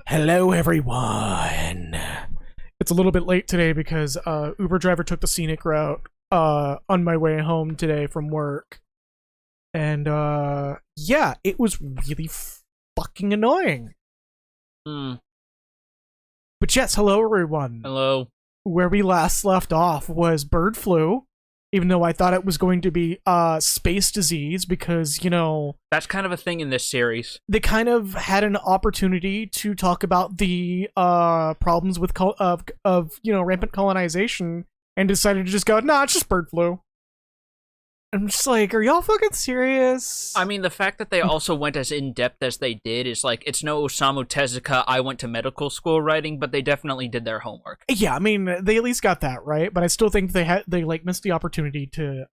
Hello, everyone. It's a little bit late today because Uber driver took the scenic route on my way home today from work. And yeah, it was really fucking annoying. Hmm. But yes, hello, everyone. Hello. Where we last left off was bird flu, even though I thought it was going to be space disease because, you know, That's kind of a thing in this series. they kind of had an opportunity to talk about the problems with rampant colonization and decided to just go, nah, it's just bird flu. I'm just like, are y'all fucking serious? I mean, the fact that they also went as in-depth as they did is like, it's no Osamu Tezuka, I went to medical school writing, but they definitely did their homework. Yeah, I mean, they at least got that right, but I still think they missed the opportunity to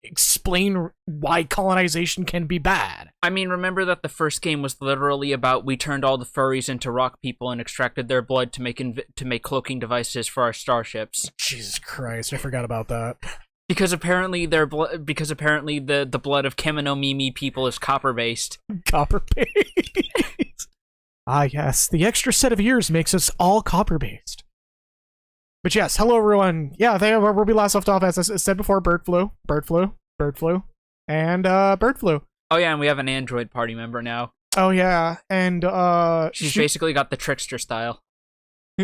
explain why colonization can be bad. I mean, remember that the first game was literally about we turned all the furries into rock people and extracted their blood to make cloaking devices for our starships. Jesus Christ, I forgot about that. Because apparently the blood of Kemino Mimi people is copper-based. Copper-based. Ah, yes, the extra set of ears makes us all copper-based. But yes, hello everyone. Yeah, where we last left off, as I said before, bird flu, and bird flu. Oh yeah, and we have an android party member now. Oh yeah, and She's basically got the trickster style.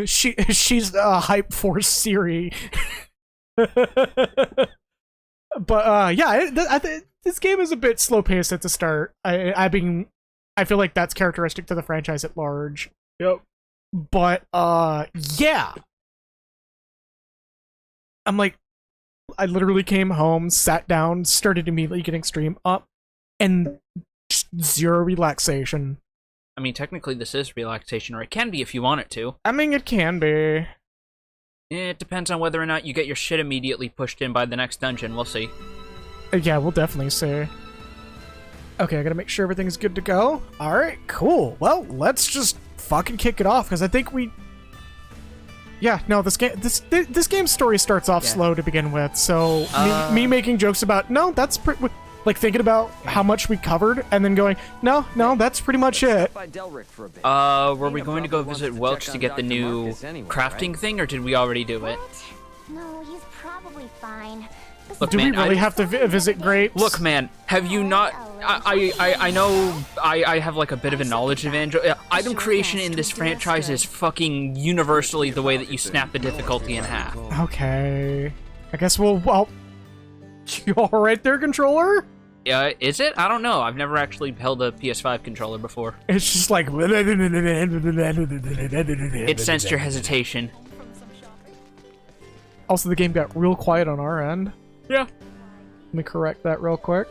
She's hype for Siri. But yeah, this game is a bit slow paced at the start. I feel like that's characteristic to the franchise at large. Yep. But yeah. I'm like, I literally came home, sat down, started immediately getting stream up, and just zero relaxation. I mean, technically this is relaxation, or it can be if you want it to. I mean, it can be. It depends on whether or not you get your shit immediately pushed in by the next dungeon. We'll see. Yeah, we'll definitely see. Okay, I gotta make sure everything's good to go. Alright, cool. Well, let's just fucking kick it off, because I think we... Yeah, no, this game's story starts off slow to begin with, so me making jokes about, no, that's like thinking about how much we covered, and then going, no, that's pretty much it. Were we going to go visit Welch to get the new crafting thing, or did we already do it? No, he's probably fine. Look, Do man, we really have to visit Grapes? Look, man, have you not... I know I have like a bit of a knowledge of Android. Item creation in this franchise is fucking universally the way that you snap the difficulty in half. Okay. I guess well, you alright there, controller? Yeah, is it? I don't know. I've never actually held a PS5 controller before. It's just like... It sensed your hesitation. Also, the game got real quiet on our end. Yeah. Let me correct that real quick.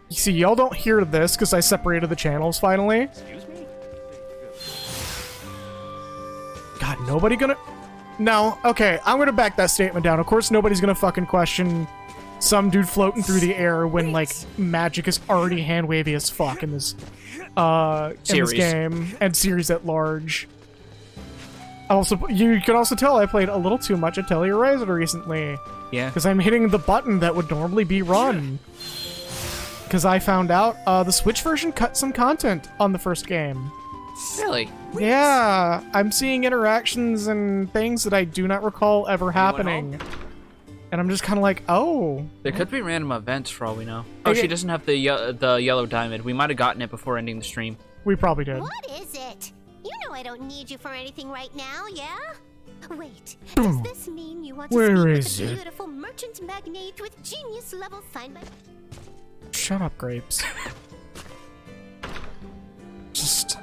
You see, y'all don't hear this because I separated the channels finally. Excuse me? God, nobody gonna... No, okay, I'm gonna back that statement down. Of course, nobody's gonna fucking question some dude floating through the air when, like, magic is already hand-wavy as fuck in this game, and series at large. Also, you can also tell I played a little too much Atelier Ryzen recently. Yeah. Because I'm hitting the button that would normally be run. Because I found out the Switch version cut some content on the first game. Really? Yeah, I'm seeing interactions and things that I do not recall ever happening. And I'm just kind of like, oh. There could be random events for all we know. Oh, Okay. she doesn't have the yellow diamond. We might have gotten it before ending the stream. We probably did. What is it? You know I don't need you for anything right now, yeah? Wait, does this mean you want to Where speak is with a it? beautiful merchant magnate with genius level signed by... Shut up, Grapes. Just...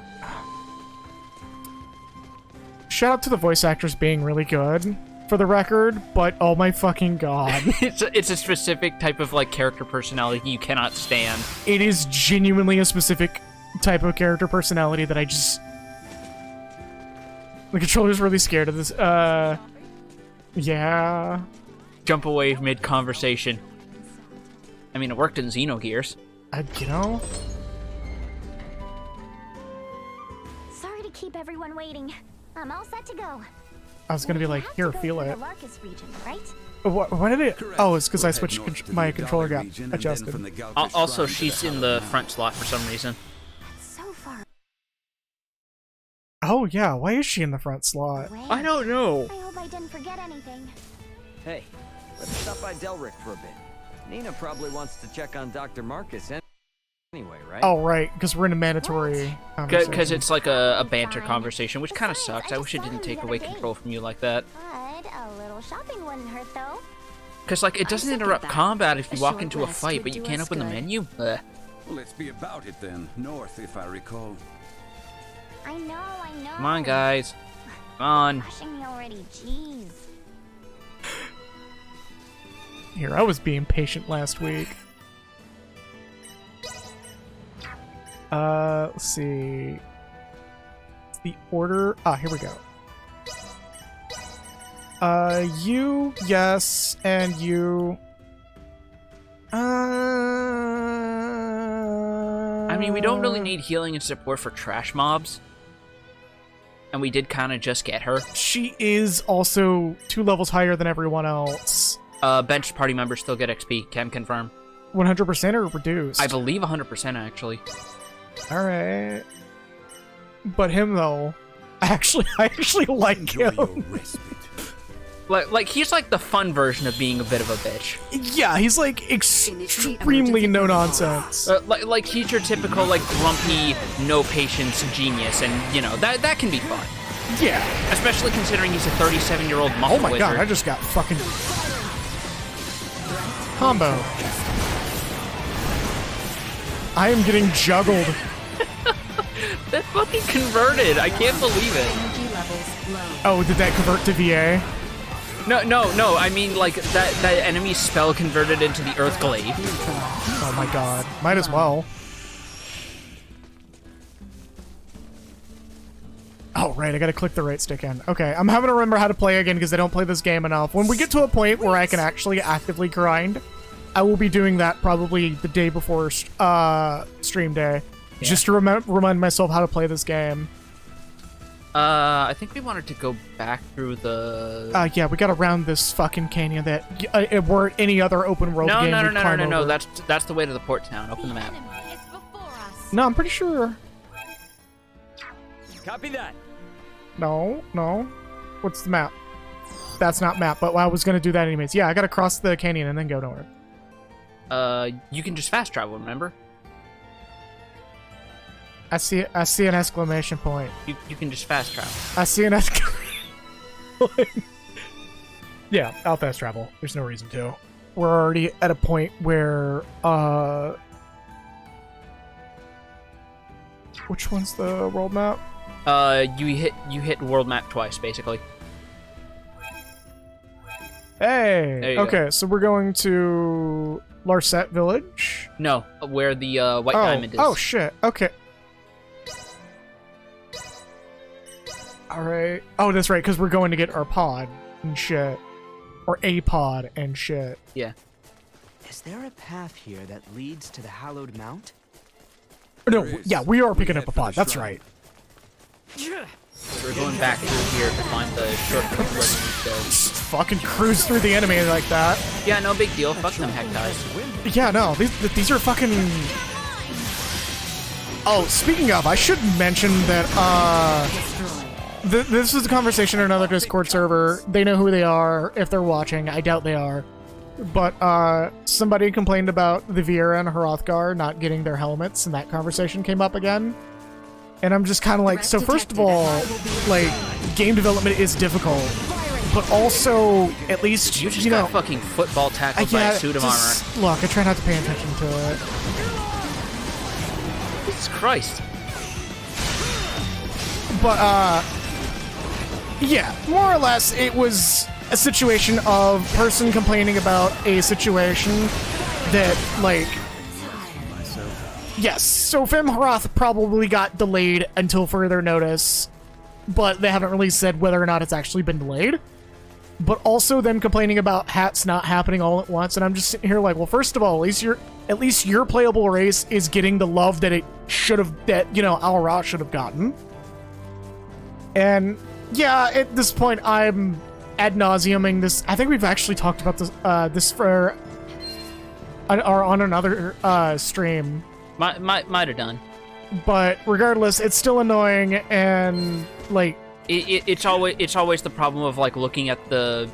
Shout out to the voice actors being really good, for the record, but oh my fucking god. It's a specific type of like character personality you cannot stand. It is genuinely a specific type of character personality that I just... The controller's really scared of this. Yeah. Jump away mid-conversation. I mean, it worked in Xenogears. You know? Sorry to keep everyone waiting. I'm all set to go. I was gonna be like, here, feel it. Larkus region, right? What did it? Oh, it's because I switched my controller got adjusted. Also, she's in the front slot for some reason. So far Oh yeah, why is she in the front slot? away. I don't know. I hope I didn't forget anything. Hey, let's stop by Delric for a bit. Nina probably wants to check on Dr. Marcus anyway, right? Oh right, because we're in a mandatory conversation. Because it's like a banter conversation, which kind of sucks. I wish it didn't take away control from you like that. But a little shopping wouldn't hurt, though. Because, like, it doesn't second interrupt that. combat if you A walk short into a rest fight, would but you do can't us open the good. menu. Well, let's be about it then. North, if I recall. I know. Come on, guys. Come on. Rushing me already, jeez. Here, I was being patient last week. Let's see. It's the order. Ah, here we go. You, yes, and you. I mean, we don't really need healing and support for trash mobs. And we did kind of just get her. She is also 2 levels higher than everyone else. Bench party members still get XP. Can confirm. 100% or reduced? I believe 100% actually. Alright. But him, though, I actually like Enjoy your him. respite. Like he's like the fun version of being a bit of a bitch. Yeah, he's like extremely no nonsense. Like he's your typical like grumpy, no patience genius, and you know that can be fun. Yeah. Especially considering he's a 37-year-old monk Oh my wizard. god, I just got fucking combo. I am getting juggled. That fucking converted. I can't believe it. Energy levels low. Oh, did that convert to VA? No. I mean like that enemy spell converted into the Earth Glaive. Oh my god. Might as well. Oh, right, I gotta click the right stick in. Okay, I'm having to remember how to play again because I don't play this game enough. When we get to a point where I can actually actively grind, I will be doing that probably the day before stream day. Yeah. Just to remind myself how to play this game. I think we wanted to go back through the... Yeah, we gotta round this fucking canyon that it were any other open world No, game no, we'd climb no. over. That's the way to the port town. Open the map. No, I'm pretty sure. Copy that. No. What's the map? That's not map, but I was gonna do that anyways. Yeah, I gotta cross the canyon and then go north. You can just fast travel, remember? I see an exclamation point. You can just fast travel. I see an exclamation point. Yeah, I'll fast travel. There's no reason to. We're already at a point where which one's the world map? You hit world map twice, basically. Hey! There you Okay, so we're going to Larset Village. No, where the white diamond is. Oh shit. Okay. Alright. Oh, that's right, because we're going to get our pod and shit. Or a pod and shit. Yeah. Is there a path here that leads to the Hallowed Mount? No, There is. yeah, we are We picking head up a for the pod. That's shrine. right. We're going back through here to find the shortcut where we need to go. Just fucking cruise through the enemy like that. Yeah, no big deal. Fuck them heck guys. Yeah, no, these are fucking... Oh, speaking of, I should mention that, this is a conversation in another Discord server. They know who they are, if they're watching. I doubt they are. But, somebody complained about the Viera and Hrothgar not getting their helmets, and that conversation came up again. And I'm just kind of like, so first of all, like, game development is difficult. But also, at least, You just you know... got fucking football tackled by yeah, a suit of just- Look, I try not to pay attention to it. armor. Jesus Christ. But, yeah, more or less, it was a situation of person complaining about a situation that, like... Yes, so Femhroth probably got delayed until further notice, but they haven't really said whether or not it's actually been delayed. But also them complaining about hats not happening all at once, and I'm just sitting here like, well, first of all, at least your playable race is getting the love that it should have, that, you know, Al-Ra should have gotten. And yeah, at this point, I'm ad nauseuming this. I think we've actually talked about this for on another stream. Might have done. But regardless, it's still annoying, and like it's always the problem of like looking at the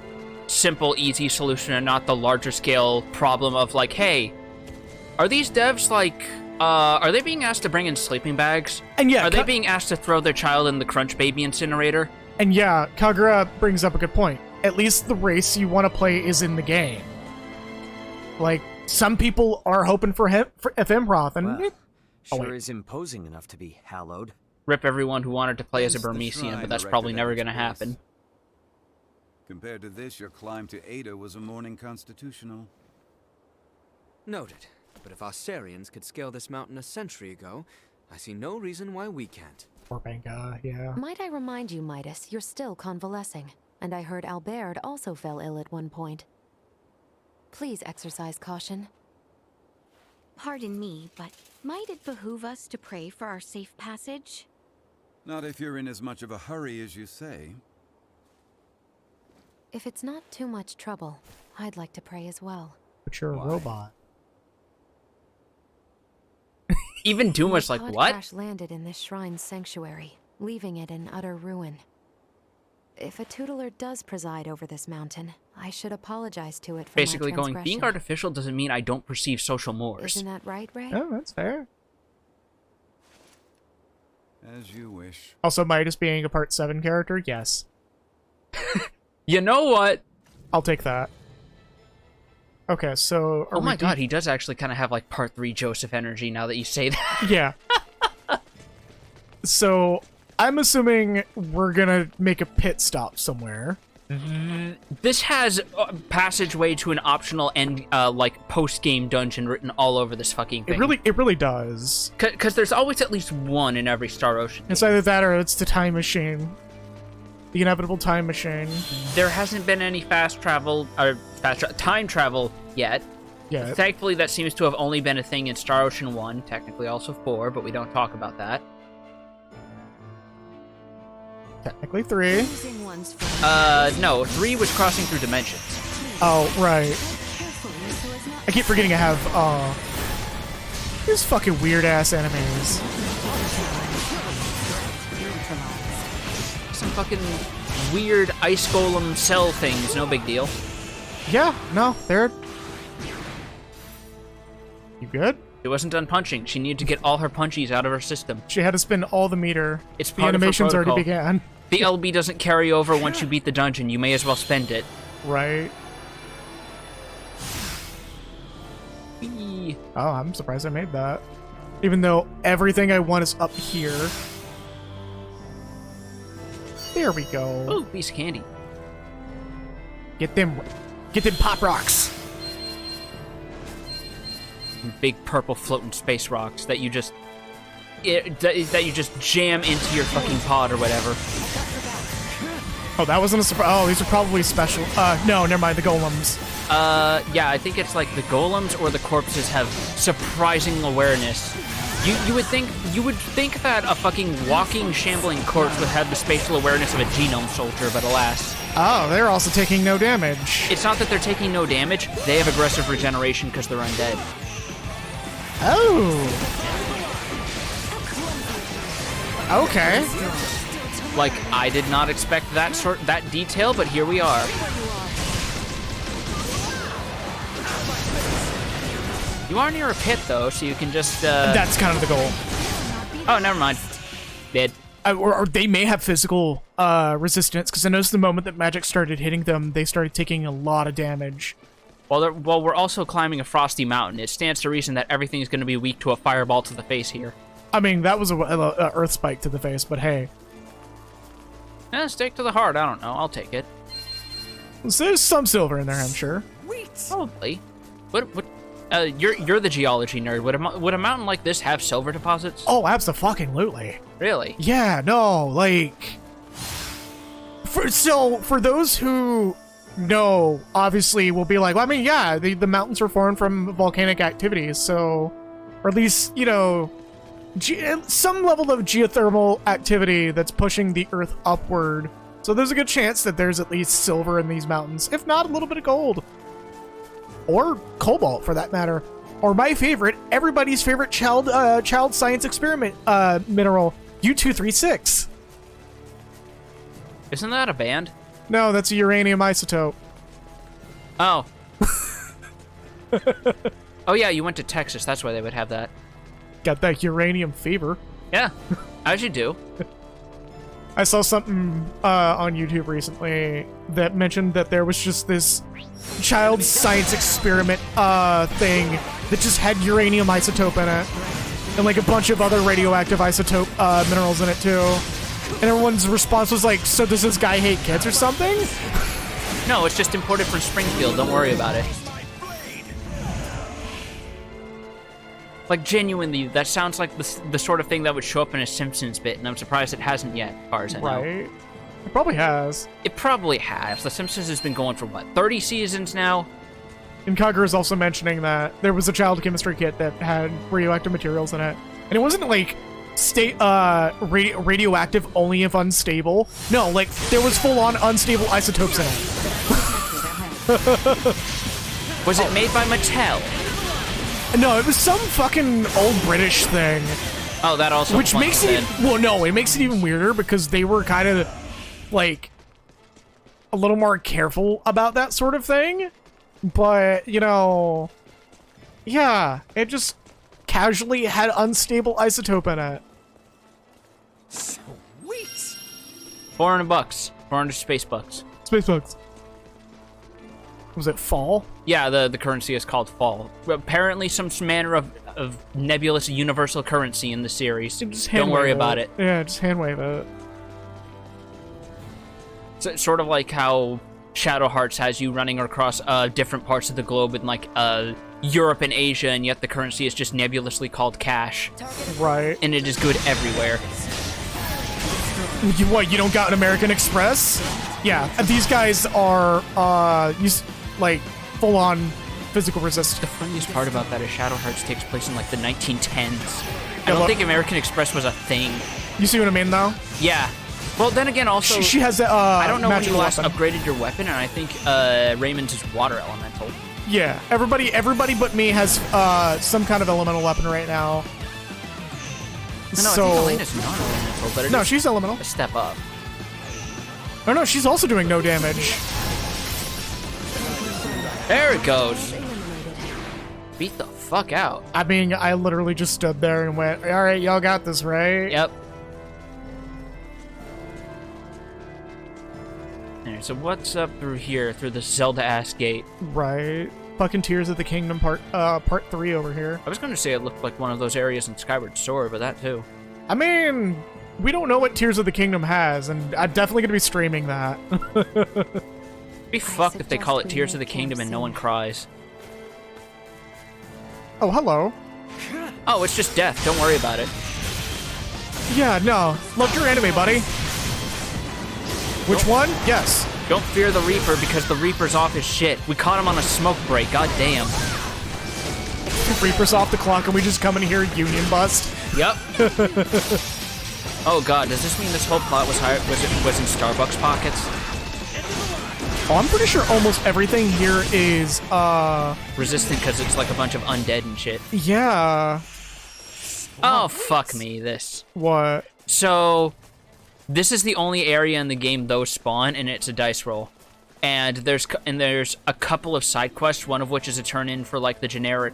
simple, easy solution and not the larger scale problem of like, hey, are these devs like, are they being asked to bring in sleeping bags? And yeah, are they being asked to throw their child in the Crunch Baby incinerator? And yeah, Kagura brings up a good point. At least the race you want to play is in the game. Like, some people are hoping for Efimroth, and Well, oh, sure wait. is imposing enough to be hallowed. Rip everyone who wanted to play as a Hence the Burmesian, shrine but that's erected probably at never its going to base. happen. Compared to this, your climb to Ada was a morning constitutional. Noted. But if Australians could scale this mountain a century ago, I see no reason why we can't. Poor Benga, yeah. Might I remind you, Midas, you're still convalescing. And I heard Albert also fell ill at one point. Please exercise caution. Pardon me, but might it behoove us to pray for our safe passage? Not if you're in as much of a hurry as you say. If it's not too much trouble, I'd like to pray as well. But you're a Why? robot. Even Duma's My like, pod what? crash landed in this shrine's sanctuary, leaving it in utter ruin. If a tutelar does preside over this mountain, I should apologize to it for Basically my going, being transgression. artificial doesn't mean I don't perceive social mores. Isn't that right, Ray? Oh, that's fair. As you wish. Also, Midas being a Part 7 character, yes. You know what? I'll take that. Okay, so... Oh my god, he does actually kind of have like Part 3 Joseph energy now that you say that. Yeah. So, I'm assuming we're gonna make a pit stop somewhere. This has passageway to an optional end, like post-game dungeon written all over this fucking thing. It really does. Because there's always at least one in every Star Ocean. It's either that or it's the time machine. The inevitable time machine. There hasn't been any time travel yet. Yeah. Thankfully, that seems to have only been a thing in Star Ocean 1, technically also 4, but we don't talk about that. Technically 3. Losing one's friend. No, 3 was crossing through dimensions. Oh, right. Carefully so as not I keep forgetting I have, these fucking weird-ass enemies. Some fucking weird ice golem cell things, no big deal. Yeah, no, they're... You good? She wasn't done punching. She needed to get all her punchies out of her system. She had to spin all the meter. It's The part of her animations already protocol. began. The LB doesn't carry over once you beat the dungeon. You may as well spend it. Right. Whee. Oh, I'm surprised I made that. Even though everything I want is up here. There we go. Ooh, piece of candy. Get them pop rocks. Big purple floating space rocks that you just that you just jam into your fucking pod or whatever. Oh, that wasn't a surprise. Oh, these are probably special. No, never mind. The golems. Yeah, I think it's like the golems or the corpses have surprising awareness. You would think that a fucking walking, shambling corpse would have the spatial awareness of a genome soldier, but alas. Oh, they're also taking no damage. It's not that they're taking no damage, they have aggressive regeneration because they're undead. Oh. Okay. Like, I did not expect that detail, but here we are. You are near a pit, though, so you can just, That's kind of the goal. Oh, never mind. Dead. Or they may have physical resistance, because I noticed the moment that magic started hitting them, they started taking a lot of damage. Well, we're also climbing a frosty mountain. It stands to reason that everything's going to be weak to a fireball to the face here. I mean, that was a earth spike to the face, but hey. Stake to the heart, I don't know. I'll take it. So there's some silver in there, I'm sure. Probably. What, you're the geology nerd. Would a mountain like this have silver deposits? Oh, abso-fucking-lutely. Really? Yeah, no, like... For those who know, obviously, will be like, well, I mean, yeah, the mountains were formed from volcanic activities, so... Or at least, you know... some level of geothermal activity that's pushing the Earth upward So there's a good chance that there's at least silver in these mountains, if not a little bit of gold. Or cobalt, for that matter. Or my favorite, everybody's favorite child science experiment mineral, U-236. Isn't that a band? No, that's a uranium isotope. Oh. Oh yeah, you went to Texas. That's why they would have that. Got that uranium fever. Yeah, as you do. I saw something on YouTube recently that mentioned that there was just this child science experiment thing that just had uranium isotope in it. And like a bunch of other radioactive isotope minerals in it too. And everyone's response was like, so does this guy hate kids or something? No, it's just imported from Springfield. Don't worry about it. Like, genuinely, that sounds like the sort of thing that would show up in a Simpsons bit, and I'm surprised it hasn't yet, as far as I know. Right. It probably has. It probably has. The Simpsons has been going for, what, 30 seasons now? And Kagura is also mentioning that there was a child chemistry kit that had radioactive materials in it. And it wasn't like radioactive only if unstable. No, like there was full-on unstable isotopes in it. Was it made by Mattel? No, it was some fucking old British thing. Oh, that also Which makes it... then. Well, no, it makes it even weirder because they were kind of, like, a little more careful about that sort of thing. But, you know... Yeah, it just casually had unstable isotope in it. Sweet! $400. 400 space bucks. Space bugs. Was it fall? Yeah, the currency is called Fall. Apparently some manner of nebulous universal currency in the series. Just hand Don't worry wave about it. Yeah, just hand wave it. It's sort of like how Shadow Hearts has you running across different parts of the globe in like Europe and Asia, and yet the currency is just nebulously called cash. Right. And it is good everywhere. You don't got an American Express? Yeah, these guys are, like, full-on physical resist. The funniest part about that is Shadow Hearts takes place in like the 1910s. I Yeah, don't look- think American Express was a thing. You see what I mean, though? Yeah. Well, then again, also... She has a, I don't know when you magical last weapon. upgraded your weapon, and I think Raymond's is water elemental. Yeah, everybody but me has, some kind of elemental weapon right now. No, So... I think Elena's not elemental, but it No, is she's elemental. a step up. Oh no, she's also doing no damage. There it goes. Beat the fuck out. I mean, I literally just stood there and went, alright, y'all got this, right? Yep. Alright, so what's up through here, through the Zelda-ass gate? Right. Fucking Tears of the Kingdom part 3 over here. I was going to say it looked like one of those areas in Skyward Sword, but that too. I mean, we don't know what Tears of the Kingdom has, and I'm definitely gonna be streaming that. Be fucked if they call it Tears of the Kingdom and no one cries. Oh, hello. Oh, it's just death. Don't worry about it. Yeah, no. Loved your anime, buddy. Which one? Yes. Don't fear the Reaper because the Reaper's off his shit. We caught him on a smoke break. God damn. Reaper's off the clock and we just come in here union bust. Yep. Oh god, does this mean this whole plot was in Starbucks pockets? Oh, I'm pretty sure almost everything here is, Resistant because it's like a bunch of undead and shit. yeah. Oh, fuck me, this. What? So, this is the only area in the game those spawn, and it's a dice roll. And there's a couple of side quests, one of which is a turn-in for, like, the generic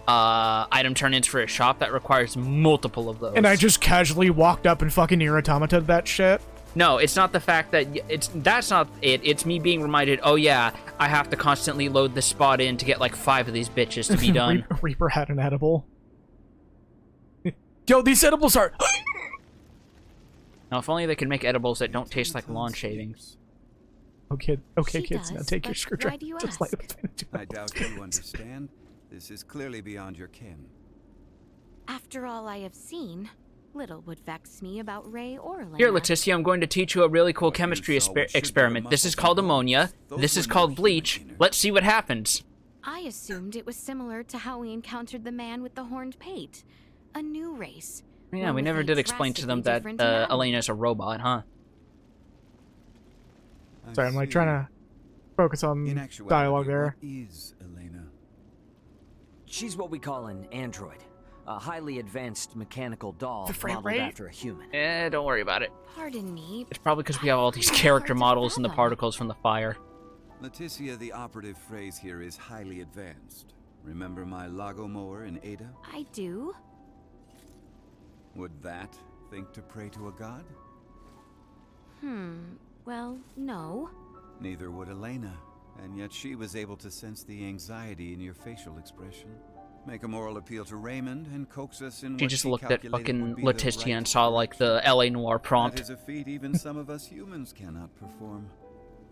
item turn-ins for a shop that requires multiple of those. And I just casually walked up and fucking Nier Automata that shit. No, it's not the fact that that's not it. It's me being reminded, oh yeah, I have to constantly load this spot in to get like 5 of these bitches to be done. Reaper had an edible. Yo, these edibles are... Now, if only they could make edibles that don't taste like lawn shavings. Okay, She kids, now does, take your but screwdriver. why do you Just light ask? up I doubt you understand. This is clearly beyond your ken. After all I have seen, little would vex me about Ray or Elena. Here, Leticia, I'm going to teach you a really cool chemistry experiment. This is called ammonia. This is called bleach. Let's see what happens. I assumed it was similar to how we encountered the man with the horned pate. A new race. Yeah, one we with never a did explain to them drastically that different anatomy. Elena's a robot, huh? Sorry, I'm like see. trying to focus In on actuality, dialogue there. what is Elena? She's what we call an android. A highly advanced mechanical doll The frame modeled rate? after a human. Don't worry about it. Pardon me. It's probably because we have all these character models and the particles from the fire. Leticia, the operative phrase here is highly advanced. Remember my Lagomore in Ada? I do. Would that think to pray to a god? Well, no. Neither would Elena, and yet she was able to sense the anxiety in your facial expression. Make a moral appeal to Raymond and coax us in She what just she looked at calculated fucking would be the Leticia right and saw like the LA Noir That prompt. is a feat even some of us humans cannot perform.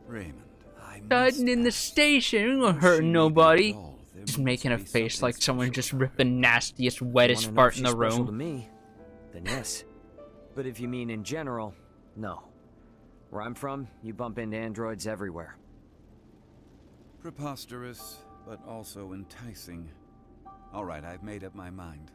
Raymond, I Hiding in the must ask, station, not was hurting she nobody. at all? There Just must making a be face something like someone just special ripped the about her. nastiest, wettest Wanna know fart if in the she's special room. to me, then yes. But if you mean in general, no. Where I'm from, you bump into androids everywhere. Preposterous, but also enticing. All right, I've made up my mind.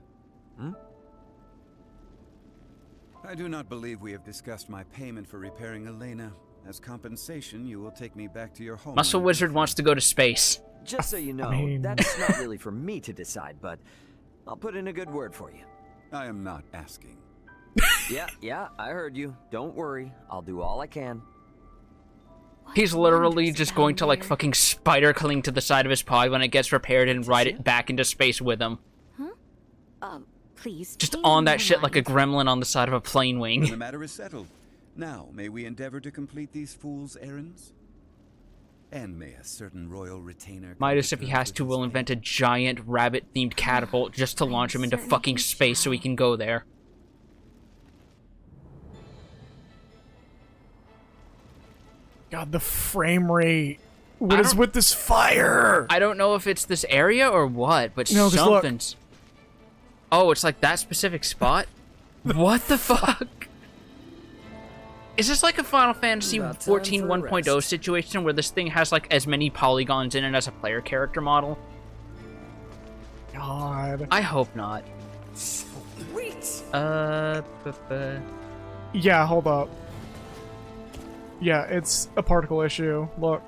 I do not believe we have discussed my payment for repairing Elena. As compensation, you will take me back to your home. Muscle Wizard wants to go to space. Just so you know, mean- that's not really for me to decide, but I'll put in a good word for you. I am not asking. Yeah, I heard you. Don't worry, I'll do all I can. He's literally just going to like fucking spider cling to the side of his pod when it gets repaired and ride it back into space with him. Please. Just change on my that shit like a mind. gremlin on the side of a plane The wing. matter is settled. Now, may we endeavor to complete these fools' errands? And may a certain royal retainer... come Midas, to if he terms has with to, his will fate? invent a giant rabbit-themed catapult just to launch him into certain fucking he space so he shall. can go there. God, the frame rate. I What is don't- with this fire? I don't know if it's this area or what, but No, 'cause look. something's... Oh, it's like that specific spot? What the fuck? Is this like a Final Fantasy About time 14 for a 1.0 rest. situation where this thing has like as many polygons in it as a player character model? God. I hope not. Yeah, hold up. Yeah, it's a particle issue. Look.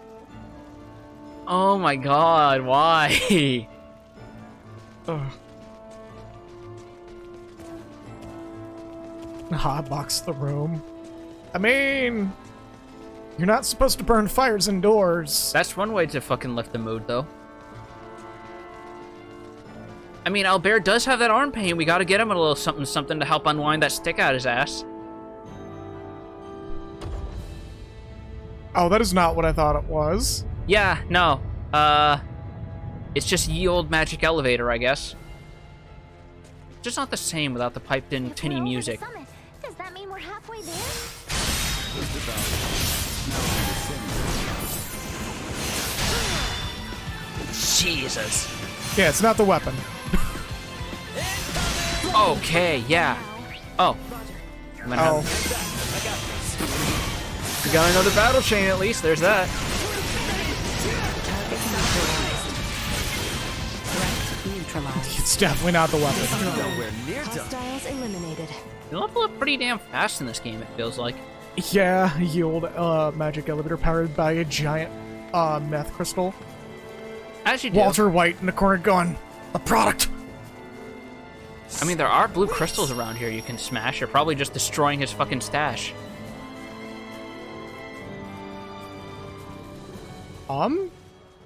Oh my god, why? Ugh. Hotbox the room. I mean, you're not supposed to burn fires indoors. That's one way to fucking lift the mood, though. I mean, Albert does have that arm pain. We gotta get him a little something to help unwind that stick out his ass. Oh, that is not what I thought it was. Yeah, no. It's just ye old magic elevator, I guess. Just not the same without the piped-in If tinny we're over the music. summit, does that mean we're halfway there? Just about. Now Jesus. Yeah, it's not the weapon. Okay, yeah. Oh. I'm gonna Oh, We got another battle chain at least, there's that. Neutralized. it's definitely not the weapon. Nowhere near done. Hostiles eliminated. You level up pretty damn fast in this game, it feels like. Yeah, yield magic elevator powered by a giant meth crystal. As you do. Walter White in the corner going, a product. I mean, there are blue crystals around here you can smash. You're probably just destroying his fucking stash. Oh,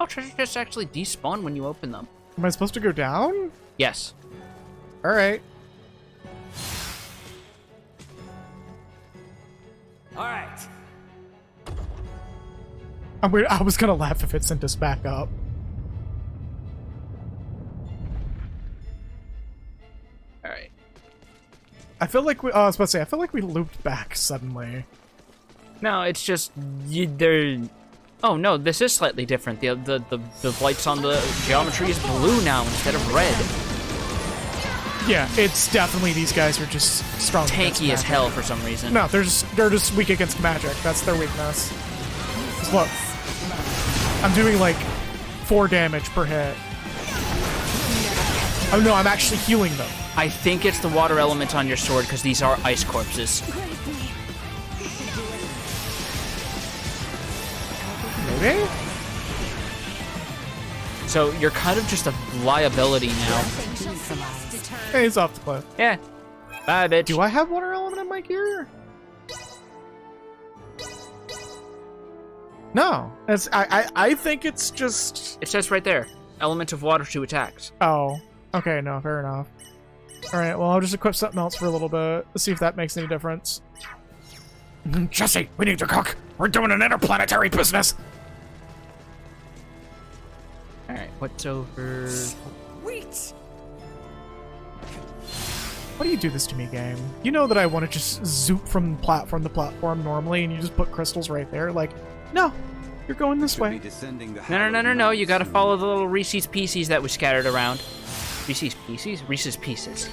treasure chests actually despawn when you open them. Am I supposed to go down? Yes. All right. All right. I was gonna laugh if it sent us back up. Alright. I feel like I was about to say, I feel like we looped back suddenly. No, it's just... they're... Oh, no, this is slightly different. The lights on the geometry is blue now instead of red. Yeah, it's definitely these guys are just strong. against Tanky as magic. hell for some reason. No, they're just weak against magic. That's their weakness. 'Cause look, I'm doing like 4 damage per hit. Oh no, I'm actually healing them. I think it's the water element on your sword because these are ice corpses. Maybe? So you're kind of just a liability now. Hey, he's off the cliff. Yeah. Bye, bitch. Do I have water element in my gear? No. I think it's just... It says right there, element of water to attacks. Oh. Okay, no, fair enough. Alright, well, I'll just equip something else for a little bit. Let's see if that makes any difference. Jesse, we need to cook. We're doing an interplanetary business. Alright, what's over... Wait! Why do you do this to me, game? You know that I want to just zoop from platform to platform normally, and you just put crystals right there. Like, no, you're going this way. No, you gotta follow the little Reese's Pieces that was scattered around. Reese's Pieces? Reese's Pieces.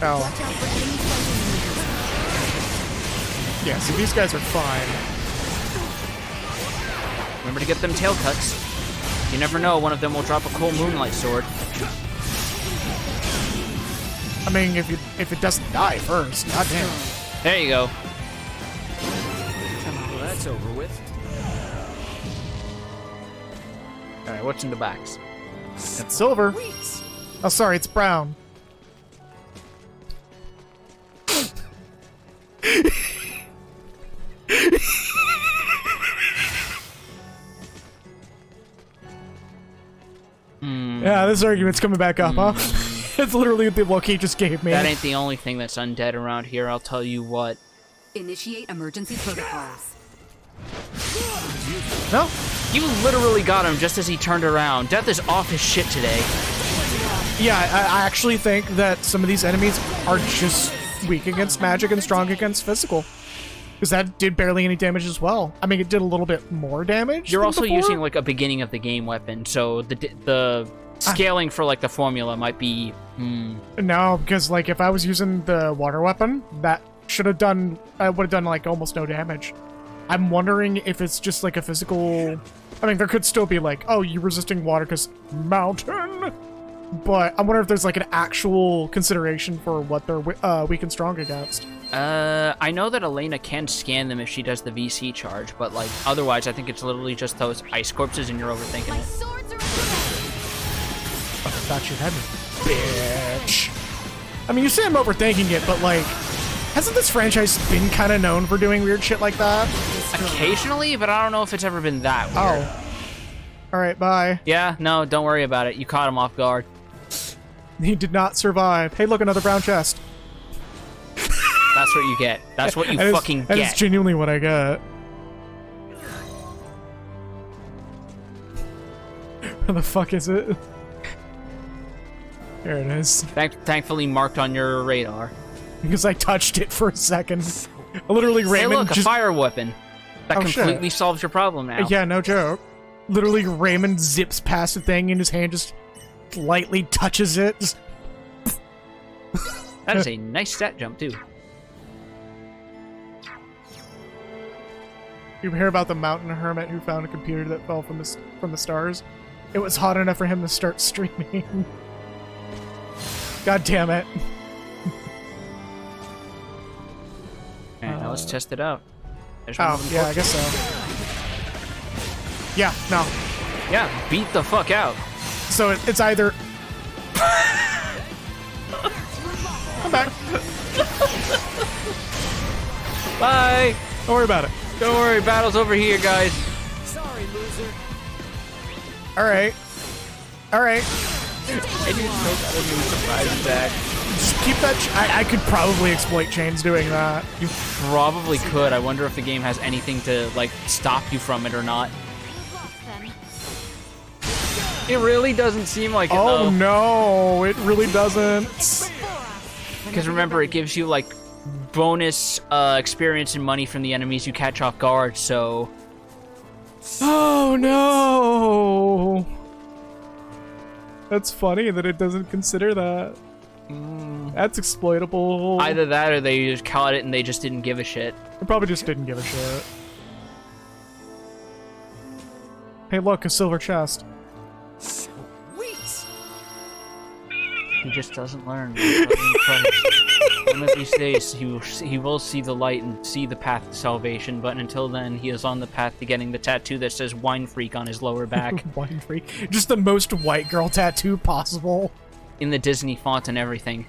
Oh. Yeah, so these guys are fine. Remember to get them tail cuts. You never know, one of them will drop a cool moonlight sword. I mean, if it doesn't die first, goddamn. There you go. Well, that's over with. Alright, what's in the box? It's silver. Oh, sorry, it's brown. Yeah, this argument's coming back up, huh? It's literally the look he just gave me. That ain't the only thing that's undead around here, I'll tell you what. Initiate emergency protocols. No? You literally got him just as he turned around. Death is off his shit today. Yeah, I actually think that some of these enemies are just weak against magic and strong against physical. Because that did barely any damage as well. I mean, it did a little bit more damage. You're than also before. using like a beginning of the game weapon, so the scaling for like the formula might be... No, because like if I was using the water weapon, that should have done... I would have done like almost no damage. I'm wondering if it's just like a physical... I mean, there could still be like, oh, you're resisting water because mountain. But I wonder if there's like an actual consideration for what they're weak and strong against. I know that Elena can scan them if she does the VC charge, but like otherwise I think it's literally just those ice corpses and you're overthinking My it. swords are I thought you had me. Bitch. I mean, you say I'm overthinking it, but like, hasn't this franchise been kind of known for doing weird shit like that? Occasionally, but I don't know if it's ever been that weird. Oh. Alright, bye. Yeah, no, don't worry about it. You caught him off guard. He did not survive. Hey, look, another brown chest. That's what you get. That's what you fucking That is get. genuinely what I get. Where the fuck is it? There it is. Thankfully marked on your radar. Because I touched it for a second. Literally, Hey, Raymond look, a just... fire weapon. That Oh, shit. completely solves your problem now. Yeah, no joke. Literally, Raymond zips past the thing and his hand just lightly touches it. Just... That is a nice stat jump, too. You hear about the mountain hermit who found a computer that fell from the stars? It was hot enough for him to start streaming. God damn it. Alright, now let's test it out. There's one Oh, of them yeah, I corpses. guess so. Yeah, no. Yeah, beat the fuck out. So it's either... Come back. Bye! Don't worry about it. Don't worry, battle's over here, guys. Sorry, loser. Alright. Alright. I didn't know that was a new surprise attack. Just keep that... I could probably exploit chains doing that. You probably could. I wonder if the game has anything to, like, stop you from it or not. It really doesn't seem like it, Oh though. no, it really doesn't. Because remember, it gives you, like, bonus experience and money from the enemies you catch off guard, so... Oh no! That's funny that it doesn't consider that. That's exploitable. Either that or they just caught it and they just didn't give a shit. They probably just didn't give a shit. Hey look, a silver chest. Sweet. He just doesn't learn. One of these days, he will see the light and see the path to salvation, but until then, he is on the path to getting the tattoo that says Wine Freak on his lower back. Wine Freak. Just the most white girl tattoo possible. In the Disney font and everything.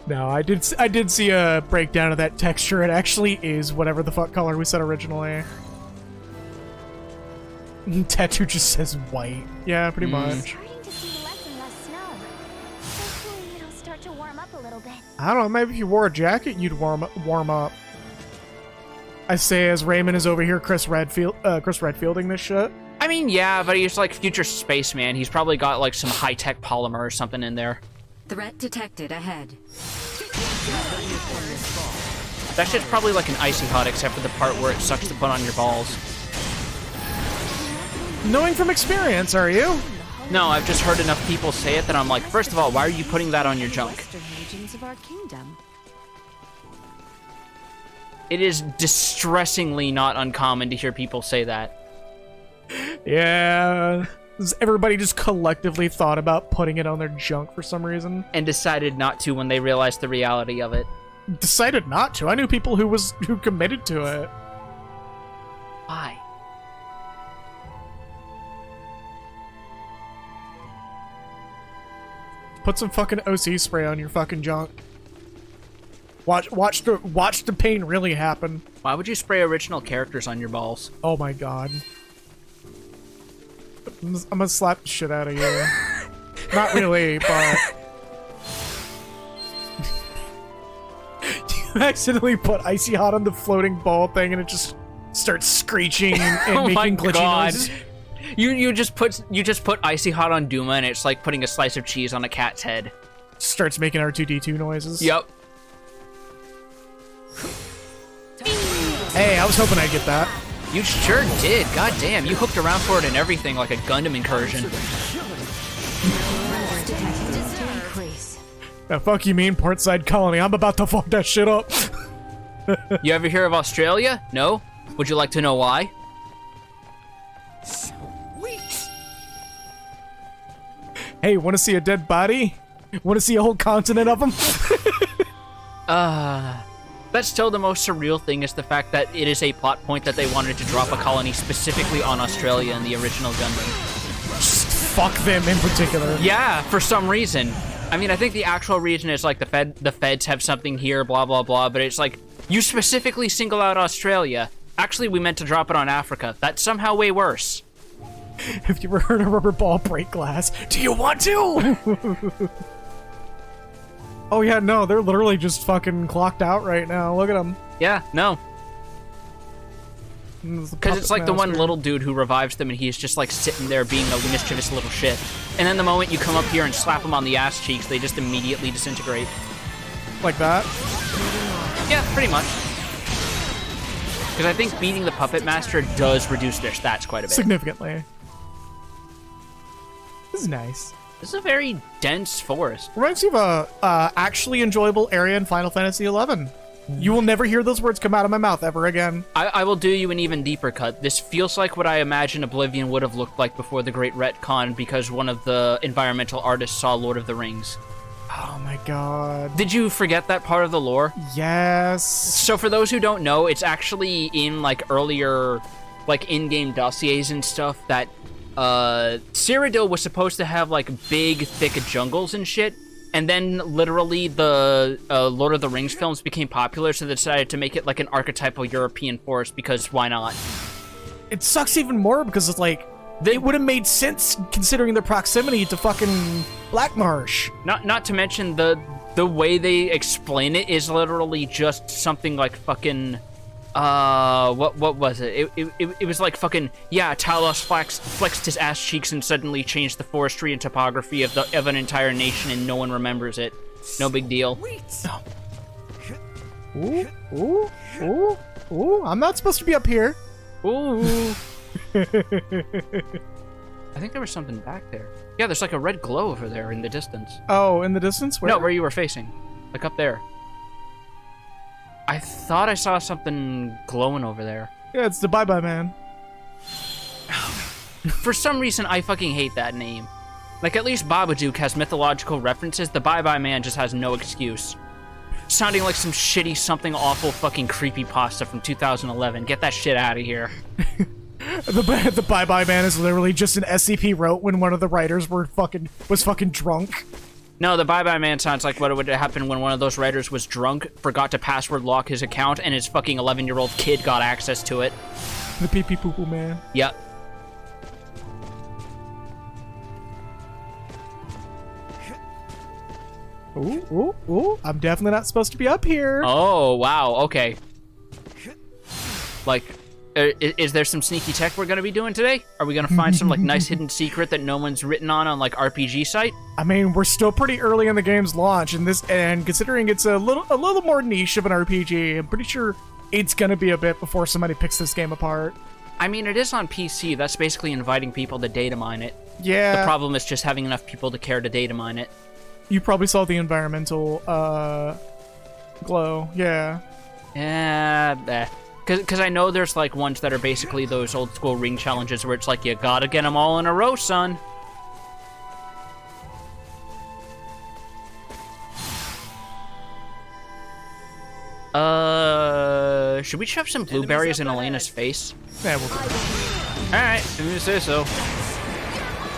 No, I did see a breakdown of that texture. It actually is whatever the fuck color we said originally. Tattoo just says white. Yeah, pretty much. Starting to see less and less snow. Hopefully it'll start to warm up a little bit. I don't know, maybe if you wore a jacket, you'd warm up. I say as Raymond is over here, Chris Redfielding this shit. I mean, yeah, but he's like future spaceman. He's probably got like some high-tech polymer or something in there. Threat detected ahead. That shit's probably like an icy hot, except for the part where it sucks to put on your balls. Knowing from experience, are you? No, I've just heard enough people say it that I'm like, first of all, why are you putting that on your junk? Western regions of our kingdom. It is distressingly not uncommon to hear people say that. Yeah. Everybody just collectively thought about putting it on their junk for some reason. And decided not to when they realized the reality of it. Decided not to. I knew people who committed to it. Why? Put some fucking OC spray on your fucking junk. Watch the pain really happen. Why would you spray original characters on your balls? Oh my god. I'm gonna slap the shit out of you. Not really, but... You accidentally put Icy Hot on the floating ball thing and it just starts screeching and Oh my making glitchy god. noises. You just put Icy Hot on Duma and it's like putting a slice of cheese on a cat's head. Starts making R2-D2 noises. Yep. Hey, I was hoping I'd get that. You sure did. God damn, you hooked around for it and everything like a Gundam incursion. The fuck you mean, Portside Colony? I'm about to fuck that shit up. You ever hear of Australia? No? Would you like to know why? Hey, want to see a dead body? Want to see a whole continent of them? That's still the most surreal thing is the fact that it is a plot point that they wanted to drop a colony specifically on Australia in the original Gundam. Just fuck them in particular. Yeah, for some reason. I mean, I think the actual reason is like the feds have something here, blah, blah, blah, but it's like, you specifically single out Australia. Actually, we meant to drop it on Africa. That's somehow way worse. Have you ever heard a rubber ball break glass? Do you want to? Oh yeah, no, they're literally just fucking clocked out right now. Look at them. Yeah, no. Because it's like the one little dude who revives them and he's just like sitting there being a mischievous little shit. And then the moment you come up here and slap them on the ass cheeks, they just immediately disintegrate. Like that? Yeah, pretty much. Because I think beating the Puppet Master does reduce their stats quite a bit. Significantly. This is nice. This is a very dense forest. Reminds me of a actually enjoyable area in Final Fantasy XI. You will never hear those words come out of my mouth ever again. I will do you an even deeper cut. This feels like what I imagine Oblivion would have looked like before the Great Retcon because one of the environmental artists saw Lord of the Rings. Oh my god. Did you forget that part of the lore? Yes. So for those who don't know, it's actually in like earlier like in-game dossiers and stuff that Cyrodiil was supposed to have like big, thick jungles and shit. And then, literally, the Lord of the Rings films became popular, so they decided to make it like an archetypal European forest, because why not? It sucks even more because it's like, it would have made sense considering their proximity to fucking Black Marsh. Not to mention, the way they explain it is literally just something like fucking... what was it? It was like fucking, yeah, Talos flexed his ass cheeks and suddenly changed the forestry and topography of an entire nation and no one remembers it. No big deal. Ooh, ooh, ooh, ooh, I'm not supposed to be up here. Ooh. I think there was something back there. Yeah, there's like a red glow over there in the distance. Oh, in the distance? Where? No, where you were facing. Like up there. I thought I saw something glowing over there. Yeah, it's the bye-bye man. For some reason, I fucking hate that name. Like, at least Babadook has mythological references. The Bye-Bye Man just has no excuse. Sounding like some shitty, something awful fucking creepypasta from 2011. Get that shit out of here. The bye-bye man is literally just an SCP wrote when one of the writers was fucking drunk. No, the Bye-Bye Man sounds like what would happen when one of those writers was drunk, forgot to password lock his account, and his fucking 11-year-old kid got access to it. The pee-pee-poo-poo man. Yep. Ooh, ooh, ooh. I'm definitely not supposed to be up here. Oh, wow, okay. Like, is there some sneaky tech we're gonna be doing today? Are we gonna find some, like, nice hidden secret that no one's written on, like, RPG site? I mean, we're still pretty early in the game's launch, and considering it's a little more niche of an RPG, I'm pretty sure it's gonna be a bit before somebody picks this game apart. I mean, it is on PC. That's basically inviting people to data mine it. Yeah. The problem is just having enough people to care to data mine it. You probably saw the environmental, glow. Yeah. Yeah, Because I know there's, like, ones that are basically those old-school ring challenges where it's like, you gotta get them all in a row, son. Should we shove some blueberries in Elena's face? Yeah, we'll do that. Alright, if you say so.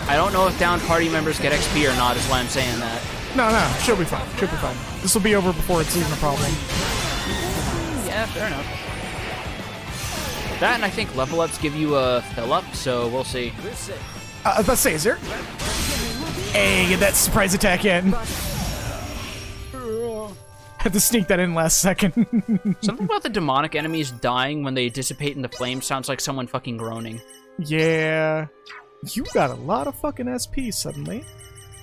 I don't know if downed party members get XP or not, is why I'm saying that. No, she'll be fine. She'll be fine. This will be over before it's even a problem. Yeah, fair enough. That, and I think level ups give you a fill up, so we'll see. I was about to say, is there? Hey, get that surprise attack in. Had to sneak that in last second. Something about the demonic enemies dying when they dissipate in the flames sounds like someone fucking groaning. Yeah. You got a lot of fucking SP suddenly.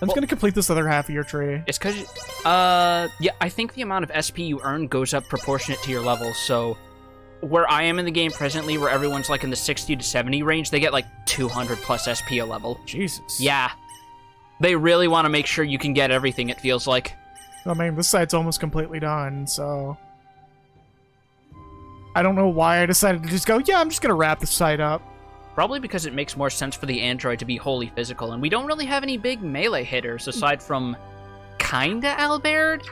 I'm just gonna complete this other half of your tree. It's because, yeah, I think the amount of SP you earn goes up proportionate to your level, so where I am in the game presently, where everyone's like in the 60 to 70 range, they get like 200 plus SP a level. Jesus. Yeah. They really want to make sure you can get everything, it feels like. I mean, this site's almost completely done, so I don't know why I decided to just go, yeah, I'm just gonna wrap the site up. Probably because it makes more sense for the android to be wholly physical, and we don't really have any big melee hitters aside from kinda Albert.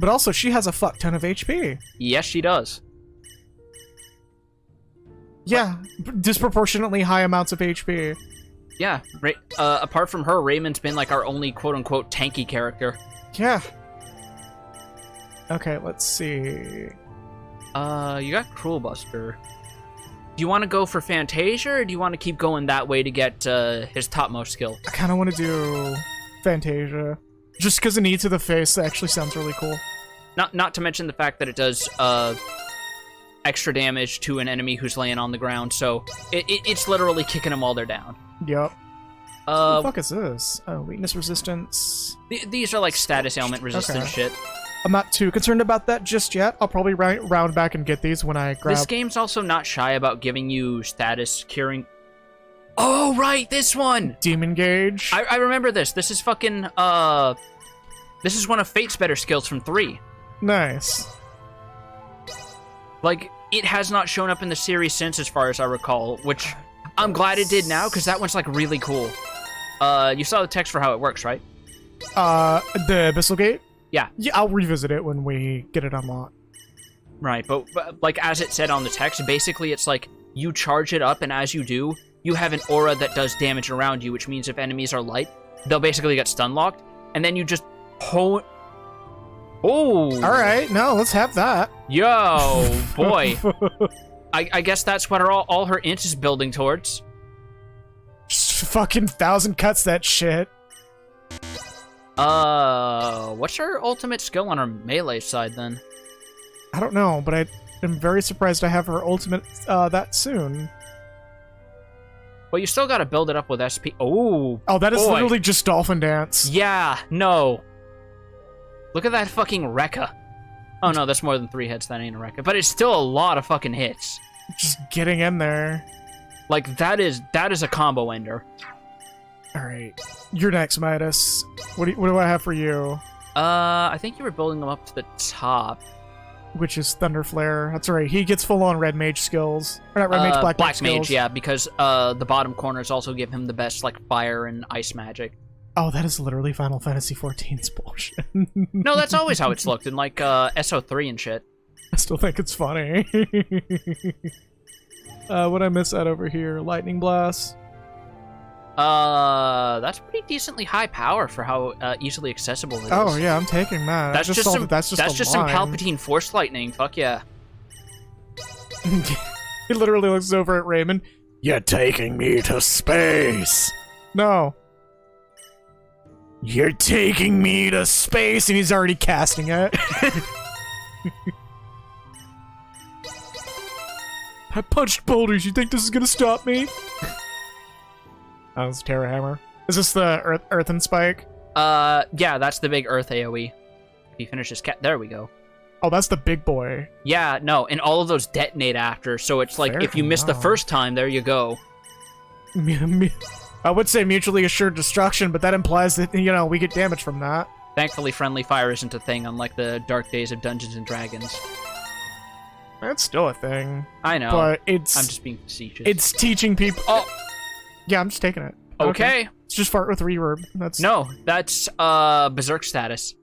But also, she has a fuck ton of HP. Yes, she does. Yeah, disproportionately high amounts of HP. Yeah, apart from her, Raymond's been like our only quote-unquote tanky character. Yeah. Okay, let's see. You got Cruel Buster. Do you want to go for Fantasia, or do you want to keep going that way to get his topmost skill? I kind of want to do Fantasia. Just because the knee to the face actually sounds really cool. Not to mention the fact that it does extra damage to an enemy who's laying on the ground, so it's literally kicking them while they're down. Yep. What the fuck is this? Oh, weakness resistance. These are like status ailment resistant shit. I'm not too concerned about that just yet. I'll probably round back and get these when I grab... This game's also not shy about giving you status curing... Oh, right, this one! Demon Gauge. I remember this. This is fucking, this is one of Fate's better skills from 3. Nice. Like, it has not shown up in the series since, as far as I recall, which I'm glad it did now, because that one's, like, really cool. You saw the text for how it works, right? The Abyssal Gate? Yeah. Yeah, I'll revisit it when we get it unlocked. Right, but like, as it said on the text, basically it's like, you charge it up, and as you do, you have an aura that does damage around you, which means if enemies are light, they'll basically get stun locked, and then you just Oh! Alright, no, let's have that. Yo, boy. I guess that's what all her int is building towards. Just fucking 1,000 cuts that shit. What's her ultimate skill on her melee side, then? I don't know, but I am very surprised to have her ultimate, that soon. Well, you still gotta build it up with SP. Oh, that is boy. literally just Dolphin Dance. Yeah, no. Look at that fucking Rekka. Oh no, that's more than 3 hits, that ain't a Rekka. But it's still a lot of fucking hits. Just getting in there. Like, that is a combo ender. Alright. You're next, Midas. What do I have for you? I think you were building them up to the top. which is Thunder Flare. That's right. He gets full-on red mage skills. Or not red mage, black mage skills. Yeah, because the bottom corners also give him the best like fire and ice magic. Oh, that is literally Final Fantasy XIV's bullshit. No, that's always how it's looked in like SO3 and shit. I still think it's funny. What I miss out over here? Lightning Blast. That's pretty decently high power for how easily accessible it is. Oh yeah, I'm taking that. That's just some. That's just some line. Palpatine Force Lightning. Fuck yeah. He literally looks over at Raymond. You're taking me to space. No. You're taking me to space, and he's already casting it. I punched boulders. You think this is gonna stop me? That was Terra Hammer. Is this the Earthen Spike? Yeah, that's the big Earth AoE. If you finish this there we go. Oh, that's the big boy. Yeah, no, and all of those detonate after, so it's like, if you miss the first time, there you go. I would say mutually assured destruction, but that implies that, you know, we get damage from that. Thankfully, friendly fire isn't a thing, unlike the dark days of Dungeons & Dragons. That's still a thing. I know, but I'm just being facetious. It's teaching people... Oh! Yeah, I'm just taking it. Okay. It's just fart with reverb. That's Berserk status.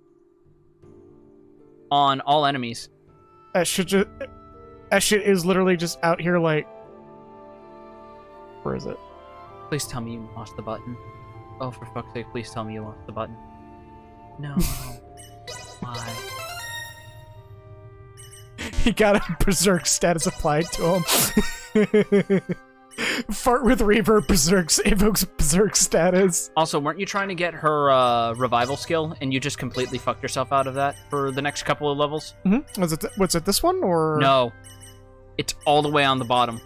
On all enemies. That shit is literally just out here like... Where is it? Please tell me you lost the button. Oh, for fuck's sake, please tell me you lost the button. No. Why? He got a Berserk status applied to him. Fart with reverb evokes Berserk status. Also, weren't you trying to get her revival skill, and you just completely fucked yourself out of that for the next couple of levels? Mm-hmm. Was it this one, or...? No. It's all the way on the bottom.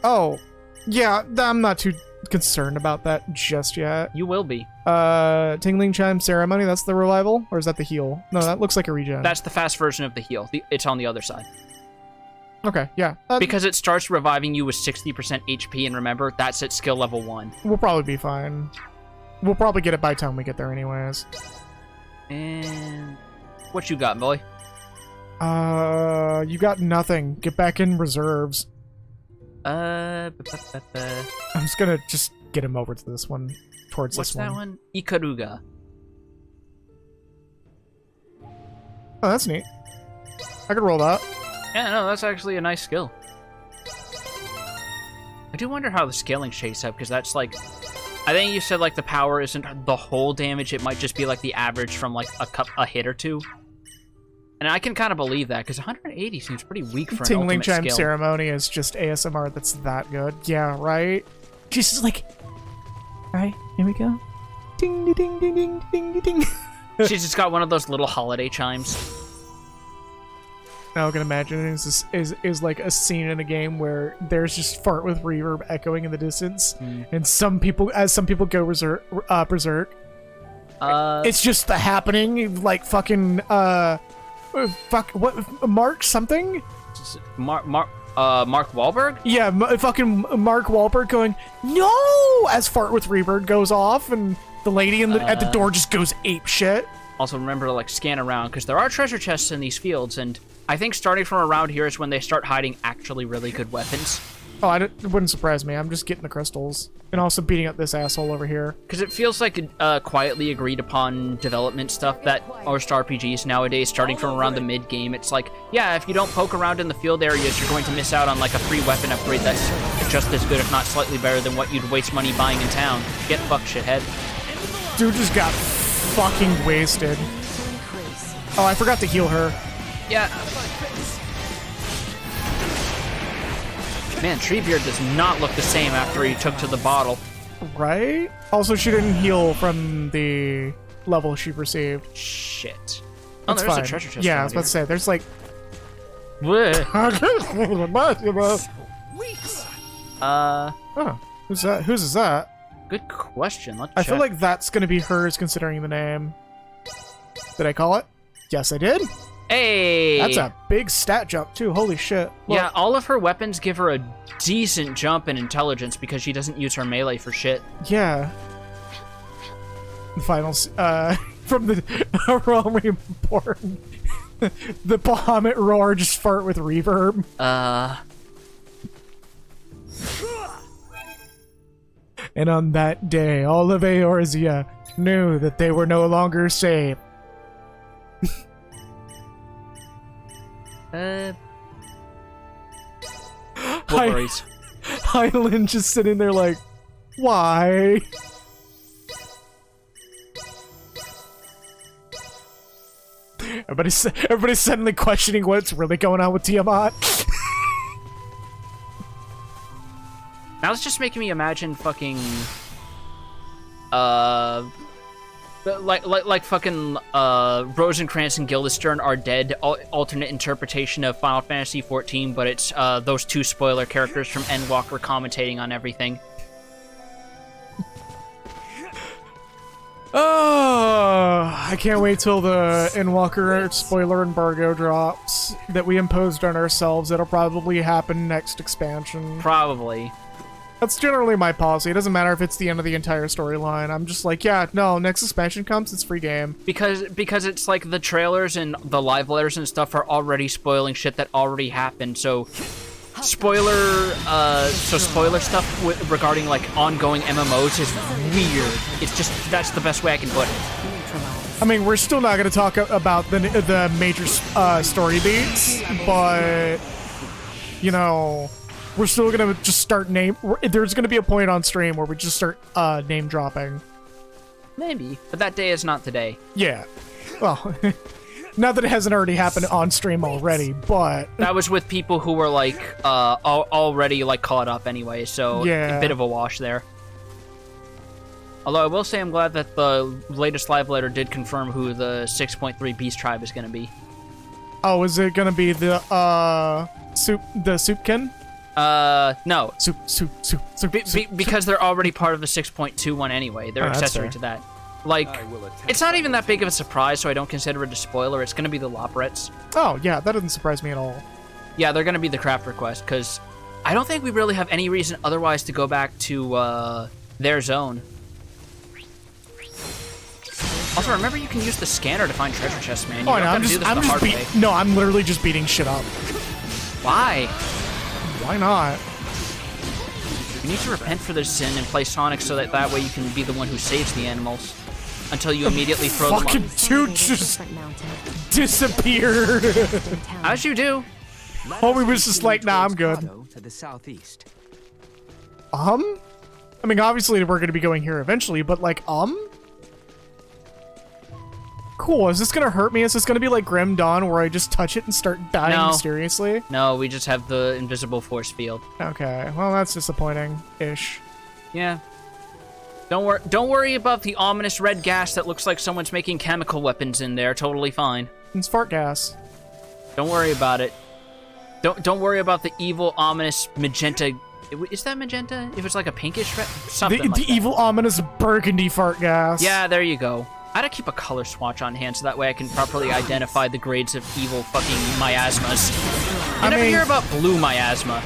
Oh. Yeah, I'm not too concerned about that just yet. You will be. Tingling Chime Ceremony, that's the revival? Or is that the heal? No, that looks like a regen. That's the fast version of the heal. It's on the other side. Okay, yeah. Because it starts reviving you with 60% HP, and remember, that's at skill level 1. We'll probably be fine. We'll probably get it by the time we get there anyways. And... what you got, boy? You got nothing. Get back in reserves. I'm just gonna get him over to this one. Towards What's this one. that one? Ikaruga. Oh, that's neat. I could roll that. Yeah, no, that's actually a nice skill. I do wonder how the scaling shakes up, because that's like... I think you said, like, the power isn't the whole damage, it might just be, like, the average from, like, a hit or two. And I can kind of believe that, because 180 seems pretty weak for an Tingling ultimate Chime skill. Ceremony is just ASMR that's that good. Yeah, right? She's just like... Alright, here we go. Ding, ding, ding, ding, ding, ding, ding. She's just got one of those little holiday chimes. Now I can imagine is like a scene in a game where there's just fart with reverb echoing in the distance, and some people go berserk. It's just the happening, like fucking what Mark something? Mark Wahlberg? Yeah, fucking Mark Wahlberg going no as fart with reverb goes off, and the lady at the door just goes ape shit. Also remember to like scan around, because there are treasure chests in these fields, and I think starting from around here is when they start hiding actually really good weapons. Oh, it wouldn't surprise me. I'm just getting the crystals. And also beating up this asshole over here. Because it feels like quietly agreed upon development stuff that most RPGs nowadays, starting from around the mid-game, it's like, yeah, if you don't poke around in the field areas, you're going to miss out on like a free weapon upgrade that's just as good, if not slightly better, than what you'd waste money buying in town. Get fucked, shithead. Dude just got fucking wasted. Oh, I forgot to heal her. Yeah. Man, Treebeard does not look the same after he took to the bottle. Right? Also, she didn't heal from the level she received. Shit. Oh, That's there's fine. a treasure chest. Yeah, I was about to say, there's like... Oh, who's that? Whose is that? Good question. Let's I check. feel like that's gonna be hers, considering the name. Did I call it? Yes, I did. Hey! That's a big stat jump, too. Holy shit. Look. Yeah, all of her weapons give her a decent jump in intelligence because she doesn't use her melee for shit. Yeah. The finals, from the Realm Reborn. The Bahamut roar just fart with reverb. And on that day, all of Eorzea knew that they were no longer safe. What worries? Hyland just sitting there like, why? Everybody's suddenly questioning what's really going on with Tiamat. Now it's just making me imagine fucking, like fucking, Rosencrantz and Guildenstern are dead, alternate interpretation of Final Fantasy XIV, but it's, those two spoiler characters from Endwalker commentating on everything. Oh, I can't wait till the Endwalker spoiler embargo drops that we imposed on ourselves. It'll probably happen next expansion. Probably. That's generally my policy. It doesn't matter if it's the end of the entire storyline. I'm just like, yeah, no, next expansion comes, it's free game. Because it's like the trailers and the live letters and stuff are already spoiling shit that already happened, so spoiler stuff regarding like ongoing MMOs is weird. It's just, that's the best way I can put it. I mean, we're still not going to talk about the major story beats, but, you know, we're still going to just start there's going to be a point on stream where we just start name dropping. Maybe, but that day is not today. Yeah. Well, not that it hasn't already happened on stream already, but that was with people who were like already like caught up anyway, so yeah. A bit of a wash there. Although I will say I'm glad that the latest live letter did confirm who the 6.3 Beast Tribe is going to be. Oh, is it going to be the Soupkin? No. Because they're already part of the 6.2 one anyway. They're accessory to that. Like, it's not even that big of a surprise, so I don't consider it a spoiler. It's going to be the Loporrits. Oh, yeah, that doesn't surprise me at all. Yeah, they're going to be the craft request, because I don't think we really have any reason otherwise to go back to their zone. Also, remember you can use the scanner to find treasure chests, man. You don't have to do this the hard way. No, I'm literally just beating shit up. Why? Why not? You need to repent for this sin and play Sonic so that way you can be the one who saves the animals. Until you immediately throw them on. Fucking dude just disappeared. As you do. Homie was just like, nah, I'm good. To the southeast. I mean, obviously we're going to be going here eventually, but like, Cool, is this going to hurt me? Is this going to be like Grim Dawn where I just touch it and start dying mysteriously? No, we just have the invisible force field. Okay, well that's disappointing-ish. Yeah. Don't worry about the ominous red gas that looks like someone's making chemical weapons in there. Totally fine. It's fart gas. Don't worry about it. Don't worry about the evil, ominous magenta. Is that magenta? If it's like a pinkish red, something like that. The evil, ominous burgundy fart gas. Yeah, there you go. I gotta keep a color swatch on hand so that way I can properly identify the grades of evil fucking miasmas. I never hear about blue miasma.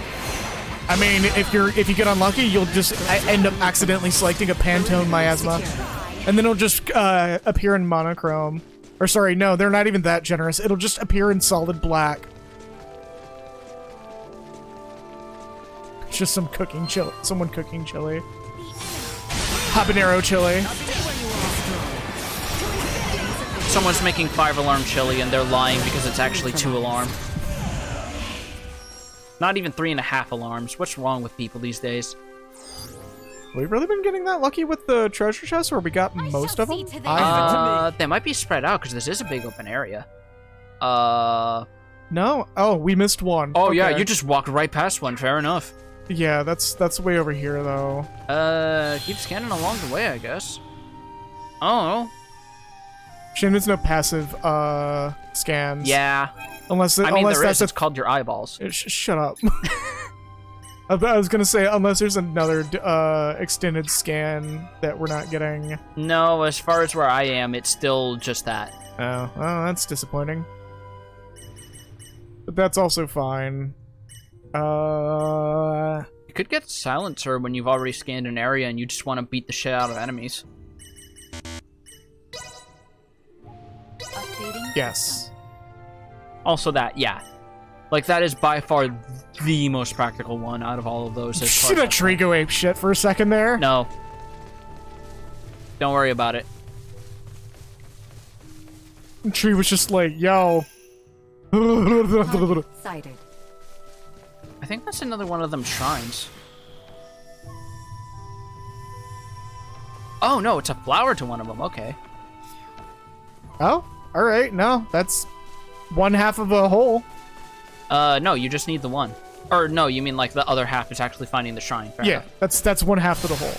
I mean, if you get unlucky, you'll just end up accidentally selecting a Pantone miasma, and then it'll just appear in monochrome. Or sorry, no, they're not even that generous. It'll just appear in solid black. It's just someone cooking chili. Habanero chili. Someone's making 5-alarm chili and they're lying because it's actually 2-alarm. Not even 3.5 alarms. What's wrong with people these days? We've really been getting that lucky with the treasure chests where we got most of them? They might be spread out because this is a big open area. No? Oh, we missed one. Oh, okay. Yeah, you just walked right past one. Fair enough. Yeah, that's way over here, though. Keep scanning along the way, I guess. Oh. Shame there's no passive, scans. Yeah. Unless it's called your eyeballs. Shut up. I was gonna say, unless there's another, extended scan that we're not getting. No, as far as where I am, it's still just that. Oh, well, that's disappointing. But that's also fine. You could get Silencer when you've already scanned an area and you just want to beat the shit out of enemies. Yes. Also that, yeah. Like, that is by far the most practical one out of all of those. as far Should as a tree go ape shit for a second there? No. Don't worry about it. The tree was just like, yo. Sighted. I think that's another one of them shrines. Oh, no, it's a flower to one of them. Okay. Oh, alright, no, that's one half of a hole. No, you just need the one. Or, no, you mean like the other half is actually finding the shrine. Fair Yeah, enough. that's one half of the hole.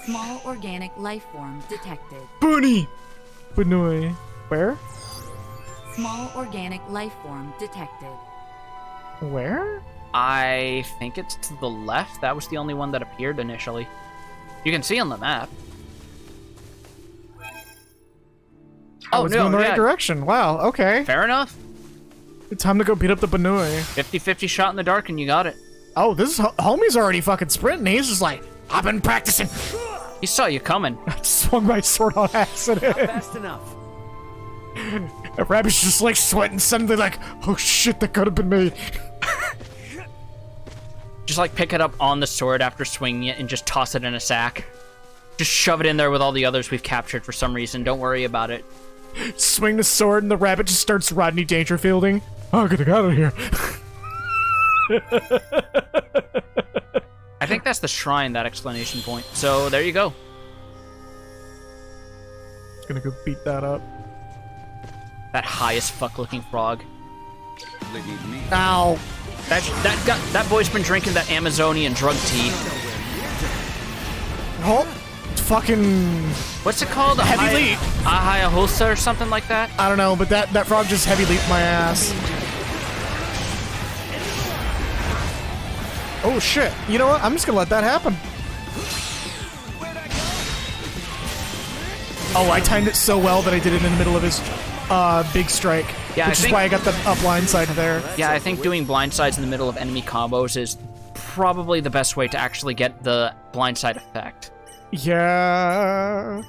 Small organic life form detected. Bunny! Bunny. Where? Small organic life form detected. Where? I think it's to the left. That was the only one that appeared initially. You can see on the map. Oh, it's going the right direction. Wow, okay. Fair enough. Time to go beat up the Banui. 50-50 shot in the dark and you got it. Oh, this is homie's already fucking sprinting. He's just like, I've been practicing. He saw you coming. I swung my sword on accident. Not fast enough. The rabbit's just like sweating, suddenly like, oh shit, that could have been me. Just like pick it up on the sword after swinging it and just toss it in a sack. Just shove it in there with all the others we've captured for some reason. Don't worry about it. Swing the sword and the rabbit just starts Rodney Dangerfielding. Oh, get out of here. I think that's the shrine, that exclamation point. So there you go. Just gonna go beat that up. That high as fuck looking frog. Ow. That boy's been drinking that Amazonian drug tea. Oh, fucking What's it called? Heavy leap. Hayabusa or something like that? I don't know, but that frog just heavy leaped my ass. Oh shit. You know what? I'm just gonna let that happen. Oh, I timed it so well that I did it in the middle of his big strike. Yeah, which is why I got the blind side there. Yeah, I think doing blindsides in the middle of enemy combos is probably the best way to actually get the blindside effect. Yeah.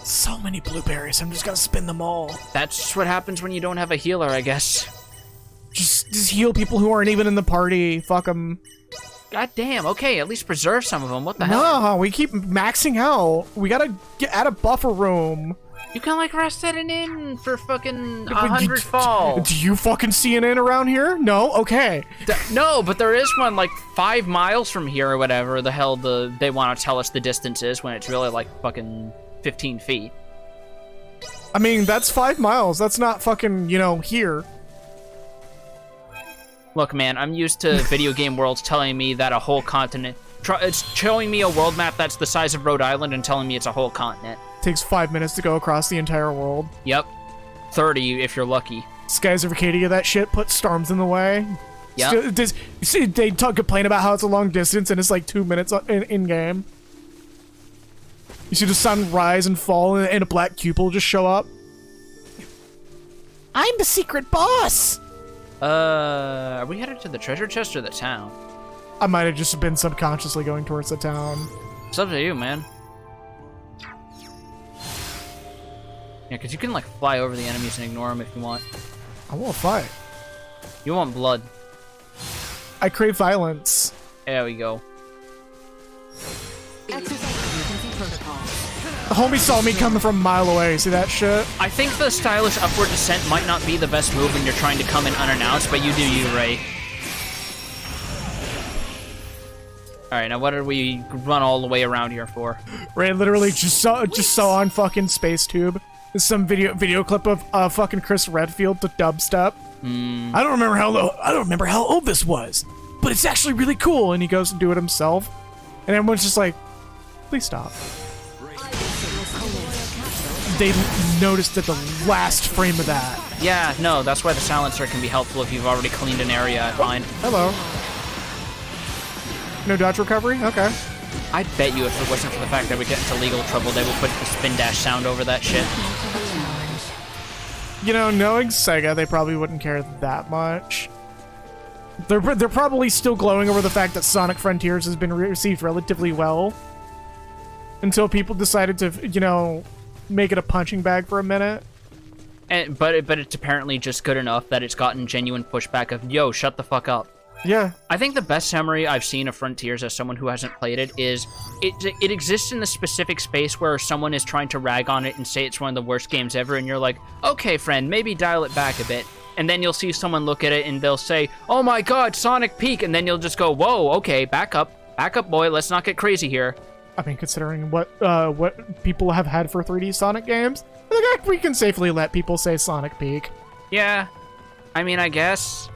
So many blueberries. I'm just gonna spin them all. That's what happens when you don't have a healer, I guess. Just heal people who aren't even in the party. Fuck them. God damn, okay, at least preserve some of them. What the hell? No, we keep maxing out. We gotta get out of buffer room. You can like rest at an inn for fucking 100 fall. Do you fucking see an inn around here? No? Okay. No, but there is one like 5 miles from here or whatever the hell they want to tell us the distance is when it's really like fucking 15 feet. I mean, that's 5 miles. That's not fucking, here. Look, man, I'm used to video game worlds telling me that a whole continent... It's showing me a world map that's the size of Rhode Island and telling me it's a whole continent. Takes 5 minutes to go across the entire world. Yep. 30 if you're lucky. Skies of Arcadia, that shit, put storms in the way. Yeah. You see, they complain about how it's a long distance and it's like 2 minutes in-game. You see the sun rise and fall and a black cupid just show up. I'm the secret boss! Are we headed to the treasure chest or the town? I might have just been subconsciously going towards the town. It's up to you, man. Yeah, because you can, like, fly over the enemies and ignore them if you want. I won't fight. You want blood. I crave violence. There we go. Exercise emergency protocol. The homie saw me coming from a mile away. See that shit? I think the stylish upward descent might not be the best move when you're trying to come in unannounced, but you do you, Ray. Alright, now what did we run all the way around here for? Ray literally just saw on fucking SpaceTube some video clip of fucking Chris Redfield to dubstep. I don't remember how old this was, but it's actually really cool. And he goes and do it himself, and everyone's just like, please stop. They noticed at the last frame of that. Yeah, no, that's why the silencer can be helpful if you've already cleaned an area, I find. Hello. No dodge recovery? Okay. I bet you if it wasn't for the fact that we get into legal trouble, they would put the spin dash sound over that shit. Knowing Sega, they probably wouldn't care that much. They're probably still glowing over the fact that Sonic Frontiers has been received relatively well. Until people decided to, make it a punching bag for a minute. But it's apparently just good enough that it's gotten genuine pushback of, yo, shut the fuck up. Yeah. I think the best summary I've seen of Frontiers as someone who hasn't played it is it exists in the specific space where someone is trying to rag on it and say it's one of the worst games ever, and you're like, okay, friend, maybe dial it back a bit. And then you'll see someone look at it and they'll say, oh my god, Sonic Peak, and then you'll just go, whoa, okay, back up, boy, let's not get crazy here. I mean, considering what people have had for 3D Sonic games, I think we can safely let people say Sonic Peak. Yeah, I mean, I guess.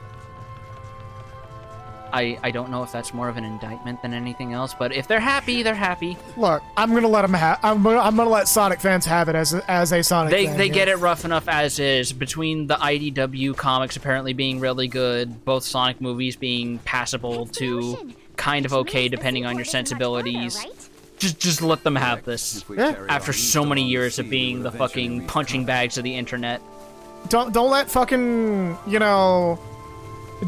I don't know if that's more of an indictment than anything else, but if they're happy, they're happy. Look, I'm gonna let them have. I'm gonna let Sonic fans have it as a Sonic. They get it rough enough as is. Between the IDW comics apparently being really good, both Sonic movies being passable to kind of okay depending on your sensibilities. Just let them have this. Yeah. After so many years of being the fucking punching bags of the internet. Don't let fucking, you know,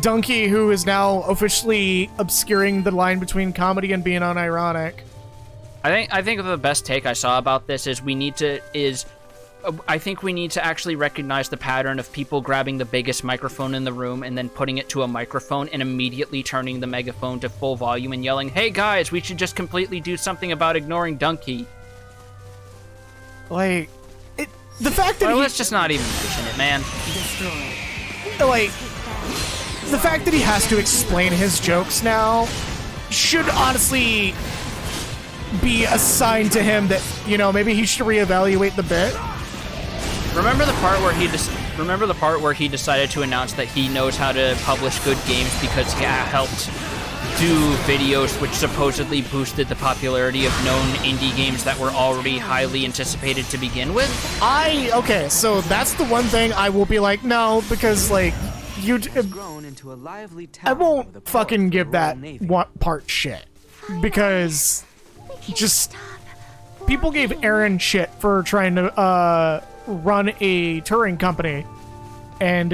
Donkey, who is now officially obscuring the line between comedy and being unironic. I think the best take I saw about this is I think we need to actually recognize the pattern of people grabbing the biggest microphone in the room and then putting it to a microphone and immediately turning the megaphone to full volume and yelling, hey guys, we should just completely do something about ignoring Donkey. Like, the fact that let's just not even mention it, man. Like, the fact that he has to explain his jokes now should honestly be a sign to him that, you know, maybe he should reevaluate the bit. Remember the part where he decided to announce that he knows how to publish good games because he helped do videos which supposedly boosted the popularity of known indie games that were already highly anticipated to begin with? Okay, so that's the one thing I will be like, no, because, like, I won't fucking give that one part shit. Because just people gave Aaron shit for trying to run a touring company, and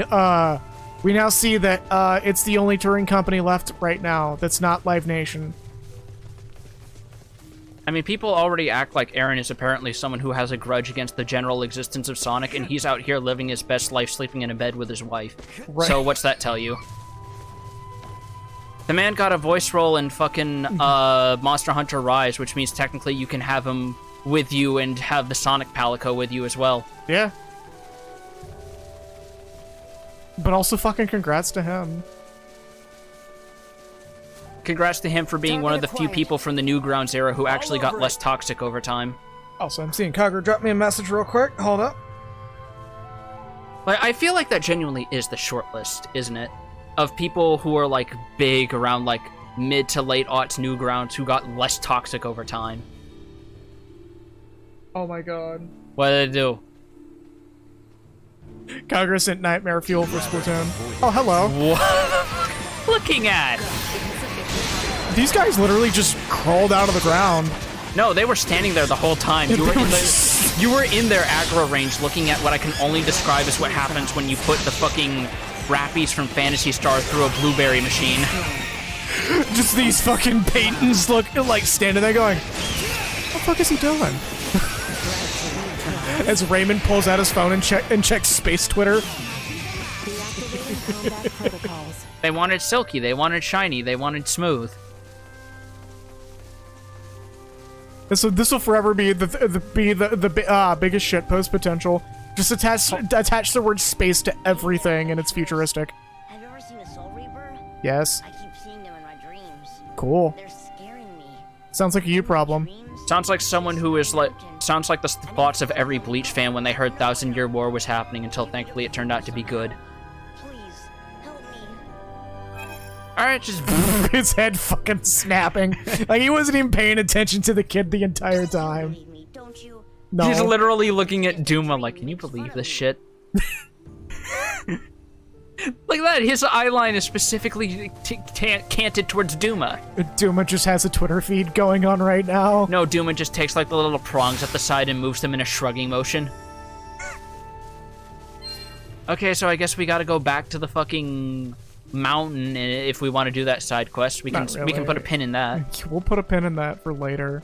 we now see that it's the only touring company left right now that's not Live Nation. I mean, people already act like Aaron is apparently someone who has a grudge against the general existence of Sonic, and he's out here living his best life sleeping in a bed with his wife. Right. So what's that tell you? The man got a voice role in fucking Monster Hunter Rise, which means technically you can have him with you and have the Sonic Palico with you as well. Yeah. But also fucking congrats to him. Congrats to him for being one of the few people from the Newgrounds era who actually got less toxic over time. Also, I'm seeing Kagura drop me a message real quick. Hold up. Like, I feel like that genuinely is the short list, isn't it? Of people who are, like, big around, like, mid to late aughts Newgrounds who got less toxic over time. Oh my god. What did they do? Kagura sent Nightmare Fuel for Splatoon. Oh, hello. What? Looking at? These guys literally just crawled out of the ground. No, they were standing there the whole time. You were in their aggro range looking at what I can only describe as what happens when you put the fucking Rappies from Phantasy Star through a blueberry machine. Just these fucking Paytons like standing there going, what the fuck is he doing? As Raymond pulls out his phone and checks space Twitter. They wanted silky, they wanted shiny, they wanted smooth. This will forever be the biggest shitpost potential. Just attach the word space to everything, and it's futuristic. Have you ever seen a Soul Reaper? Yes. I keep seeing them in my dreams. Cool. They're scaring me. Sounds like a you problem. Sounds like someone who is like... Sounds like the thoughts of every Bleach fan when they heard 1,000 Year War was happening until thankfully it turned out to be good. Please, help me. Alright, just... His head fucking snapping. Like, he wasn't even paying attention to the kid the entire time. Believe me, don't you? No. He's literally looking at Duma like, can you believe this shit? Like that, his eyeline is specifically canted towards Duma. Duma just has a Twitter feed going on right now. No, Duma just takes like the little prongs at the side and moves them in a shrugging motion. Okay, so I guess we gotta go back to the fucking mountain if we want to do that side quest. We can we can put a pin in that. We'll put a pin in that for later.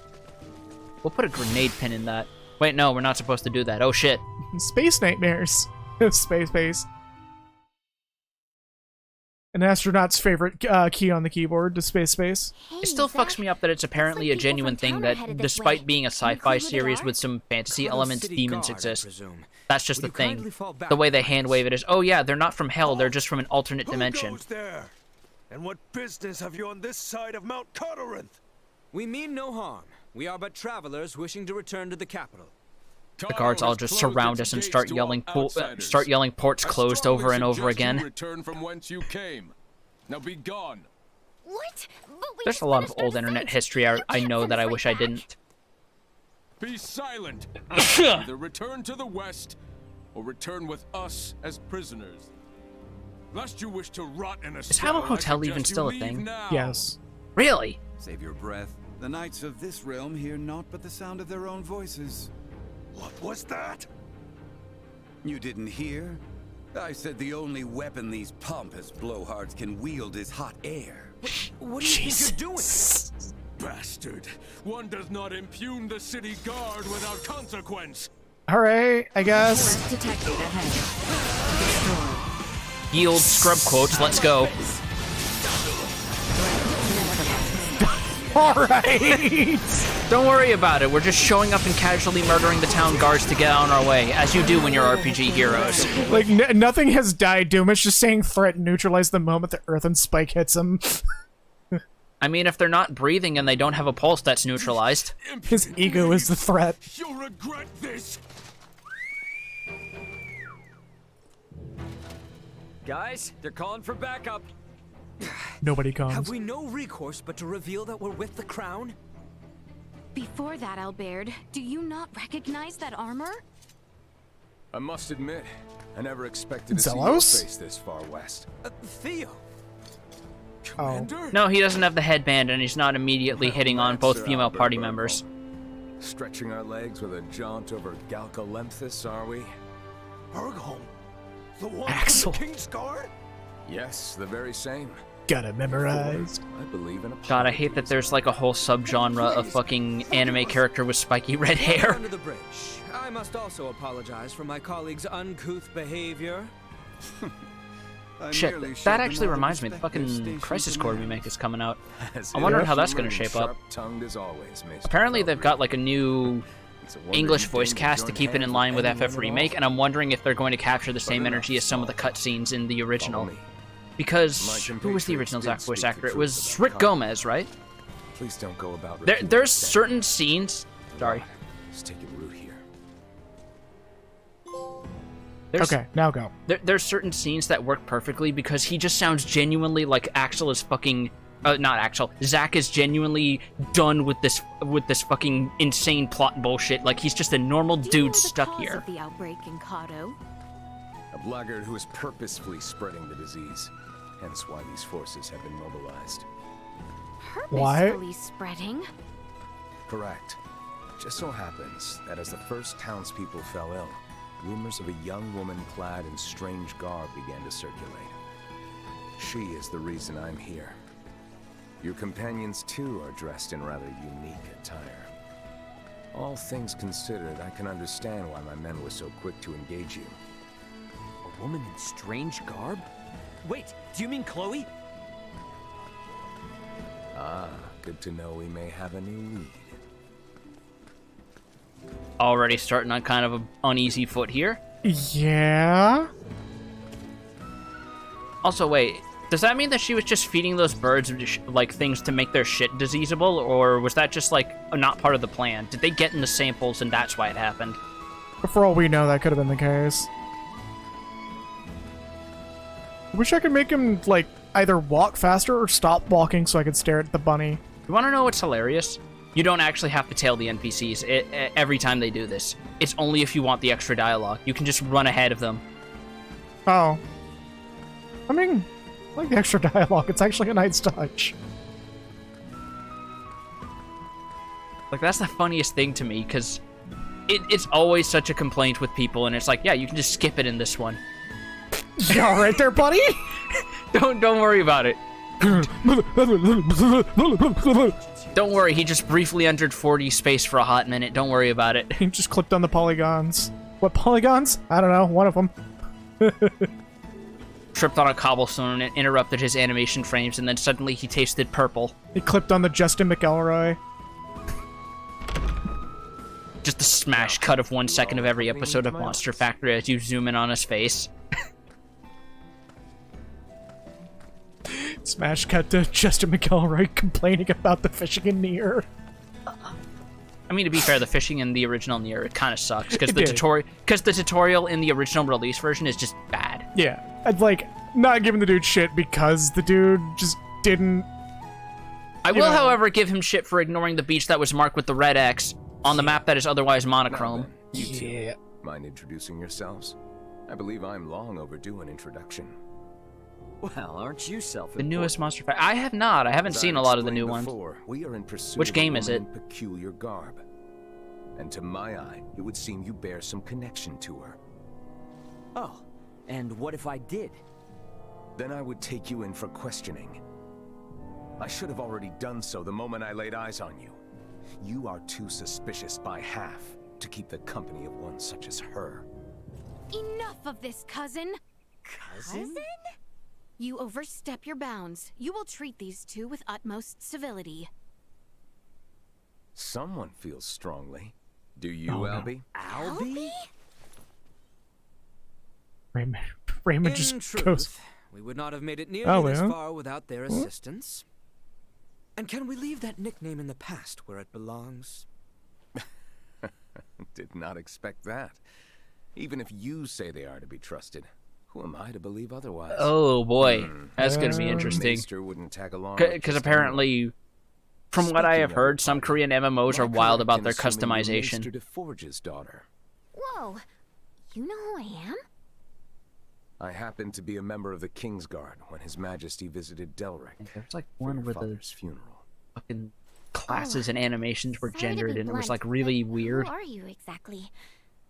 We'll put a grenade pin in that. Wait, no, we're not supposed to do that. Oh shit. Space nightmares. Space. An astronaut's favorite key on the keyboard to space. It still fucks me up that it's apparently a genuine thing that, despite being a sci-fi series with some fantasy elements, demons exist. That's just the thing. The way they hand wave it is, oh yeah, they're not from hell, they're just from an alternate dimension. Who goes there? And what business have you on this side of Mount Corinth? We mean no harm. We are but travelers wishing to return to the capital. The guards all just surround us and start yelling ports closed over and over again. Return from whence you came. Now be gone. What? There's a lot of old internet history I know that I wish I didn't. Be silent. Either return to the west, or return with us as prisoners. Lest you wish to rot in a Is Habbo Hotel even still a thing? Now. Yes. Really? Save your breath. The knights of this realm hear naught but the sound of their own voices. What was that? You didn't hear? I said the only weapon these pompous blowhards can wield is hot air. What do you think you're doing? Bastard! One does not impugn the city guard without consequence. All right, I guess. Detected ahead. Yield scrub quotes, let's go. All right. Don't worry about it, we're just showing up and casually murdering the town guards to get on our way, as you do when you're RPG heroes. Like, nothing has died, Doom. It's just saying threat neutralize the moment the Earth and Spike hits him. I mean, if they're not breathing and they don't have a pulse, that's neutralized. His ego is the threat. You'll regret this. Guys, they're calling for backup. Nobody comes. Have we no recourse but to reveal that we're with the crown? Before that, Albert, do you not recognize that armor? I must admit, I never expected to Zelos? see your face this far west. Theo. Commander? No, he doesn't have the headband and he's not immediately hitting on both female party members. Stretching our legs with a jaunt over Galcolemphus, are we? Bergholm? The one Axel. from the King's Guard? Yes, the very same. Got it memorized. I believe in a God, I hate that there's like a whole subgenre of fucking anime character with spiky red hair. Under the bridge. I must also apologize for my colleague's uncouth behavior. Shit, that actually reminds me, the fucking Crisis Core remake is coming out. I'm wondering how that's gonna shape up. Apparently they've got like a new English voice cast to keep it in line with FF Remake, and I'm wondering if they're going to capture the same energy as some of the cutscenes in the original. Because, who was the original voice actor? It was Rick Gomez, right? Please don't go about There's certain scenes... Sorry. Just take a root here. Okay, now go. There's certain scenes that work perfectly because he just sounds genuinely like Axel is fucking... not Axel. Zack is genuinely done with this fucking insane plot bullshit. Like, he's just a normal dude stuck here. Of the outbreak in Kato? A blackguard who is purposefully spreading the disease. Hence why these forces have been mobilized. Purposefully spreading? Correct. Just so happens that as the first townspeople fell ill, rumors of a young woman clad in strange garb began to circulate. She is the reason I'm here. Your companions, too, are dressed in rather unique attire. All things considered, I can understand why my men were so quick to engage you. A woman in strange garb? Wait, do you mean Chloe? Ah, good to know we may have a new lead. Already starting on kind of an uneasy foot here. Yeah? Also, wait, does that mean that she was just feeding those birds like things to make their shit diseasable, or was that just like not part of the plan? Did they get in the samples and that's why it happened? For all we know, that could have been the case. Wish I could make him, like, either walk faster or stop walking so I could stare at the bunny. You want to know what's hilarious? You don't actually have to tail the NPCs every time they do this. It's only if you want the extra dialogue. You can just run ahead of them. Oh. I mean, I like the extra dialogue. It's actually a nice touch. Like, that's the funniest thing to me, because it's always such a complaint with people, and it's like, yeah, you can just skip it in this one. You all right there, buddy? Don't worry about it. Don't worry, he just briefly entered 40 space for a hot minute. Don't worry about it. He just clicked on the polygons. What polygons? I don't know. One of them. Tripped on a cobblestone and it interrupted his animation frames, and then suddenly he tasted purple. He clipped on the Justin McElroy. Just a smash cut of 1 second of every episode of Monster Factory as you zoom in on his face. Smash cut to Justin McElroy complaining about the fishing in Nier. I mean, to be fair, the fishing in the original Nier, it kind of sucks because the tutorial in the original release version is just bad. Yeah, I'd like not giving the dude shit because the dude just didn't. I will, however, give him shit for ignoring the beach that was marked with the red X on the map that is otherwise monochrome. You two, mind introducing yourselves? I believe I'm long overdue an introduction. Well, aren't you self-important? The newest Monster Factory. I have not. I haven't seen a lot of the new ones. We are in pursuit Which of game a is it? woman in peculiar garb. And to my eye, it would seem you bear some connection to her. Oh, and what if I did? Then I would take you in for questioning. I should have already done so the moment I laid eyes on you. You are too suspicious by half to keep the company of one such as her. Enough of this, cousin! Cousin? You overstep your bounds. You will treat these two with utmost civility. Someone feels strongly. Do you, Albie? Albie? Raymond In just truth, goes. we would not have made it nearly this yeah? far without their assistance. And can we leave that nickname in the past where it belongs? Did not expect that. Even if you say they are to be trusted, who am I to believe otherwise? Oh boy, that's going to be interesting. Maester wouldn't tag along Because apparently, from what I have heard, some Korean MMOs are wild about their customization. Maester DeForge's daughter. Whoa, you know who I am? I happened to be a member of the Kingsguard when His Majesty visited Delric. There's like one where the father's funeral. fucking classes and animations were Sorry to be gendered, and it was blunt, like really but weird. Who are you exactly?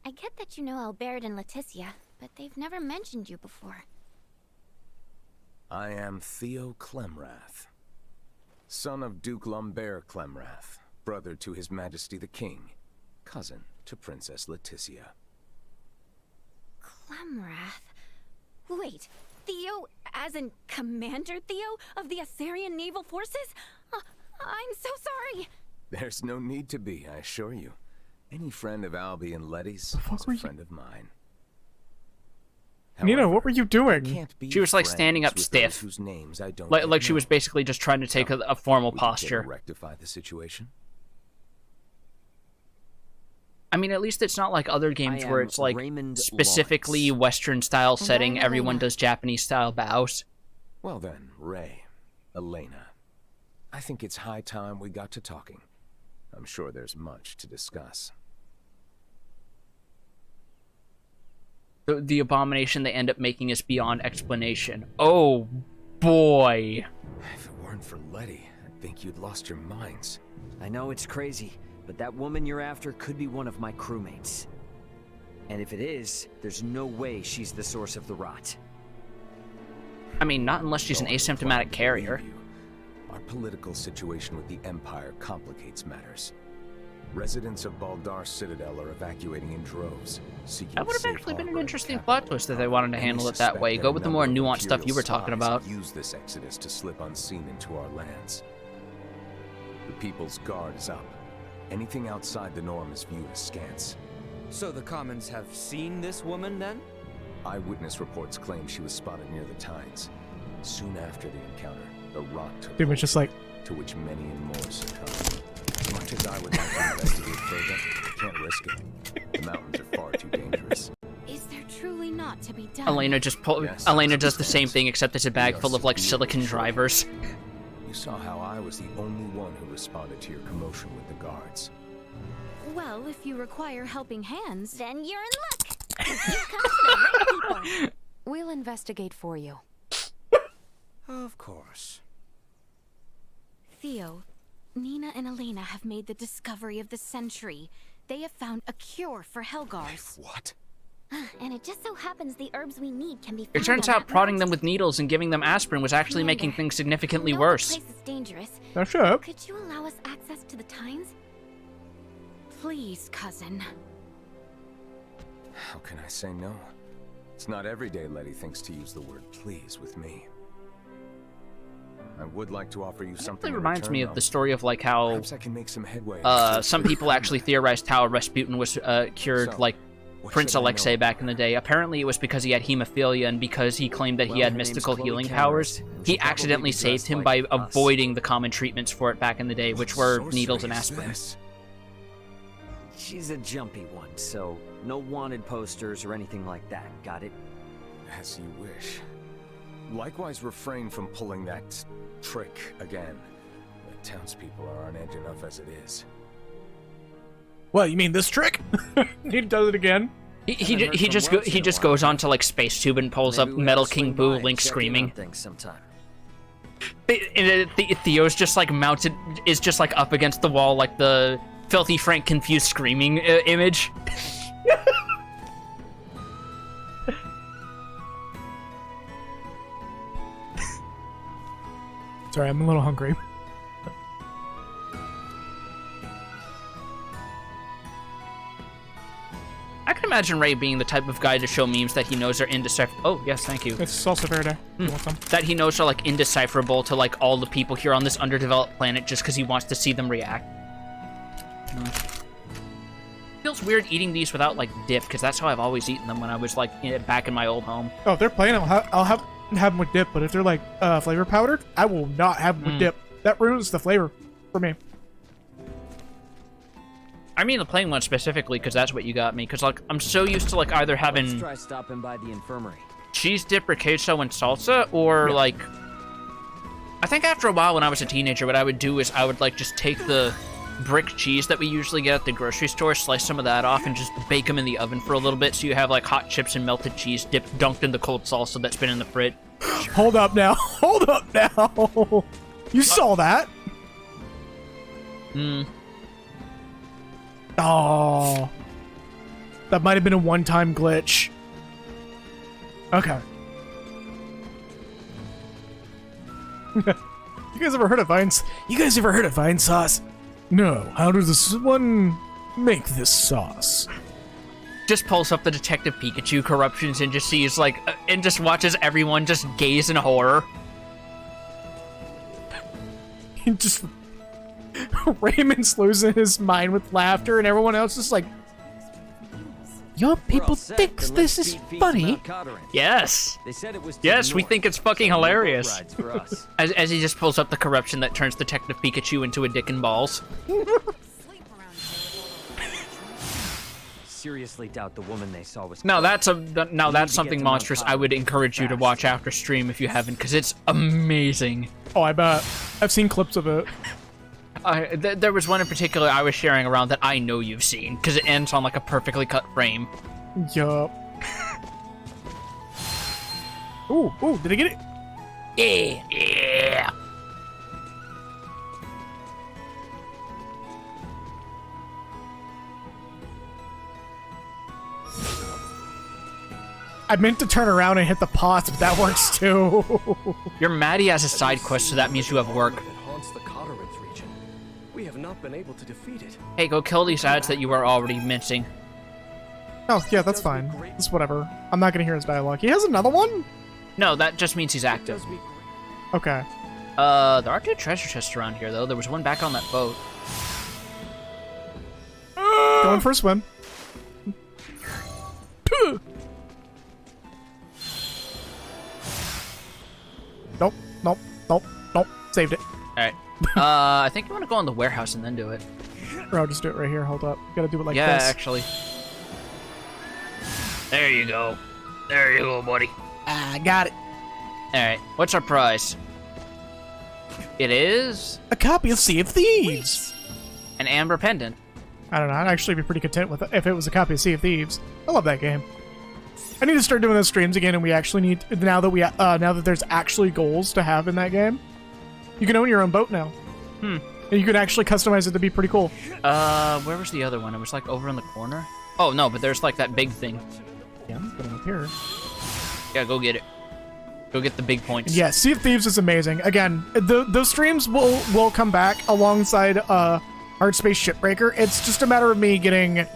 I get that you know Albert and Leticia, but they've never mentioned you before. I am Theo Clemrath, son of Duke Lambert Clemrath, brother to His Majesty the King, cousin to Princess Leticia. Clemrath? Wait, Theo, as in Commander Theo of the Assyrian Naval Forces? I'm so sorry. There's no need to be, I assure you. Any friend of Albie and Letty's is a friend of mine. Nina, what were you doing? She was like standing up stiff, like she was basically just trying to take a formal posture. Rectify the situation. I mean, at least it's not like other games where it's like Raymond specifically Lawrence. Western style setting. I'm Everyone Elena. does Japanese style bows. Well then, Ray, Elena, I think it's high time we got to talking. I'm sure there's much to discuss. The abomination they end up making is beyond explanation. Oh boy. If it weren't for Letty, I'd think you'd lost your minds. I know it's crazy, but that woman you're after could be one of my crewmates. And if it is, there's no way she's the source of the rot. I mean, not unless she's an asymptomatic carrier. Our political situation with the Empire complicates matters. Residents of Baldar Citadel are evacuating in droves, seeking That would have safe actually been an harbor in interesting the plot capital. twist if they wanted to And handle they it that way. suspect Go that with the a more number of nuanced stuff you were talking Imperial about. spies use this exodus to slip unseen into our lands. The People's Guard is up. Anything outside the norm is viewed askance. So the Commons have seen this woman, then? Eyewitness reports claim she was spotted near the Tides. Soon after the encounter, the rot took Dude was just like, to which many and more succumbed. As much as I would like to investigate further, I can't risk it. The mountains are far too dangerous. Is there truly not to be done? Elena just Elena does the same thing, except it's a bag full of like silicon drivers. You saw how I was the only one who responded to your commotion with the guards. Well, if you require helping hands, Then you're in luck. You've come to the right people. We'll investigate for you. Of course. Theo, Nina and Elena have made the discovery of the century. They have found a cure for Helgars. What? And it just so happens the herbs we need can be found It turns on out that prodding them mountain. with needles and giving them aspirin was actually making things significantly We know worse. The place is dangerous. Now shut up. Could you allow us access to the Times? Please, cousin. How can I say no? It's not every day Letty thinks to use the word please with me. I would like to offer you It something. really in reminds return, me of though. the story of like how Perhaps I can make some headway. some people actually theorized how Rasputin was cured, So, like what Prince should I Alexei know? back in the day. Apparently, it was because he had hemophilia and because he claimed that he Well, had her name's mystical Chloe healing Cameron, powers. and He she'll probably accidentally be saved dressed him like by us. avoiding the common treatments for it back in the day, which were Sorcery needles and is aspirin. this? She's a jumpy one, so no wanted posters or anything like that. Got it? As you wish. Likewise, refrain from pulling that trick again. The townspeople are on edge enough as it is. What, you mean this trick? He does it again. He just goes on to like Space Tube and pulls up Maybe we Metal ought to King swing Boo, by and Link check in screaming. on things sometime. Theo's just like mounted, is just like up against the wall, like the Filthy Frank confused screaming image. Sorry, I'm a little hungry. I can imagine Ray being the type of guy to show memes that he knows are indecipherable. Oh, yes, thank you. It's also Verde. You want some? That he knows are like indecipherable to like all the people here on this underdeveloped planet just because he wants to see them react. Feels weird eating these without like dip because that's how I've always eaten them when I was like back in my old home. Oh, if they're plain, I'll have them with dip. But if they're like flavor powdered, I will not have them with dip. That ruins the flavor for me. I mean the plain one specifically because that's what you got me. Because like I'm so used to like either Let's having try stopping by the infirmary. cheese dip or queso and salsa, or like I think after a while when I was a teenager, what I would do is I would like just take the brick cheese that we usually get at the grocery store, slice some of that off, and just bake them in the oven for a little bit, so you have like hot chips and melted cheese dipped dunked in the cold salsa that's been in the fridge. Hold up now. Hold up now. You saw that? Oh. That might have been a one-time glitch. Okay. You guys ever heard of vine sauce? No. How does this one make this sauce? Just pulls up the Detective Pikachu corruptions and just sees like and just watches everyone just gaze in horror. Just Raymond's losing his mind with laughter, and everyone else is like, "Your people think this is funny." Yes. They said it was to Yes, the we north, think it's fucking so no boat hilarious. rides for us. As he just pulls up the corruption that turns Detective Pikachu into a dick and balls. Seriously doubt the woman they saw was. Now that's to something get to monstrous. Mount I would encourage you to fast. watch after stream if you haven't, because it's amazing. Oh, I bet. I've seen clips of it. There was one in particular I was sharing around that I know you've seen, because it ends on like a perfectly cut frame. Yup. Ooh, did I get it? Yeah. I meant to turn around and hit the pots, but that works too. You're Maddie as a side quest, so that means you have work. It haunts the Cotarith region. We have not been able to defeat it. Hey, go kill these ads that you were already mincing. Oh, yeah, that's fine. It's whatever. I'm not gonna hear his dialogue. He has another one? No, that just means he's active. Okay. There are 2 treasure chests around here, though. There was one back on that boat. Going for a swim. Nope. Saved it. Alright. I think you want to go in the warehouse and then do it. Or I'll just do it right here. Hold up. Gotta do it like Yeah, this. actually. There you go. There you go, buddy. I got it. Alright, what's our prize? It is A copy of Sea of Thieves. an amber pendant. I don't know. I'd actually be pretty content with it if it was a copy of Sea of Thieves. I love that game. I need to start doing those streams again, and we actually need now that there's actually goals to have in that game. You can own your own boat now. And you can actually customize it to be pretty cool. Where was the other one? It was like over in the corner. Oh no, but there's like that big thing. Yeah, I'm putting it here. Yeah, go get it. Go get the big points. Yeah, Sea of Thieves is amazing. Again, those streams will come back alongside Hardspace Shipbreaker. It's just a matter of me getting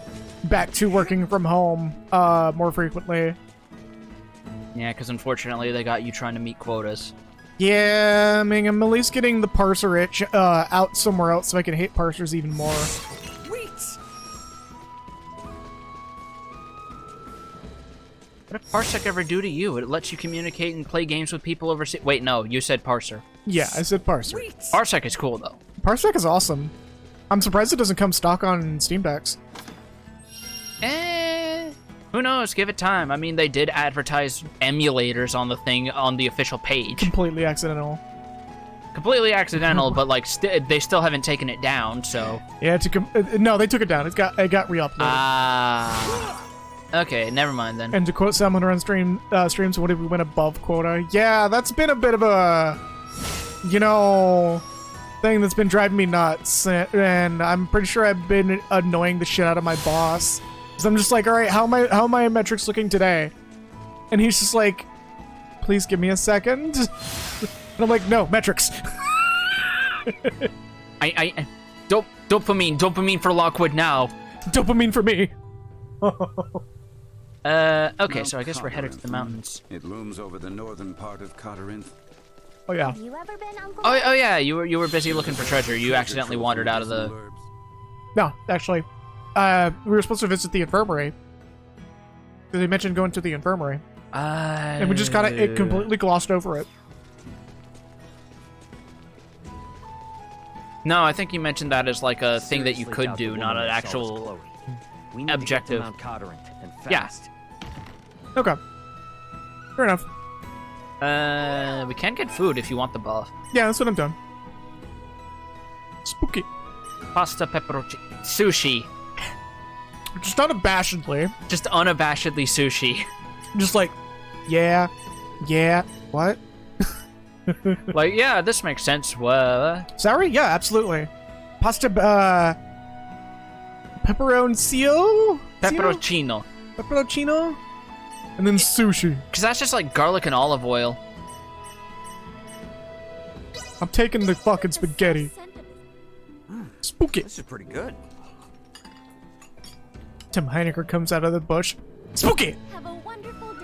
back to working from home more frequently. Yeah, because unfortunately they got you trying to meet quotas. Yeah, I mean, I'm at least getting the parser itch out somewhere else so I can hate parsers even more. What did Parsec ever do to you? It lets you communicate and play games with people overseas. Wait, no, you said Parser. Yeah, I said parser. Parsec is cool, though. Parsec is awesome. I'm surprised it doesn't come stock on Steam Decks. Who knows? Give it time. I mean, they did advertise emulators on the thing on the official page. Completely accidental. Completely accidental, but like they still haven't taken it down. So yeah, no, they took it down. It got re-uploaded. Okay, never mind then. And to quote someone on streams, what if we went above quota? Yeah, that's been a bit of a, thing that's been driving me nuts, and I'm pretty sure I've been annoying the shit out of my boss. So I'm just like, all right, how are my metrics looking today? And he's just like, please give me a second. And I'm like, no, metrics. Dopamine for Lockwood now. Dopamine for me. Okay, so I guess we're headed to the mountains. It looms over the northern part of Cotterinth. Oh yeah. Have you ever been, Uncle? Oh yeah, you were busy looking for treasure. You accidentally wandered out of the. No, actually, we were supposed to visit the infirmary. They mentioned going to the infirmary, and we just it completely glossed over it. No, I think you mentioned that as like a thing that you could do, not an actual objective. Yeah. Okay. Fair enough. We can get food if you want the buff. Yeah, that's what I'm doing. Spooky. Pasta pepperoni sushi. Just unabashedly. Just unabashedly sushi. Just like, yeah, what? Like, yeah, this makes sense. Sorry? Yeah, absolutely. Pasta, pepperoncino? Pepperoncino? And then sushi. Because that's just like garlic and olive oil. I'm taking the fucking spaghetti. Spooky. This is pretty good. Tim Heinecker comes out of the bush. Spooky!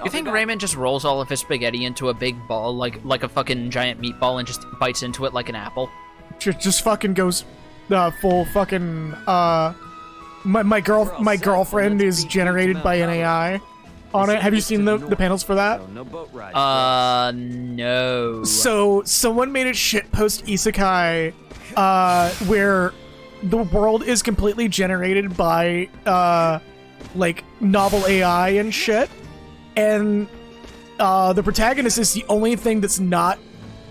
You think Raymond just rolls all of his spaghetti into a big ball, like a fucking giant meatball, and just bites into it like an apple? Just fucking goes full fucking my girlfriend is generated by an AI on it. Have you seen the panels for that? No. So someone made a shitpost isekai where the world is completely generated by like novel AI and shit, and the protagonist is the only thing that's not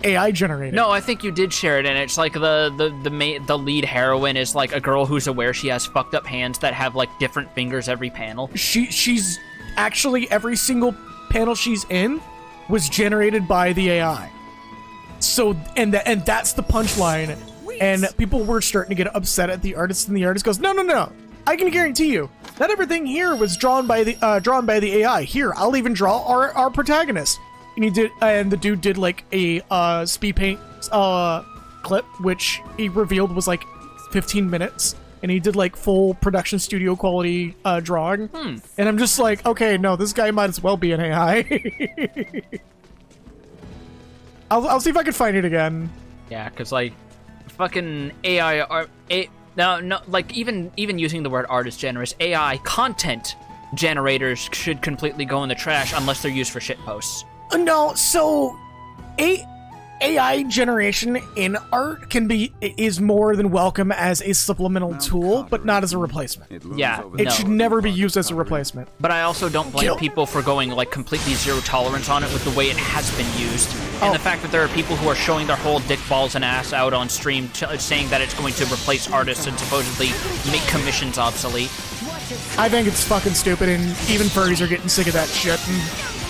AI generated. No, I think you did share it, and it's like the lead heroine is like a girl who's aware she has fucked up hands that have like different fingers every panel. She's actually every single panel she's in was generated by the AI. So and that's the punchline. And people were starting to get upset at the artist, and the artist goes, "No. I can guarantee you, not everything here was drawn by the AI. Here, I'll even draw our protagonist." And he did, and the dude did like a speed paint clip, which he revealed was like 15 minutes, and he did like full production studio quality drawing. And I'm just like, okay, no, this guy might as well be an AI. I'll see if I can find it again. Yeah, because like fucking AI art. No, like even using the word art is generous. AI content generators should completely go in the trash unless they're used for shitposts. No, so AI generation in art is more than welcome as a supplemental tool, but not as a replacement. It should never be used as a replacement. But I also don't blame people for going like completely zero tolerance on it with the way it has been used, and the fact that there are people who are showing their whole dick balls and ass out on stream, saying that it's going to replace artists and supposedly make commissions obsolete. I think it's fucking stupid, and even furries are getting sick of that shit. And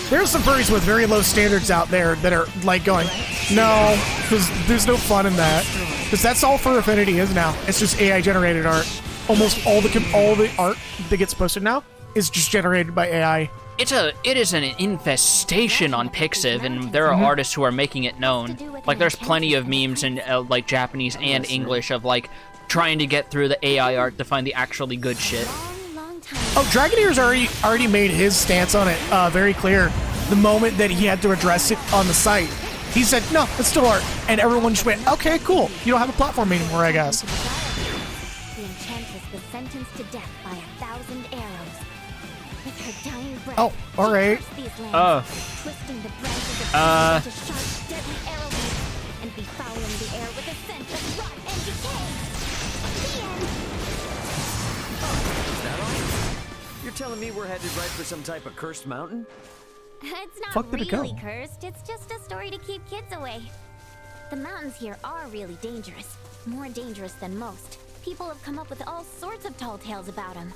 there's some furries with very low standards out there that are like going, no, because there's no fun in that. Because that's all Fur Affinity is now. It's just AI generated art. Almost all the art that gets posted now is just generated by AI. it is an infestation on Pixiv, and there are artists who are making it known. Like, there's plenty of memes in like Japanese and English of like trying to get through the AI art to find the actually good shit. Oh, Dragoneer's already made his stance on it very clear. The moment that he had to address it on the site, he said, "No, it's still art," and everyone just went, "Okay, cool. You don't have a platform anymore, I guess." The enchantress was sentenced to death by 1,000 arrows. With her dying breath, Oh, all right. twisting the branches of trees into sharp, deadly arrowheads, and befouling the air with a scent of rot and decay. The end. You're telling me we're headed right for some type of cursed mountain? It's not Fuck did it go? really cursed. It's just a story to keep kids away. The mountains here are really dangerous. More dangerous than most. People have come up with all sorts of tall tales about them.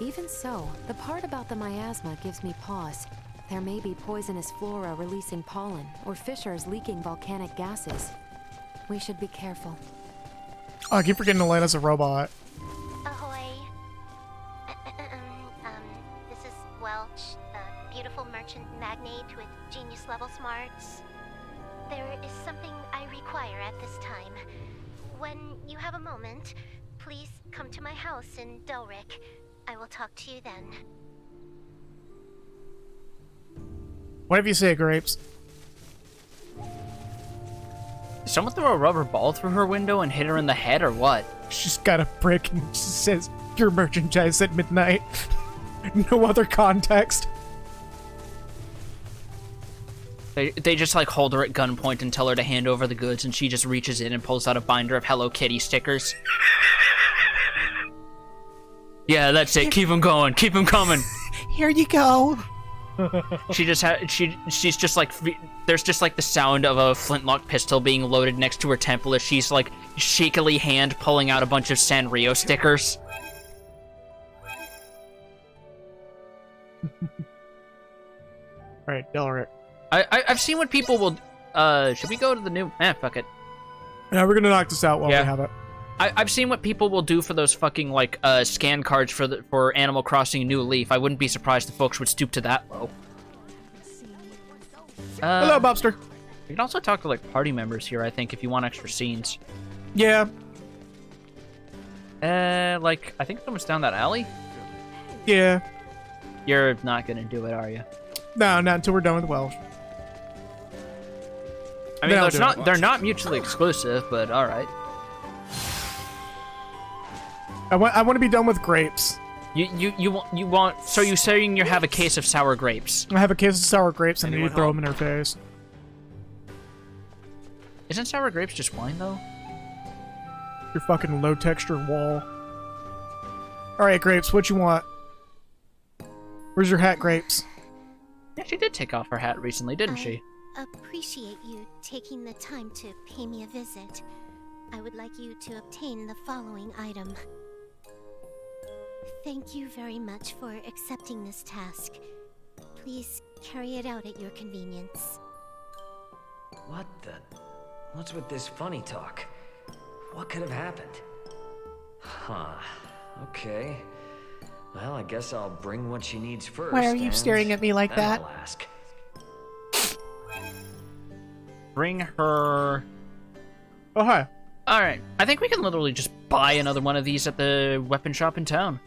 Even so, the part about the miasma gives me pause. There may be poisonous flora releasing pollen, or fissures leaking volcanic gases. We should be careful. Oh, I keep forgetting Elena's a robot. Ahoy. This is Welch, a beautiful merchant magnate with genius-level smarts. There is something I require at this time. When you have a moment, please come to my house in Delric. I will talk to you then. Whatever you say, Grapes. Did someone throw a rubber ball through her window and hit her in the head, or what? She's got a brick and she says, "Your merchandise at midnight." No other context. They just like hold her at gunpoint and tell her to hand over the goods, and she just reaches in and pulls out a binder of Hello Kitty stickers. Yeah, that's it. Keep them going. Keep them coming. Here you go. She's just like, there's just like the sound of a flintlock pistol being loaded next to her temple as she's like shakily hand pulling out a bunch of Sanrio stickers. Alright, Delric. I've seen what people will. Should we go to the new? Fuck it. Yeah, we're gonna knock this out while we have it. I've seen what people will do for those fucking like scan cards for Animal Crossing New Leaf. I wouldn't be surprised if folks would stoop to that low. Hello, Bobster. You can also talk to like party members here, I think, if you want extra scenes. Yeah. Like I think someone's down that alley. Yeah. You're not gonna do it, are you? No, not until we're done with Welsh. I mean, they're not mutually exclusive, but all right. I want to be done with grapes. You want? So you saying you have a case of sour grapes? I have a case of sour grapes and I need to throw them in her face. Isn't sour grapes just wine though? Your fucking low texture wall. All right, grapes. What you want? Where's your hat, grapes? Yeah, she did take off her hat recently, didn't she? Appreciate you taking the time to pay me a visit. I would like you to obtain the following item. Thank you very much for accepting this task. Please carry it out at your convenience. What the? What's with this funny talk? What could have happened? Huh. Okay. Well, I guess I'll bring what she needs first. Why are you staring at me like that? I'll ask. Bring her. Oh, hi. All right. I think we can literally just buy another one of these at the weapon shop in town.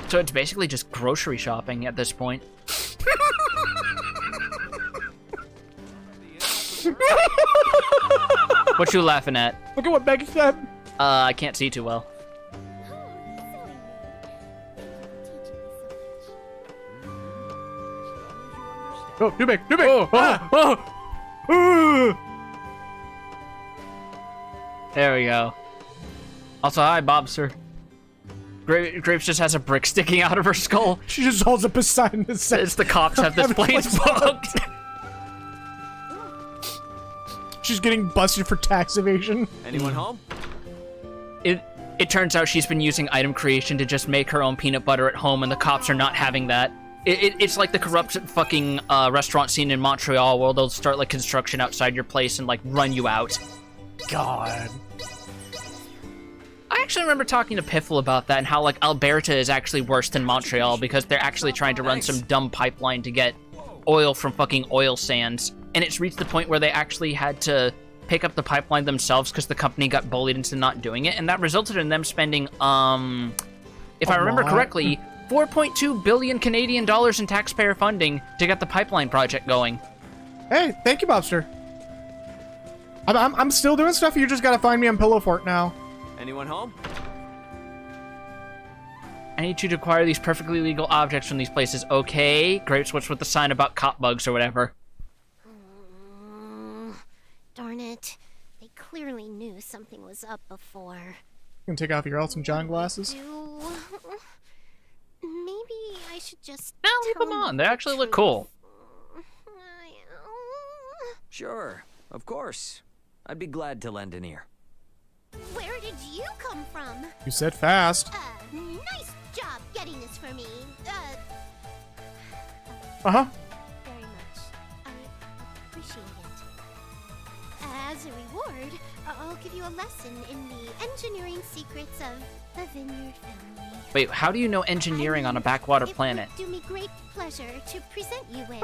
So it's basically just grocery shopping at this point. What you laughing at? Look at what Becky said. I can't see too well. Oh, too big, too big. Oh. There we go. Also, hi, Bobster. Grapes just has a brick sticking out of her skull. She just holds up a sign that says, "It's the cops have this place booked." She's getting busted for tax evasion. Anyone home? It turns out she's been using item creation to just make her own peanut butter at home, and the cops are not having that. It's like the corrupt fucking restaurant scene in Montreal, where they'll start like construction outside your place and like run you out. God. I actually remember talking to Piffle about that and how, like, Alberta is actually worse than Montreal because they're actually trying to run some dumb pipeline to get oil from fucking oil sands. And it's reached the point where they actually had to pick up the pipeline themselves because the company got bullied into not doing it. And that resulted in them spending, if I remember correctly, 4.2 billion Canadian dollars in taxpayer funding to get the pipeline project going. Hey, thank you, Bobster. I'm still doing stuff. You just gotta find me on Pillow Fort now. Anyone home? I need you to acquire these perfectly legal objects from these places. Okay, great. What's with the sign about cop bugs or whatever? Darn it. They clearly knew something was up before. You can take off your Elton John glasses. Maybe I should just leave them on. They actually look cool. Sure, of course. I'd be glad to lend an ear. Where did you come from? You said fast. Nice job getting this for me. Uh-huh. Very much. I appreciate it. As a reward, I'll give you a lesson in the engineering secrets of the Vineyard family. Wait, how do you know engineering on a backwater planet? It would do me great pleasure to present you with.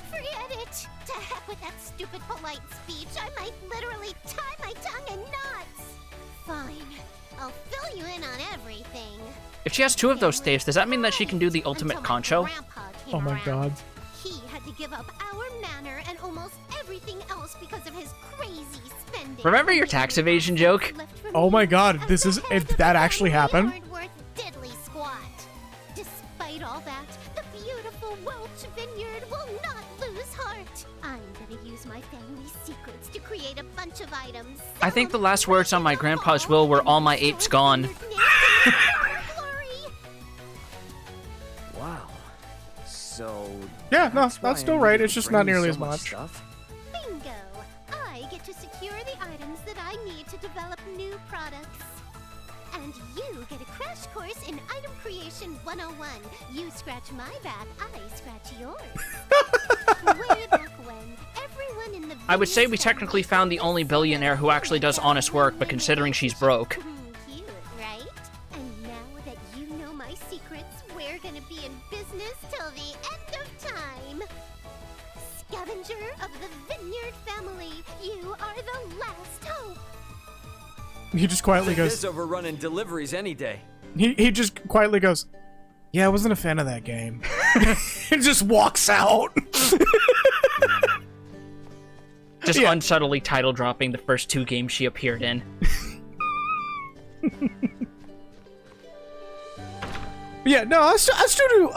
Forget it! To heck with that stupid polite speech. I might literally tie my tongue in knots. Fine. I'll fill you in on everything. If she has 2 of those staves, does that mean that she can do the ultimate concho? Oh my god. He had to give up our manor and almost everything else because of his crazy spending. Remember your tax evasion joke? Oh my god, this is if that actually happened. Diddly squat. Despite all that, the beautiful Welch Vineyard will not lose heart. I'm gonna use my family's secrets to create a bunch of items. I think the last words on my grandpa's will were all my apes gone. Wow. So... Yeah, no, that's still right. It's just not nearly as much. Bingo! I get to secure the items that I need to develop new products. And you get a crash course in item creation 101. You scratch my back, I scratch yours. Way back when, everyone in the I would say we technically found the only billionaire who actually does honest work, but considering she's broke. Cute, right? And now that you know my secrets, we're gonna be in business till the end of time. Scavenger of the Vineyard family, you are the last hope. He just quietly goes. This over running deliveries any day. He just quietly goes, yeah, I wasn't a fan of that game. And just walks out. Just unsubtly title dropping the first 2 games she appeared in. Yeah, no, I still do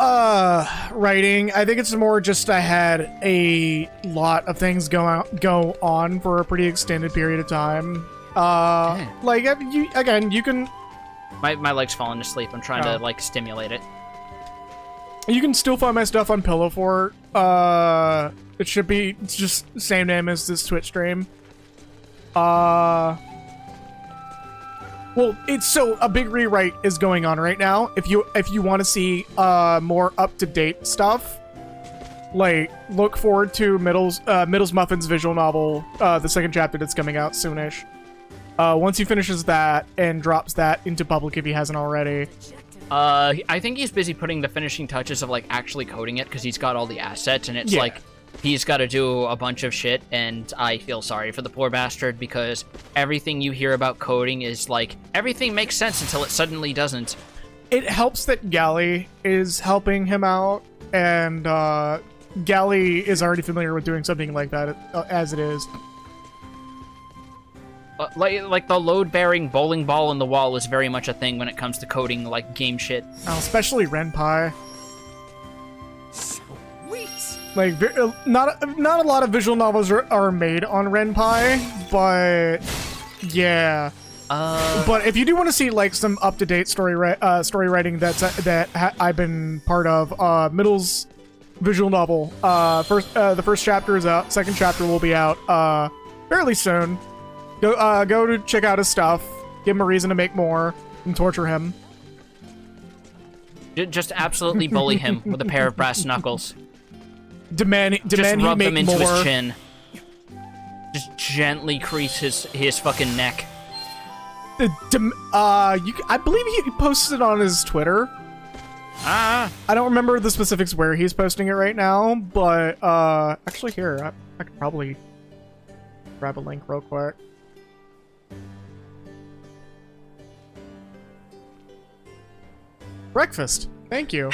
writing. I think it's more just I had a lot of things go on for a pretty extended period of time. Like you can. My leg's falling asleep. I'm trying to like stimulate it. You can still find my stuff on Pillow Fort. It should be just the same name as this Twitch stream. Well, it's so a big rewrite is going on right now. If you want to see more up-to-date stuff, like look forward to Middles Muffin's visual novel, the second chapter that's coming out soonish. Once he finishes that and drops that into public if he hasn't already. I think he's busy putting the finishing touches of like actually coding it because he's got all the assets and it's like he's got to do a bunch of shit, and I feel sorry for the poor bastard because everything you hear about coding is like everything makes sense until it suddenly doesn't. It helps that Gally is helping him out, and Gally is already familiar with doing something like that as it is. Like the load-bearing bowling ball in the wall is very much a thing when it comes to coding like game shit. Oh, especially Ren'Py. Sweet. Like not a lot of visual novels are made on Ren'Py, but yeah. But if you do want to see like some up-to-date story writing I've been part of, Middle's visual novel. The first chapter is out. Second chapter will be out fairly soon. Go to check out his stuff. Give him a reason to make more and torture him. Just absolutely bully him with a pair of brass knuckles. Demand just he rub make them into more. his chin. Just gently crease his fucking neck. I believe he posted it on his Twitter. I don't remember the specifics where he's posting it right now, but actually here, I could probably grab a link real quick. Breakfast. Thank you.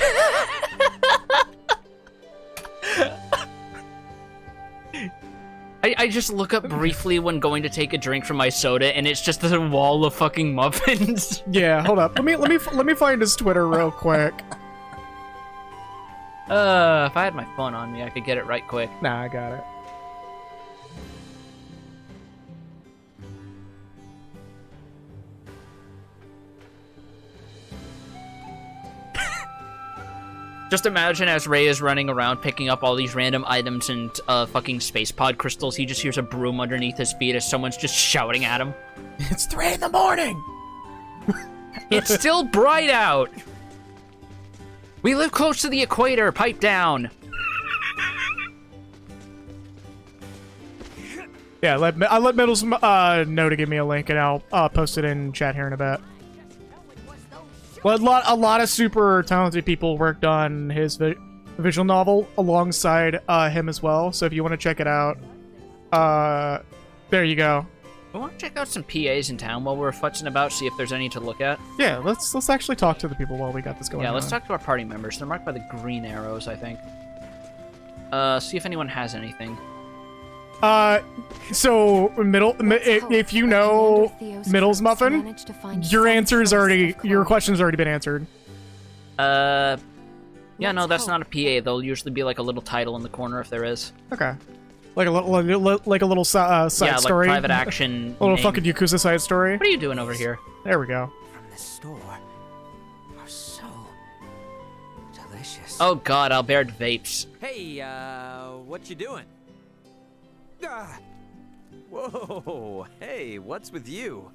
I just look up briefly when going to take a drink from my soda, and it's just a wall of fucking muffins. Yeah, hold up. Let me find his Twitter real quick. If I had my phone on me, I could get it right quick. Nah, I got it. Just imagine as Ray is running around picking up all these random items and fucking space pod crystals, he just hears a broom underneath his feet as someone's just shouting at him. It's 3 in the morning! It's still bright out! We live close to the equator, pipe down! Yeah, I let Middles know to give me a link, and I'll post it in chat here in a bit. Well, a lot of super talented people worked on his visual novel alongside him as well. So if you want to check it out, there you go. I want to check out some PAs in town while we're futzing about, see if there's any to look at. Yeah, let's actually talk to the people while we got this going on. Yeah, let's talk to our party members. They're marked by the green arrows, I think. See if anyone has anything. So if you know Middles Muffin, your question's already been answered. Yeah, no, that's not a PA. There'll usually be like a little title in the corner if there is. Okay. Like a little side yeah, story. Yeah, like private action. A little fucking Yakuza side story. What are you doing over here? There we go. From the store are so delicious. Oh god, Albert vapes. Hey, what you doing? Ah. Whoa, hey, what's with you?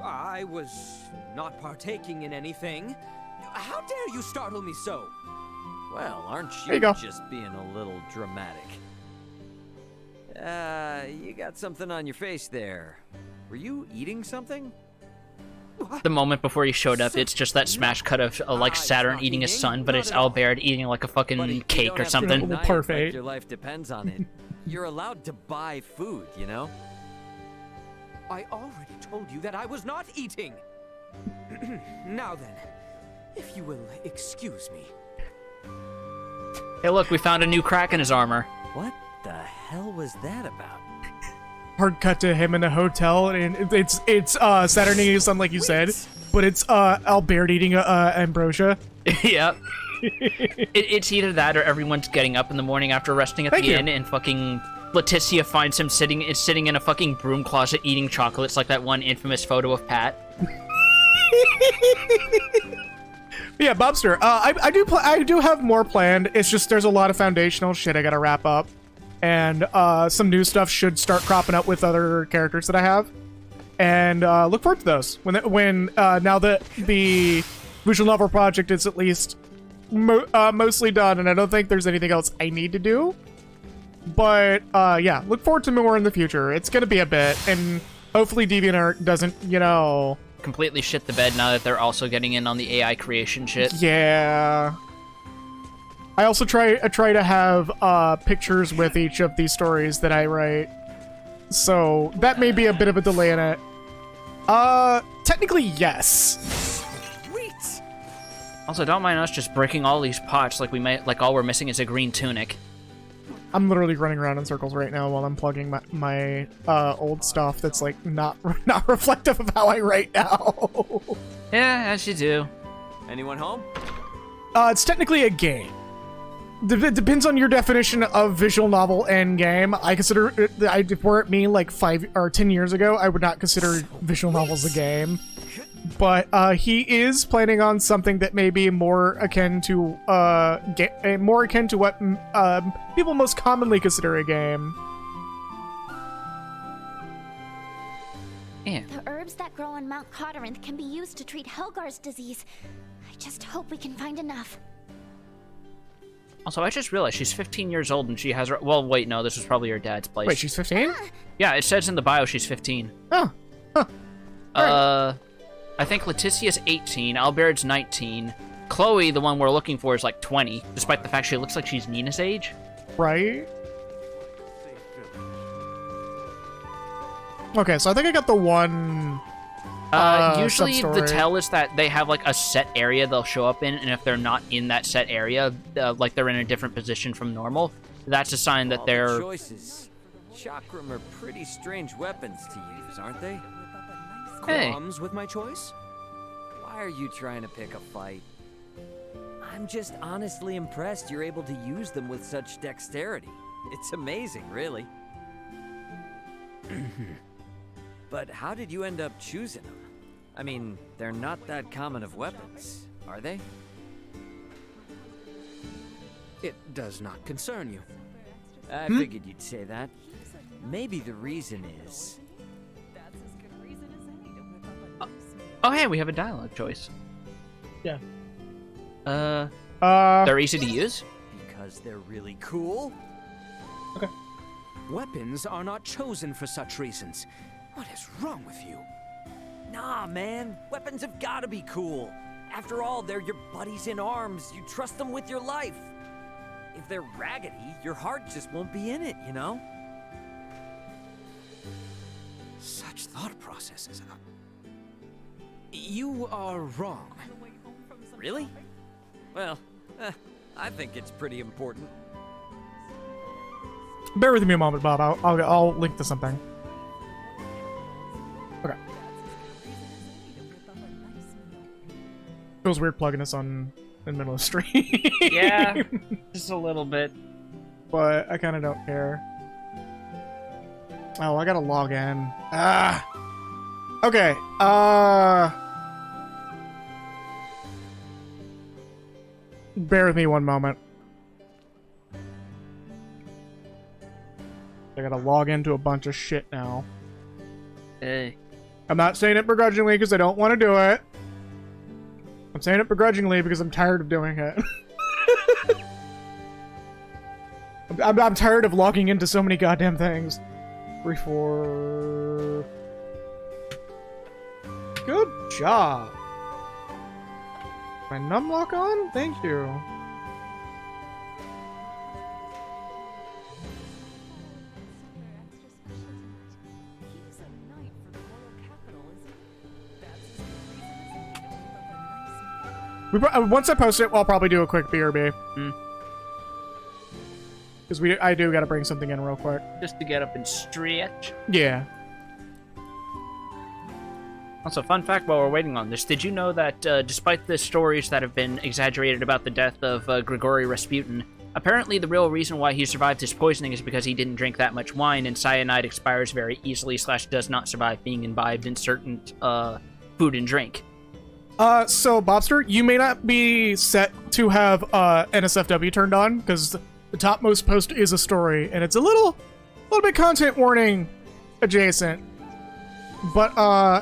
I was not partaking in anything. How dare you startle me so? Well, aren't you just being a little dramatic? You got something on your face there. Were you eating something? The moment before he showed up, it's just that smash cut of like Saturn eating his son, but it's Albert eating like a fucking cake or something. Perfect. Your life depends on it. You're allowed to buy food, you know? I already told you that I was not eating. Now then, if you will excuse me. Hey look, we found a new crack in his armor. What the hell was that about? Hard cut to him in a hotel, and it's Saturn eating his son, like you said, but it's Albert eating ambrosia. Yep. It's either that or everyone's getting up in the morning after resting at the inn, and fucking Leticia finds him sitting in a fucking broom closet eating chocolates, like that one infamous photo of Pat. Yeah, Bobster. I do have more planned. It's just there's a lot of foundational shit I gotta wrap up, and some new stuff should start cropping up with other characters that I have, and look forward to those when now that the visual novel project is at least mostly done, and I don't think there's anything else I need to do. But yeah, look forward to more in the future. It's gonna be a bit, and hopefully DeviantArt doesn't, you know, completely shit the bed now that they're also getting in on the AI creation shit. Yeah. I also try to have pictures with each of these stories that I write, so that may be a bit of a delay in it. Technically, yes. Sweet. Also, don't mind us just breaking all these pots like all we're missing is a green tunic. I'm literally running around in circles right now while I'm plugging my old stuff that's like not reflective of how I write now. Yeah, as you do. Anyone home? It's technically a game. It depends on your definition of visual novel and game. I consider if were it me like 5 or 10 years ago, I would not consider visual novels a game. But he is planning on something that may be more akin to what people most commonly consider a game. Yeah. The herbs that grow on Mount Codorinth can be used to treat Helgar's disease. I just hope we can find enough. Also, I just realized she's 15 years old and she has her... Well, wait, no, this was probably her dad's place. Wait, she's 15? Yeah, it says in the bio she's 15. Oh. Huh. I think Leticia's 18, Albert's 19. Chloe, the one we're looking for, is like 20, despite the fact she looks like she's Nina's age. Right? Okay, so I think I got the one... Usually the sub-story. tell is that they have like a set area they'll show up in, and if they're not in that set area, like they're in a different position from normal, that's a sign that All they're... the choices. Chakram are pretty strange weapons to use, aren't they? Hey. Qualms with my choice? Why are you trying to pick a fight? I'm just honestly impressed you're able to use them with such dexterity. It's amazing, really. But how did you end up choosing them? I mean, they're not that common of weapons, are they? It does not concern you. I figured you'd say that. Maybe the reason is... Oh, hey, we have a dialogue choice. Yeah. They're easy to use? Because they're really cool? Okay. Weapons are not chosen for such reasons. What is wrong with you? Nah, man. Weapons have gotta be cool. After all, they're your buddies in arms. You trust them with your life. If they're raggedy, your heart just won't be in it, you know? Such thought processes. You are wrong. Really? Well, I think it's pretty important. Bear with me a moment, Bob. I'll link to something. Okay. Feels weird plugging this on in the middle of the stream. Yeah, just a little bit. But I kind of don't care. Oh, I gotta log in. Ah. Okay. Bear with me one moment. I gotta log into a bunch of shit now. Hey. I'm not saying it begrudgingly because I don't want to do it. I'm saying it begrudgingly because I'm tired of doing it. I'm tired of logging into so many goddamn things. 3, 4... Good job. My numlock on? Thank you. Once I post it, I'll probably do a quick BRB. Because I do gotta bring something in real quick. Just to get up and stretch. Yeah. Also, fun fact while we're waiting on this, did you know that despite the stories that have been exaggerated about the death of Grigory Rasputin, apparently the real reason why he survived his poisoning is because he didn't drink that much wine, and cyanide expires very easily / does not survive being imbibed in certain food and drink. So, Bobster, you may not be set to have NSFW turned on, because the topmost post is a story, and it's a little bit content warning adjacent. But,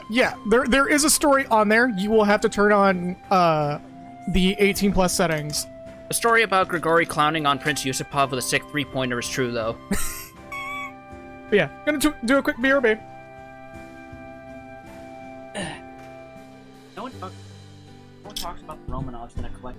yeah, there is a story on there. You will have to turn on, the 18+ settings. The story about Grigory clowning on Prince Yusupov with a sick 3-pointer is true, though. But yeah, gonna do a quick BRB. No one talks about the Romanovs in a collect.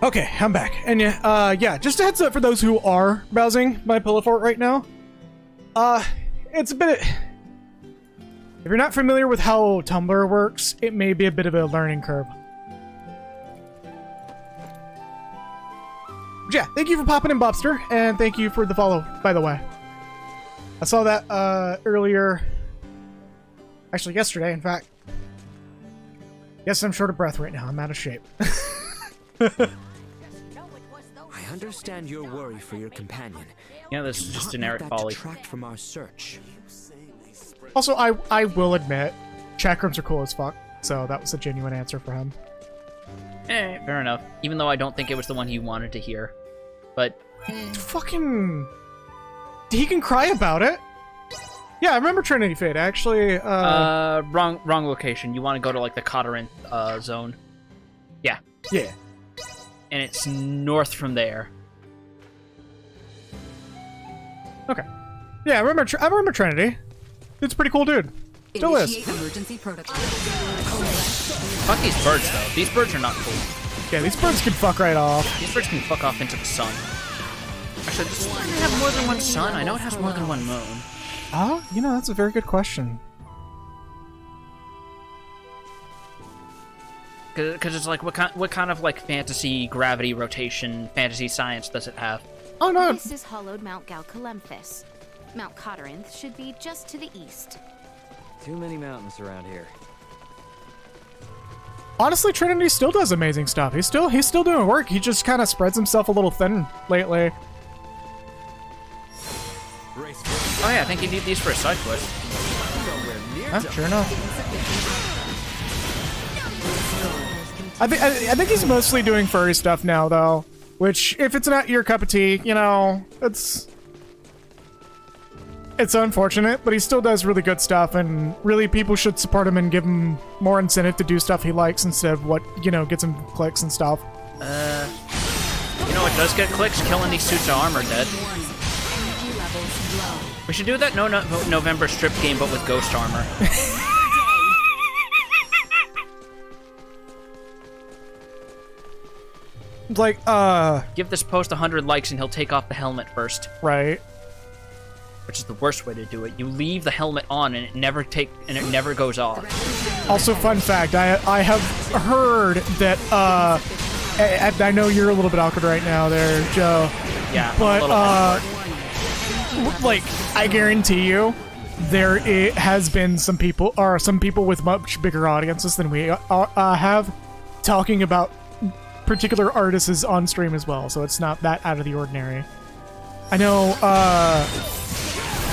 Okay, I'm back. And yeah, just a heads up for those who are browsing my pillow fort right now. It's a bit... If you're not familiar with how Tumblr works, it may be a bit of a learning curve. But yeah, thank you for popping in, Bobster, and thank you for the follow, by the way. I saw that earlier. Actually, yesterday, in fact. Yes, I'm short of breath right now. I'm out of shape. I understand your worry for your companion. Yeah, this is just generic that folly. Detract from our search. Also, I will admit, chat rooms are cool as fuck, so that was a genuine answer for him. Fair enough. Even though I don't think it was the one he wanted to hear. But... Fucking... He can cry about it. Yeah, I remember Trinity Fate, actually. Wrong location. You want to go to, like, the Cotarynth, zone. Yeah. Yeah. And it's north from there. Okay. Yeah, I remember Trinity. It's a pretty cool dude. Still Initiate is. emergency protocol. Fuck these birds, though. These birds are not cool. Yeah, these birds can fuck right off. These birds can fuck off into the sun. Actually, does it have more than one sun? I know it has more than one moon. Oh, you know, that's a very good question. Because it's like, what kind of, like, fantasy gravity rotation, fantasy science does it have? Oh, no. This is hollowed Mount Galcalemphis. Mount Cotarynth should be just to the east. Too many mountains around here. Honestly, Trinity still does amazing stuff. He's still doing work. He just kind of spreads himself a little thin lately. Oh yeah, I think you need these for a side quest. Sure enough. I think he's mostly doing furry stuff now, though. Which, if it's not your cup of tea, you know, it's unfortunate, but he still does really good stuff, and really people should support him and give him more incentive to do stuff he likes instead of what, you know, gets him clicks and stuff. You know what does get clicks? Killing these suits of armor dead. We should do that November strip game, but with ghost armor. Like, give this post 100 likes and he'll take off the helmet first. Right. Which is the worst way to do it. You leave the helmet on and it never goes off. Also, fun fact, I have heard that, I know you're a little bit awkward right now there, Joe. Yeah, but, like, I guarantee you, it has been some people with much bigger audiences than we have talking about particular artists on stream as well, so it's not that out of the ordinary. I know,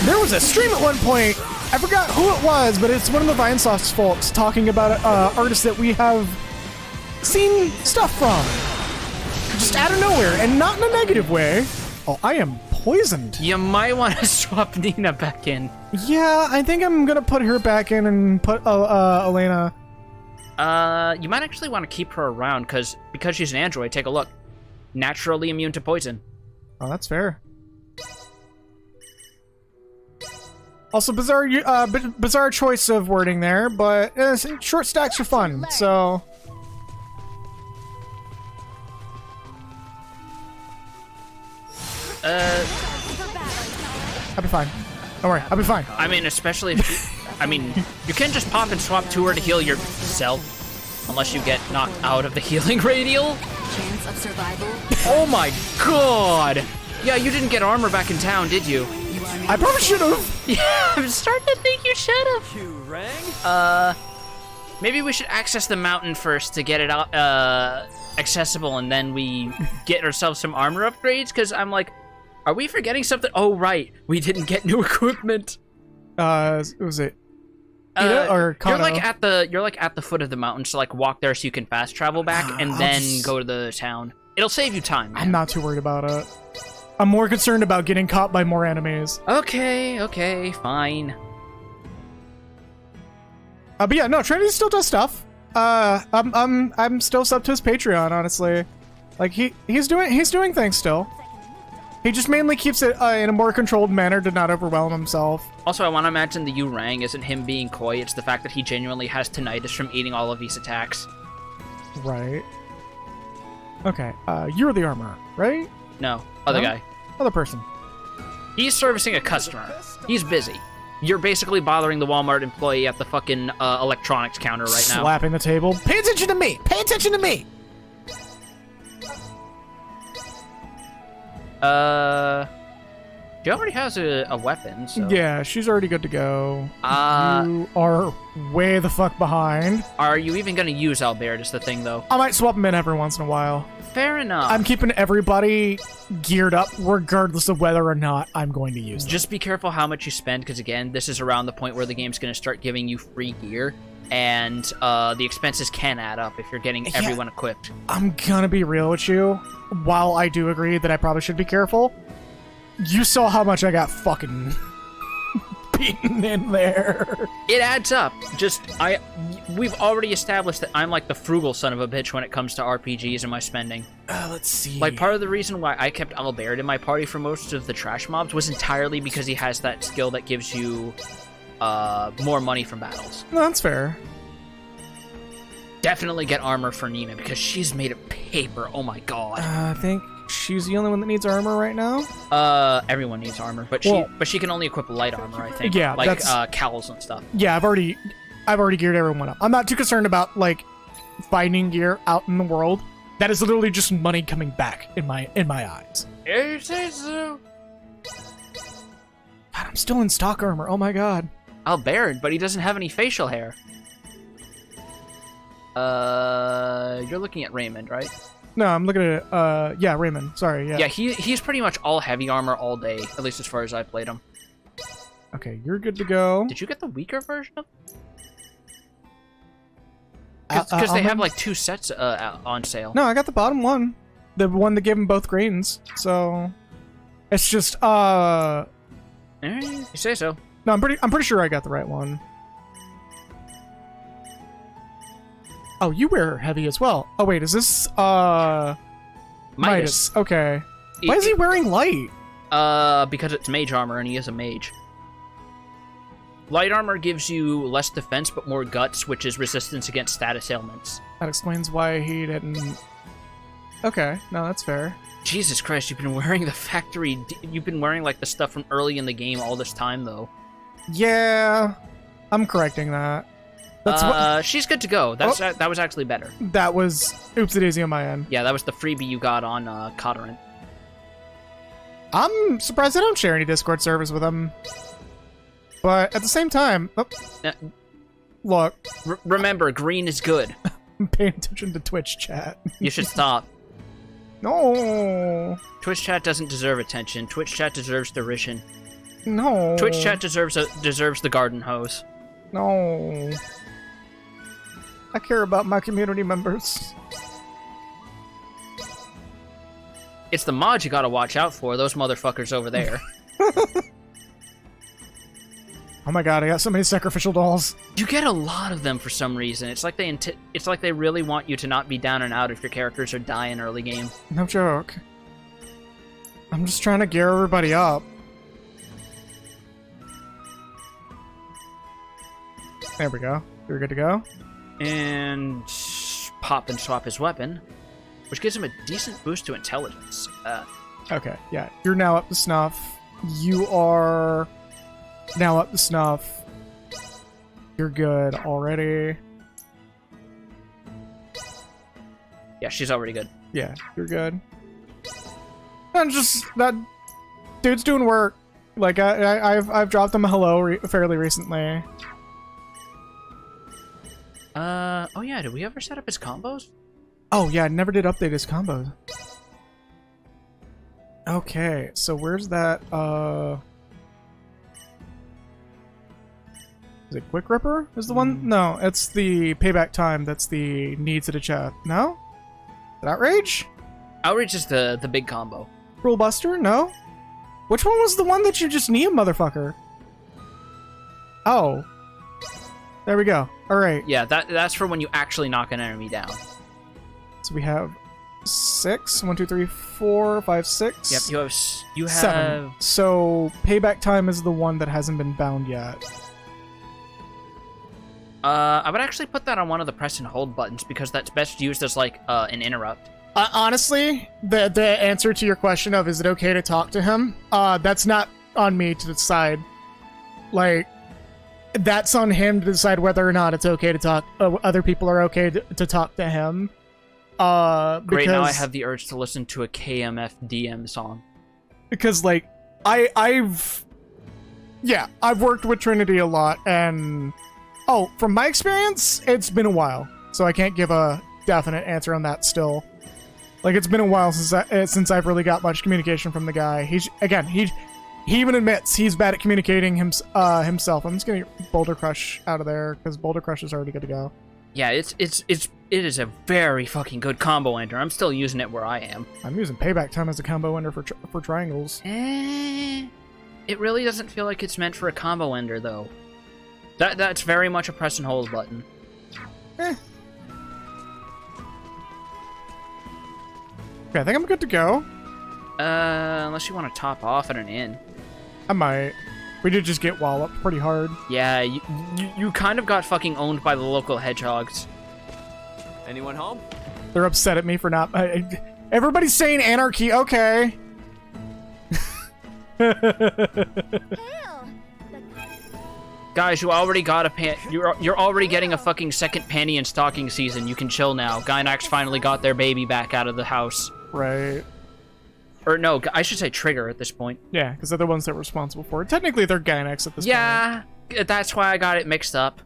there was a stream at one point, I forgot who it was, but it's one of the Vinesauce folks talking about artists that we have seen stuff from. Just out of nowhere, and not in a negative way. Oh, I am poisoned. You might want to swap Nina back in. Yeah, I think I'm gonna put her back in and put Elena. You might actually want to keep her around, because she's an android, take a look. Naturally immune to poison. Oh, that's fair. Also, bizarre choice of wording there, but short stacks are fun, so... I'll be fine. Don't worry, I'll be fine. I mean, especially if you can just pop and swap to her to heal yourself, unless you get knocked out of the healing radial. Chance of survival. Oh my god! Yeah, you didn't get armor back in town, did you? I probably should have. Yeah, I'm starting to think you should have. You rang? Maybe we should access the mountain first to get it accessible, and then we get ourselves some armor upgrades. Because I'm like, are we forgetting something? Oh right, we didn't get new equipment. Was it Ida or Kano? You're like at the foot of the mountain, so like walk there so you can fast travel back, and then go to the town. It'll save you time. Man. I'm not too worried about it. I'm more concerned about getting caught by more enemies. Okay, fine. But yeah, no, Trinity still does stuff. I'm still sub to his Patreon, honestly. Like he's doing things still. He just mainly keeps it in a more controlled manner to not overwhelm himself. Also, I want to imagine the Yurang isn't him being coy, it's the fact that he genuinely has tinnitus from eating all of these attacks. Right. Okay, you're the armorer, right? No, other No? guy. Other person. He's servicing a customer. He's busy. You're basically bothering the Walmart employee at the fucking electronics counter right now. Slapping the table. Pay attention to me! Pay attention to me! She already has a weapon, so... Yeah, she's already good to go. Uh, You are way the fuck behind. Are you even gonna use Albert is the thing, though? I might swap them in every once in a while. Fair enough. I'm keeping everybody geared up regardless of whether or not I'm going to use them. Just be careful how much you spend, because again, this is around the point where the game's gonna start giving you free gear, and the expenses can add up if you're getting everyone equipped. I'm gonna be real with you. While I do agree that I probably should be careful, you saw how much I got fucking beaten in there. It adds up. We've already established that I'm like the frugal son of a bitch when it comes to RPGs and my spending. Let's see. Like, part of the reason why I kept Albert in my party for most of the trash mobs was entirely because he has that skill that gives you more money from battles. No, that's fair. Definitely get armor for Nina, because she's made of paper. Oh my god. I think she's the only one that needs armor right now. Everyone needs armor, but Well, she can only equip light armor, I think. Yeah, like that's- cowls and stuff. Yeah, I've already geared everyone up. I'm not too concerned about like finding gear out in the world. That is literally just money coming back in my eyes. You say so. God, I'm still in stock armor. Oh my god. Albert, but he doesn't have any facial hair. You're looking at Raymond, right? No, I'm looking at yeah, Raymond. Sorry, yeah. Yeah, he's pretty much all heavy armor all day, at least as far as I played him. Okay, you're good to go. Did you get the weaker version of? Because they have like 2 sets on sale. No, I got the bottom one. The one that gave them both greens. So it's just You say so. No, I'm pretty sure I got the right one. Oh, you wear heavy as well. Oh wait, is this Midas? Okay. Why is he wearing light? Because it's mage armor and he is a mage. Light armor gives you less defense but more guts, which is resistance against status ailments. That explains why he didn't... Okay, no, that's fair. Jesus Christ, you've been wearing the factory... You've been wearing, like, the stuff from early in the game all this time, though. Yeah, I'm correcting that. That's she's good to go. That was actually better. That was oopsie-daisy on my end. Yeah, that was the freebie you got on Cotteren. I'm surprised I don't share any Discord servers with him. But at the same time... Oh, look. Remember, green is good. I'm paying attention to Twitch chat. You should stop. No. Twitch chat doesn't deserve attention. Twitch chat deserves derision. No. Twitch chat deserves the garden hose. No. I care about my community members. It's the mods you gotta watch out for, those motherfuckers over there. Oh my god, I got so many sacrificial dolls. You get a lot of them for some reason. It's like they really want you to not be down and out if your characters are dying early game. No joke. I'm just trying to gear everybody up. There we go. You're good to go. And pop and swap his weapon, which gives him a decent boost to intelligence. Okay, yeah. You're now up to snuff. You are now up to snuff. You're good already. Yeah, she's already good. Yeah, you're good. And just that dude's doing work. Like I've dropped him a hello fairly recently. Oh yeah, did we ever set up his combos? Oh yeah, I never did update his combos. Okay, so where's that, is it Quick Ripper is the one? No, it's the payback time that's the needs to the chat. No? Is it Outrage? Outrage is the big combo. Rule Buster? No? Which one was the one that you just need, motherfucker? Oh. There we go. Alright. Yeah, that's for when you actually knock an enemy down. So we have 6. 1, 2, 3, 4, 5, 6. Yep, you have 7. So payback time is the one that hasn't been bound yet. I would actually put that on one of the press and hold buttons because that's best used as like an interrupt. Honestly, the answer to your question of is it okay to talk to him, that's not on me to decide. Like, that's on him to decide whether or not it's okay to talk. Other people are okay to talk to him. Great, now I have the urge to listen to a KMF DM song. Because, like, I've worked with Trinity a lot, and from my experience, it's been a while, so I can't give a definite answer on that still. Like, it's been a while since I've really got much communication from the guy. He even admits he's bad at communicating himself. I'm just gonna get Boulder Crush out of there because Boulder Crush is already good to go. Yeah, it is a very fucking good combo ender. I'm still using it where I am. I'm using Payback Time as a combo ender for triangles. It really doesn't feel like it's meant for a combo ender though. That's very much a press and hold button. Okay, I think I'm good to go. Unless you want to top off at an inn. I might. We did just get walloped pretty hard. Yeah, you kind of got fucking owned by the local hedgehogs. Anyone home? They're upset at me for not... everybody's saying anarchy, okay. Guys, you already got a you're already getting a fucking second panty and stocking season. You can chill now. Gynax finally got their baby back out of the house. Right. Or no, I should say Trigger at this point. Yeah, because they're the ones that were responsible for it. Technically, they're Gynax at this point. Yeah, that's why I got it mixed up.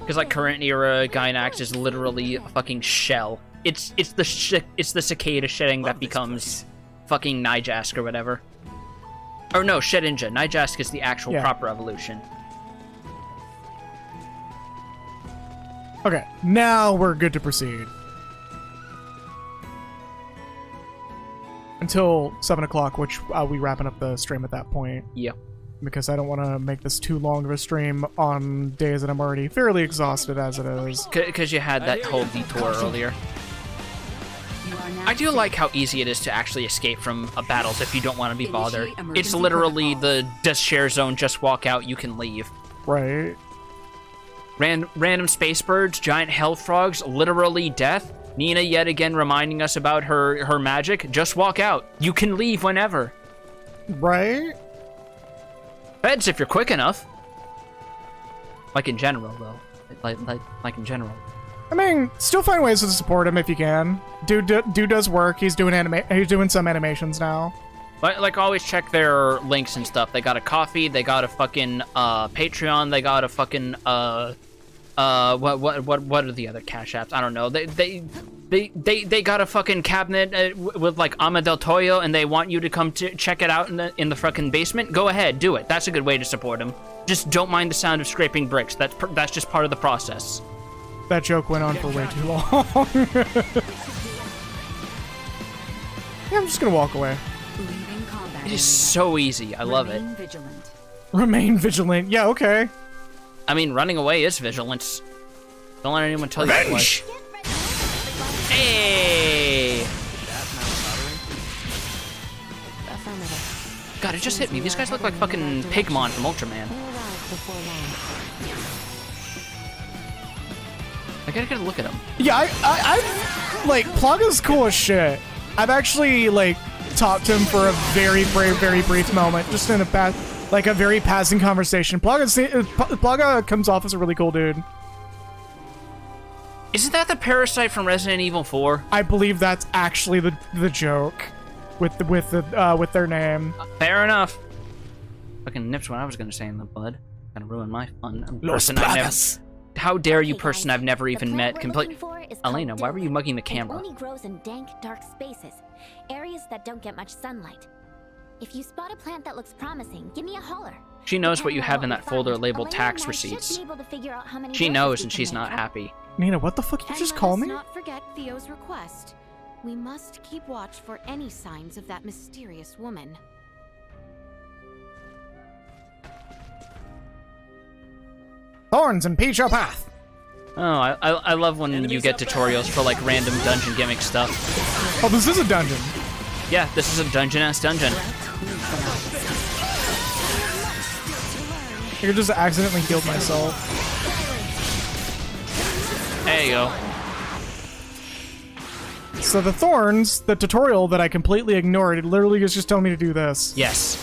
Because like current era Gynax is literally a fucking shell. It's the cicada shedding that becomes fucking Nijask or whatever. Or no, Shedinja. Nijask is the actual proper evolution. Okay, now we're good to proceed. Until 7 o'clock, which I'll be wrapping up the stream at that point. Yeah. Because I don't want to make this too long of a stream on days that I'm already fairly exhausted as it is. Because you had that whole detour earlier. I do like how easy it is to actually escape from battles if you don't want to be bothered. It's literally the just share zone, just walk out, you can leave. Right. Random space birds, giant hell frogs, literally death. Nina yet again reminding us about her magic. Just walk out. You can leave whenever. Right? Feds if you're quick enough. Like in general, though. Like in general. I mean, still find ways to support him if you can. Dude does work. He's doing some animations now. Like always check their links and stuff. They got a coffee, they got a fucking Patreon, they got a fucking what are the other cash apps? I don't know. They got a fucking cabinet with like Ama del Toyo, and they want you to come to check it out in the fucking basement. Go ahead, do it. That's a good way to support them. Just don't mind the sound of scraping bricks. That's just part of the process. That joke went on for way too long. Yeah, I'm just gonna walk away. It is so easy. I love it. Remain vigilant. Yeah, okay. I mean, running away is vigilance. Don't let anyone tell you otherwise. Hey! God, it just hit me. These guys look like fucking Pigmon from Ultraman. I gotta get a look at them. Yeah, I like, Plaga's cool as shit. I've actually, like, talked to him for a very brief moment, just in a very passing conversation. Plaga comes off as a really cool dude. Isn't that the parasite from Resident Evil 4? I believe that's actually the joke with their name. Fair enough. Fucking nips what I was gonna say in the bud. Gonna ruin my fun. Los Plagas. How dare you, person I've never even met? Elena, why were you mugging the camera? It only grows in dank, dark spaces, areas that don't get much sunlight. If you spot a plant that looks promising, give me a holler. She knows what you have in that folder labeled tax receipts. She knows, and she's not happy. Nina, what the fuck did you just call me? Not forget Theo's request. We must keep watch for any signs of that mysterious woman. Thorns impede your path. Oh, I love when you get tutorials for like random dungeon gimmick stuff. Oh, this is a dungeon. Yeah, this is a dungeon-ass dungeon. I just accidentally healed myself. There you go. So the thorns, the tutorial that I completely ignored, it literally was just telling me to do this. Yes.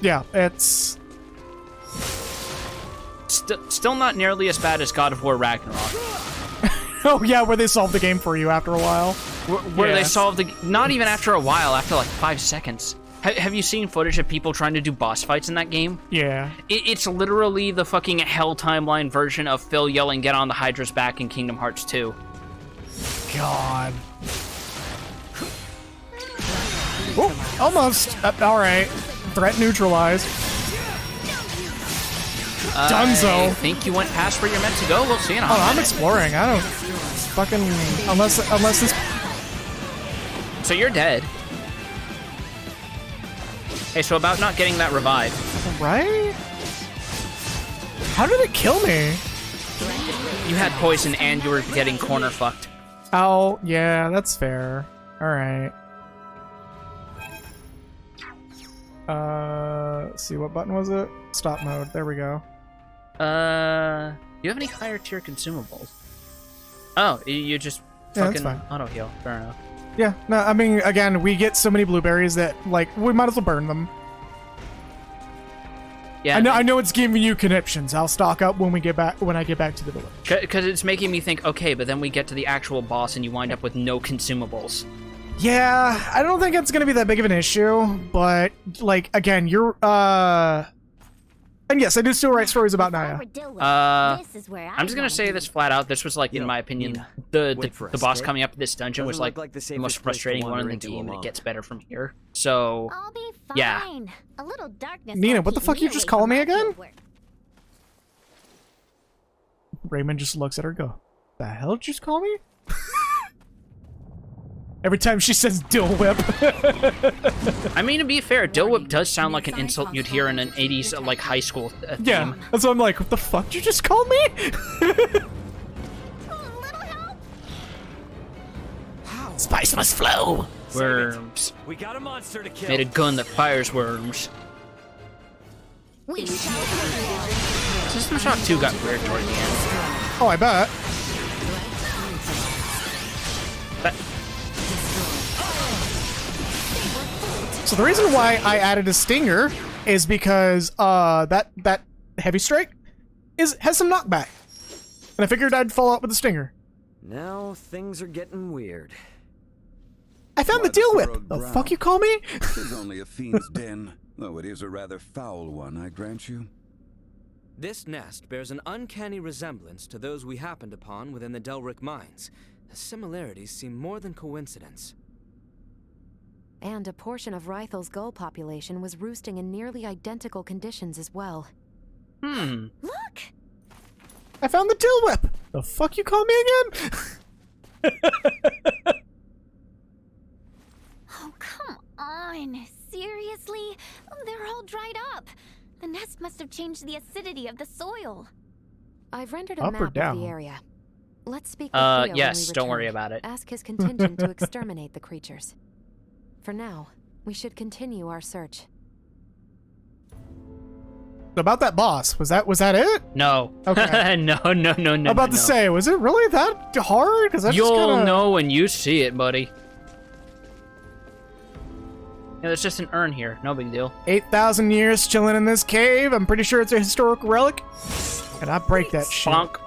Yeah, it's... Still not nearly as bad as God of War Ragnarok. Oh yeah, where they solve the game for you after a while. Where they solve the... Not even after a while, after like 5 seconds. Have you seen footage of people trying to do boss fights in that game? Yeah. It's literally the fucking Hell Timeline version of Phil yelling, "Get on the Hydra's back" in Kingdom Hearts 2. God. Oh, almost. Alright. Threat neutralized. Dunzo. I think you went past where you're meant to go. We'll see in a Oh, I'm minute. exploring. I don't... Fucking... Unless this... So you're dead. Hey, so about not getting that revive. Right? How did it kill me? You had poison and you were getting corner fucked. Oh, yeah, that's fair. Alright. Let's see, what button was it? Stop mode. There we go. Do you have any higher tier consumables? Oh, you just Yeah, that's fucking fine. auto heal. Fair enough. Yeah, no, I mean, again, we get so many blueberries that, like, we might as well burn them. Yeah, I know it's giving you conniptions. I'll stock up when I get back to the village. because it's making me think, okay, but then we get to the actual boss and you wind up with no consumables. Yeah, I don't think it's gonna be that big of an issue, but, like, again, you're, and yes, I do still write stories about Naya. I'm just gonna say this flat out. This was like, in my opinion, the boss coming up to this dungeon was like the most frustrating one in the game, and it gets better from here. So, I'll be fine. yeah. A little darkness. Nina, won't what the keep fuck you away just call from me my again? fieldwork. Raymond just looks at her and go, "The hell did you just call me?" Every time she says "dill whip." I mean, to be fair, Dill Whip does sound like an insult you'd hear in an 80s like high school theme. Yeah, that's why I'm like, what the fuck did you just call me? Spice must flow. Worms. We got a monster to kill. Made a gun that fires worms. We shall System Shock 2 got weird toward the end. Oh, I bet. So the reason why I added a stinger is because that heavy strike has some knockback, and I figured I'd follow up with the stinger. Now things are getting weird. I found the deal whip. The fuck you call me? Tis only a fiend's den, though it is a rather foul one, I grant you. This nest bears an uncanny resemblance to those we happened upon within the Delric mines. The similarities seem more than coincidence. And a portion of Rythel's gull population was roosting in nearly identical conditions as well. Look! I found the deal whip. The fuck you call me again? Oh, come on. Seriously? They're all dried up. The nest must have changed the acidity of the soil. I've rendered a Up or map down? of the area. Let's speak with Theo when yes, we don't worry return. about it. Ask his contingent to exterminate the creatures. For now, we should continue our search. About that boss, was that it? No. Okay. no. I'm about to say, was it really that hard? Because You'll know when you see it, buddy. Yeah, there's just an urn here. No big deal. 8,000 years chilling in this cave. I'm pretty sure it's a historical relic. And I break that shit. Bonk.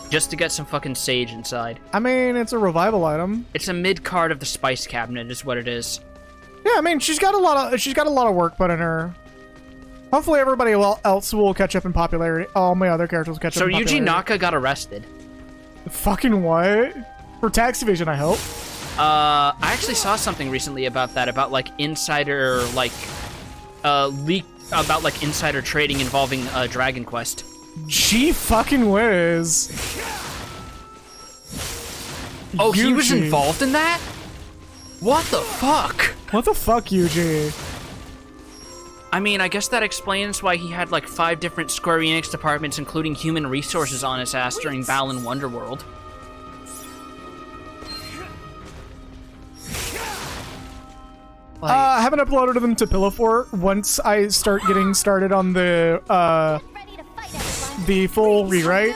Just to get some fucking sage inside. I mean, it's a revival item. It's a mid card of the spice cabinet, is what it is. Yeah, I mean, she's got a lot of work put in her. Hopefully, everybody else will catch up in popularity. All my other characters will catch up. So in Yuji popularity. Naka got arrested. Fucking what? For tax evasion, I hope. I actually saw something recently about that, about like insider leak about like insider trading involving Dragon Quest. Gee fucking whiz. Oh, he was Yuji. involved in that? What the fuck? What the fuck, Yuji? I mean, I guess that explains why he had like 5 different Square Enix departments, including human resources, on his ass during Balan Wonderworld. I haven't uploaded them to Pillow Fort. Once I start getting started on the full rewrite,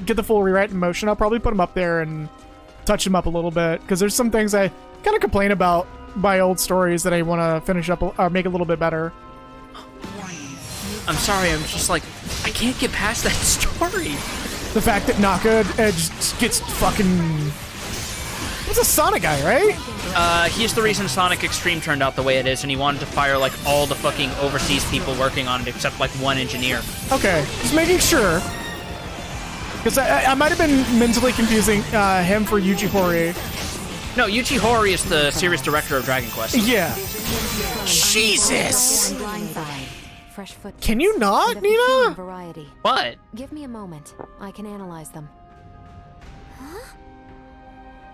get the full rewrite in motion, I'll probably put them up there and touch them up a little bit, because there's some things I kind of complain about my old stories that I want to finish up or make a little bit better. I'm sorry, I'm just like, I can't get past that story. The fact that Naka just gets fucking... He's a Sonic guy, right? He's the reason Sonic Extreme turned out the way it is, and he wanted to fire, like, all the fucking overseas people working on it, except, like, one engineer. Okay, just making sure. Because I might have been mentally confusing him for Yuji Horii. No, Yuji Horii is the series director of Dragon Quest. Yeah. Jesus! Fresh foot. Can you not, Nina? Variety. What? Give me a moment. I can analyze them. Huh?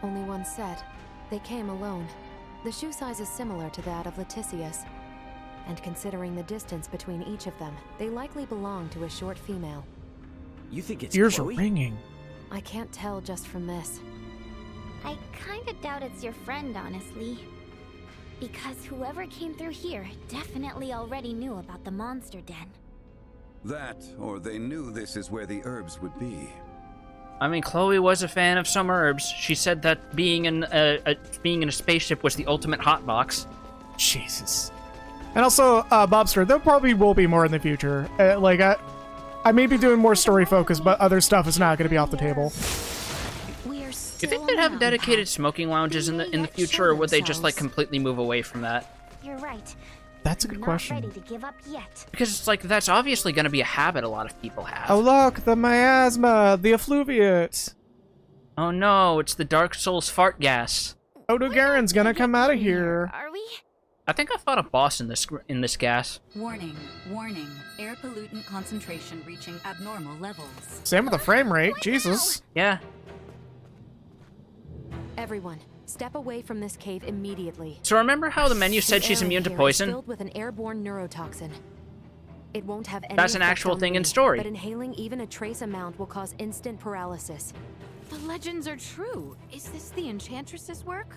Only one set. They came alone. The shoe size is similar to that of Leticius. And considering the distance between each of them, they likely belong to a short female. You think it's Ears Chloe? are ringing. I can't tell just from this. I kinda doubt it's your friend, honestly. Because whoever came through here definitely already knew about the monster den. That, or they knew this is where the herbs would be. I mean, Chloe was a fan of some herbs. She said that being in a spaceship was the ultimate hotbox. Jesus. And also, Bobster, there probably will be more in the future. I may be doing more story focus, but other stuff is not going to be off the table. Do you think they'd have dedicated smoking lounges in the future, or would they just like completely move away from that? You're right. That's a good question. Not ready to give up yet. Because it's like that's obviously going to be a habit a lot of people have. Oh look, the miasma, the effluviate. Oh no, it's the Dark Souls fart gas. Odo Garen's gonna come out of here. Are we? I think I fought a boss in this gas. Warning, warning. Air pollutant concentration reaching abnormal levels. Same with the frame rate, Jesus. Yeah. Everyone, step away from this cave immediately. So remember how the menu said she's The air immune to here is poison? filled with an airborne neurotoxin. It won't have any That's an effect actual on thing me, in story. But inhaling even a trace amount will cause instant paralysis. The legends are true. Is this the Enchantress's work?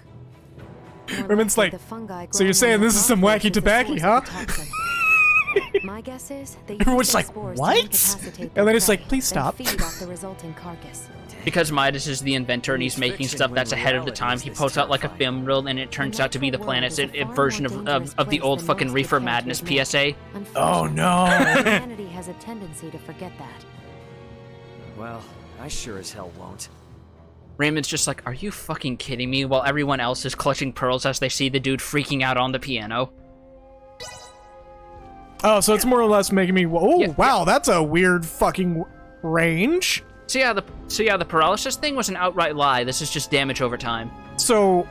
Women's like, The fungi so you're growing saying on this the is some top wacky is the tobacco, source huh? of the toxin. My guess is they use Everyone's their like, spores to what? incapacitate And then their it's like, prey, please then stop. feed off the resulting carcass. Because Midas is the inventor and he's making stuff that's ahead of the time, he pulls out like a film reel and it turns out to be the planet's version of the old fucking Reefer Madness PSA. Oh no! Humanity has a tendency to forget that. Well, I sure as hell won't. Raymond's just like, are you fucking kidding me? While everyone else is clutching pearls as they see the dude freaking out on the piano. Oh, so it's more or less making me. Oh, Yeah, wow, that's a weird fucking range. So yeah, the paralysis thing was an outright lie. This is just damage over time. So,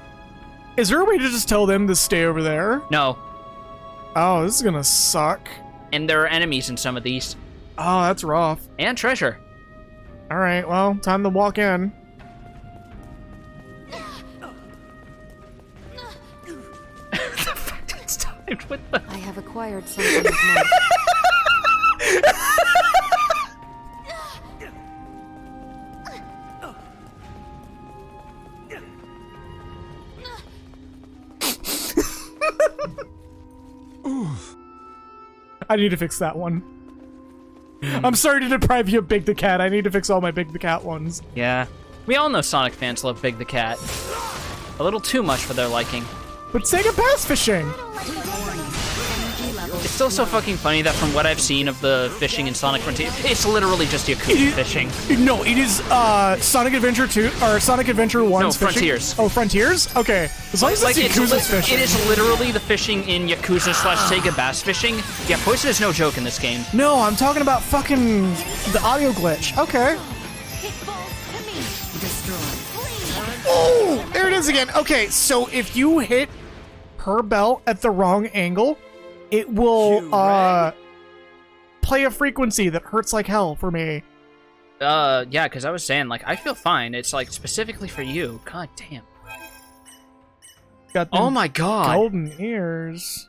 is there a way to just tell them to stay over there? No. Oh, this is gonna suck. And there are enemies in some of these. Oh, that's rough. And treasure. All right, well, time to walk in. The fact it's timed with the... I have acquired something of note. I need to fix that one. I'm sorry to deprive you of Big the Cat. I need to fix all my Big the Cat ones. Yeah. We all know Sonic fans love Big the Cat. A little too much for their liking. But Sega Bass Fishing! It's still so fucking funny that from what I've seen of the fishing in Sonic Frontier, it's literally just Yakuza fishing. No, it is Sonic Adventure 2 or Sonic Adventure 1's No, fishing. Frontiers. Oh, Frontiers? Okay. As long as it's Yakuza's fishing. It is literally the fishing in Yakuza / Sega Bass Fishing. Yeah, poison is no joke in this game. No, I'm talking about fucking the audio glitch. Okay. Oh, there it is again. Okay, so if you hit her belt at the wrong angle, it will play a frequency that hurts like hell for me. Yeah, because I was saying, like, I feel fine. It's, like, specifically for you. God damn. Got Oh my god. golden ears.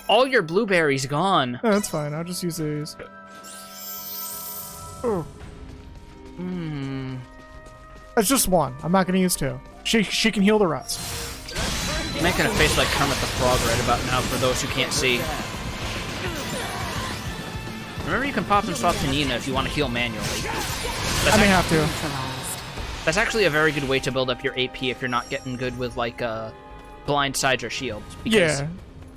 All your blueberries gone. Oh, that's fine. I'll just use these. Oh. That's just one. I'm not going to use two. She can heal the rest. I'm making a face like Kermit the Frog right about now for those who can't see. Remember, you can pop and swap to Nina if you want to heal manually. I may have to. That's actually a very good way to build up your AP if you're not getting good with, like, blind sides or shields. Because Yeah.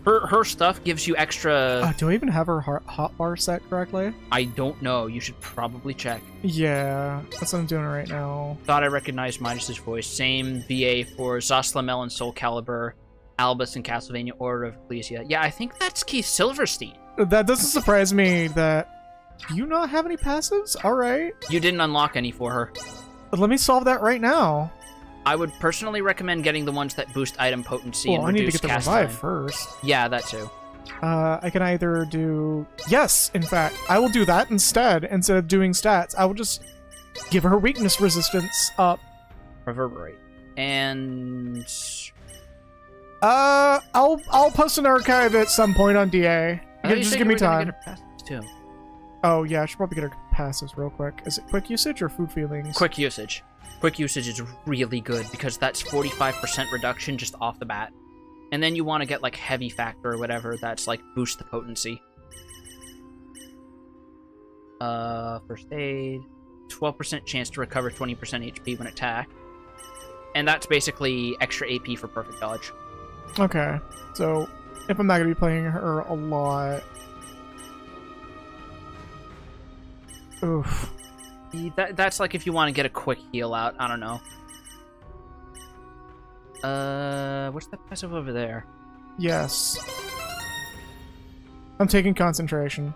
her stuff gives you extra... Do I even have her hotbar set correctly? I don't know. You should probably check. Yeah, that's what I'm doing right now. Thought I recognized Midas's voice. Same VA for Zoslamel and Soul Calibur, Albus and Castlevania Order of Ecclesia. Yeah, I think that's Keith Silverstein. That doesn't surprise me that... Do you not have any passives? Alright. You didn't unlock any for her. But let me solve that right now. I would personally recommend getting the ones that boost item potency and I need to reduce get the cast revive time. first. Yeah, that too. I can either do... Yes, in fact. I will do that instead of doing stats. I will just give her weakness resistance up. Reverberate. And... I'll post an archive at some point on DA. Just give me time. Too. Oh, yeah, I should probably get her passives real quick. Is it quick usage or food feelings? Quick usage. Quick usage is really good because that's 45% reduction just off the bat. And then you want to get like heavy factor or whatever that's like boost the potency. First aid. 12% chance to recover 20% HP when attacked. And that's basically extra AP for perfect dodge. Okay, so if I'm not going to be playing her a lot... Oof. That's like if you want to get a quick heal out. I don't know. What's that passive over there? Yes. I'm taking concentration.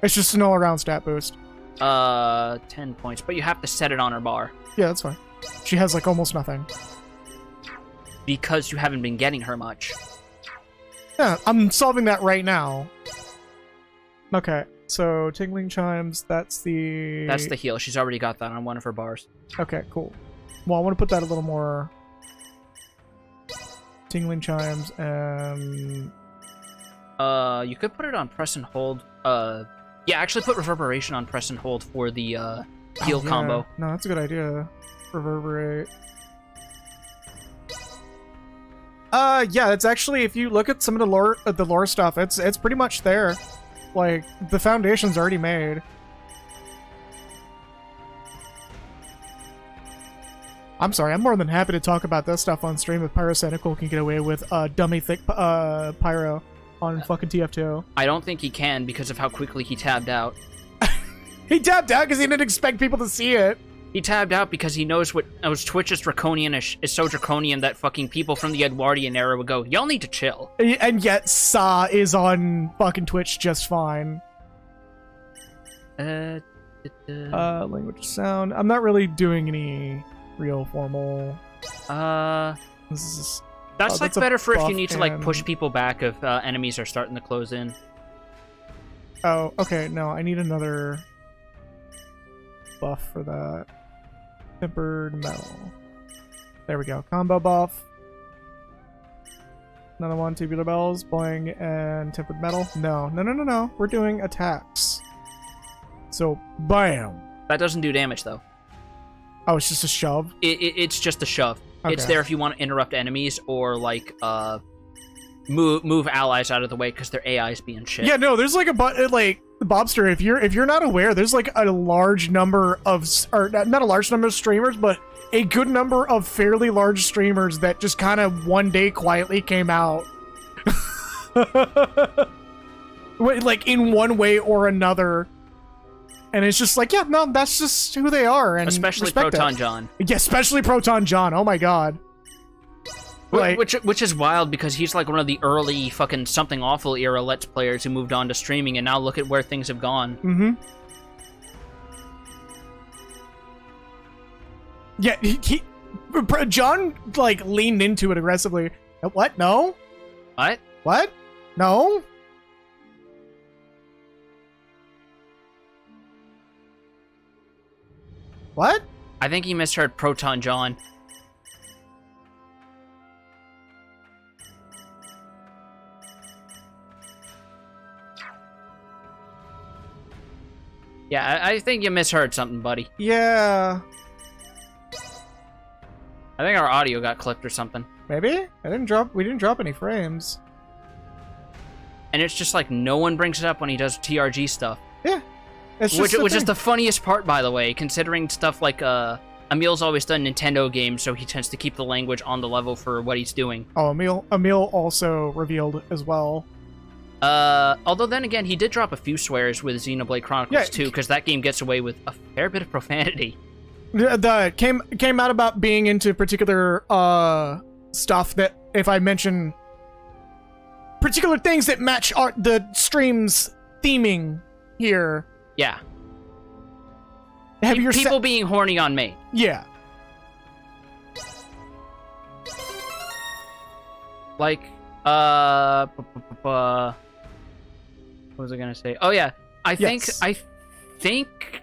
It's just an all-around stat boost. 10 points, but you have to set it on her bar. Yeah, that's fine. She has, like, almost nothing. Because you haven't been getting her much. Yeah, I'm solving that right now. Okay, so Tingling Chimes, that's the... That's the heal. She's already got that on one of her bars. Okay, cool. Well, I want to put that a little more... Tingling Chimes, and... You could put it on press and hold. Yeah, actually put Reverberation on press and hold for the, heal combo. No, that's a good idea. Reverberate. Yeah, it's actually, if you look at some of the lore stuff, it's pretty much there. Like, the foundation's already made. I'm sorry, I'm more than happy to talk about this stuff on stream if Pyrocynical can get away with dummy thick pyro on fucking TF2. I don't think he can because of how quickly he tabbed out. He tabbed out because he didn't expect people to see it. He tabbed out because he knows Twitch is draconian-ish, is so draconian that fucking people from the Edwardian era would go, y'all need to chill. And yet Sa is on fucking Twitch just fine. Language sound. I'm not really doing any real formal... This is... That's like better for if you need to like and... push people back if enemies are starting to close in. Oh, okay, no, I need another buff for that. Tempered metal. There we go. Combo buff. Another one, tubular bells, boing, and tempered metal. No. We're doing attacks. So, bam. That doesn't do damage though. Oh, it's just a shove? It's just a shove. Okay. It's there if you want to interrupt enemies or like move allies out of the way because their AI's being shit. Yeah, no, there's like like Bobster, if you're not aware, there's like a large number of, or not a large number of streamers, but a good number of fairly large streamers that just kind of one day quietly came out. Like in one way or another. And it's just like, yeah, no, that's just who they are. And especially Proton John. Yeah, especially Proton John. Oh my god. Like, which is wild because he's like one of the early fucking Something Awful era Let's Players who moved on to streaming, and now look at where things have gone. Mm-hmm. Yeah, John, like, leaned into it aggressively. What? No? What? What? No? What? I think he misheard Proton John. Yeah, I think you misheard something, buddy. Yeah. I think our audio got clipped or something. Maybe? We didn't drop any frames. And it's just like no one brings it up when he does TRG stuff. Yeah. Which is the funniest part, by the way, considering stuff like Emil's always done Nintendo games, so he tends to keep the language on the level for what he's doing. Oh, Emil also revealed as well. Although then again, he did drop a few swears with Xenoblade Chronicles too, because that game gets away with a fair bit of profanity. The came out about being into particular stuff that if I mention particular things that match the stream's theming here. Yeah. Have people being horny on me. Yeah. Like, what was I gonna say? Oh yeah, I think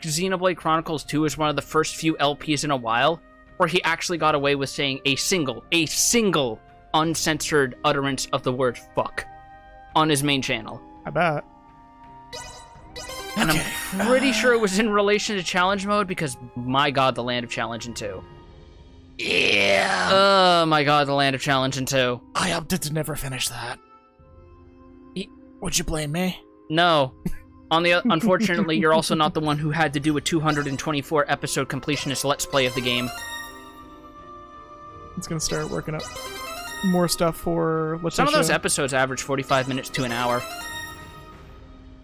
Xenoblade Chronicles 2 is one of the first few LPs in a while where he actually got away with saying a single uncensored utterance of the word fuck on his main channel. I bet. And I'm pretty sure it was in relation to challenge mode because, my god, the Land of Challenge in 2. Yeah. Oh my god, the Land of Challenge in 2. I opted to never finish that. Would you blame me? No. Unfortunately, you're also not the one who had to do a 224 episode completionist let's play of the game. It's gonna start working up more stuff for Letitia. Some of those episodes average 45 minutes to an hour.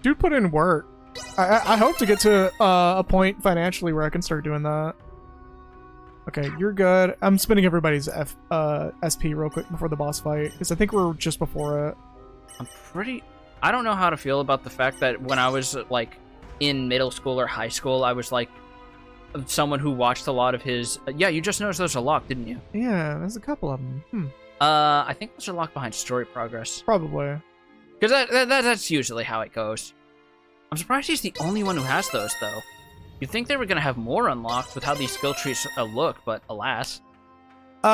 Dude put in work. I hope to get to a point financially where I can start doing that. Okay, you're good. I'm spinning everybody's SP real quick before the boss fight, because I think we're just before it. I don't know how to feel about the fact that when I was, like, in middle school or high school, I was, like, someone who watched a lot of his... yeah, you just noticed those are locked, didn't you? Yeah, there's a couple of them. I think those are locked behind story progress. Probably. Because that's usually how it goes. I'm surprised he's the only one who has those, though. You'd think they were going to have more unlocked with how these skill trees look, but alas.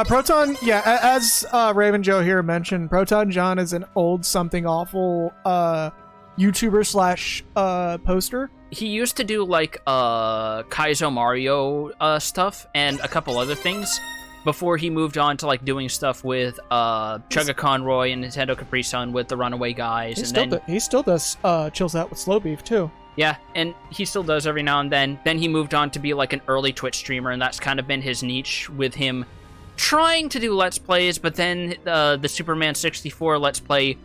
Proton, yeah, as Raven Joe here mentioned, Proton John is an old something awful YouTuber slash poster. He used to do, like, Kaizo Mario stuff and a couple other things before he moved on to, like, doing stuff with Chugga Conroy and Nintendo Capri Sun with the Runaway Guys. He still does Chills Out with Slow Beef, too. Yeah, and he still does every now and then. Then he moved on to be, like, an early Twitch streamer, and that's kind of been his niche with him trying to do Let's Plays, but then the Superman 64 Let's Play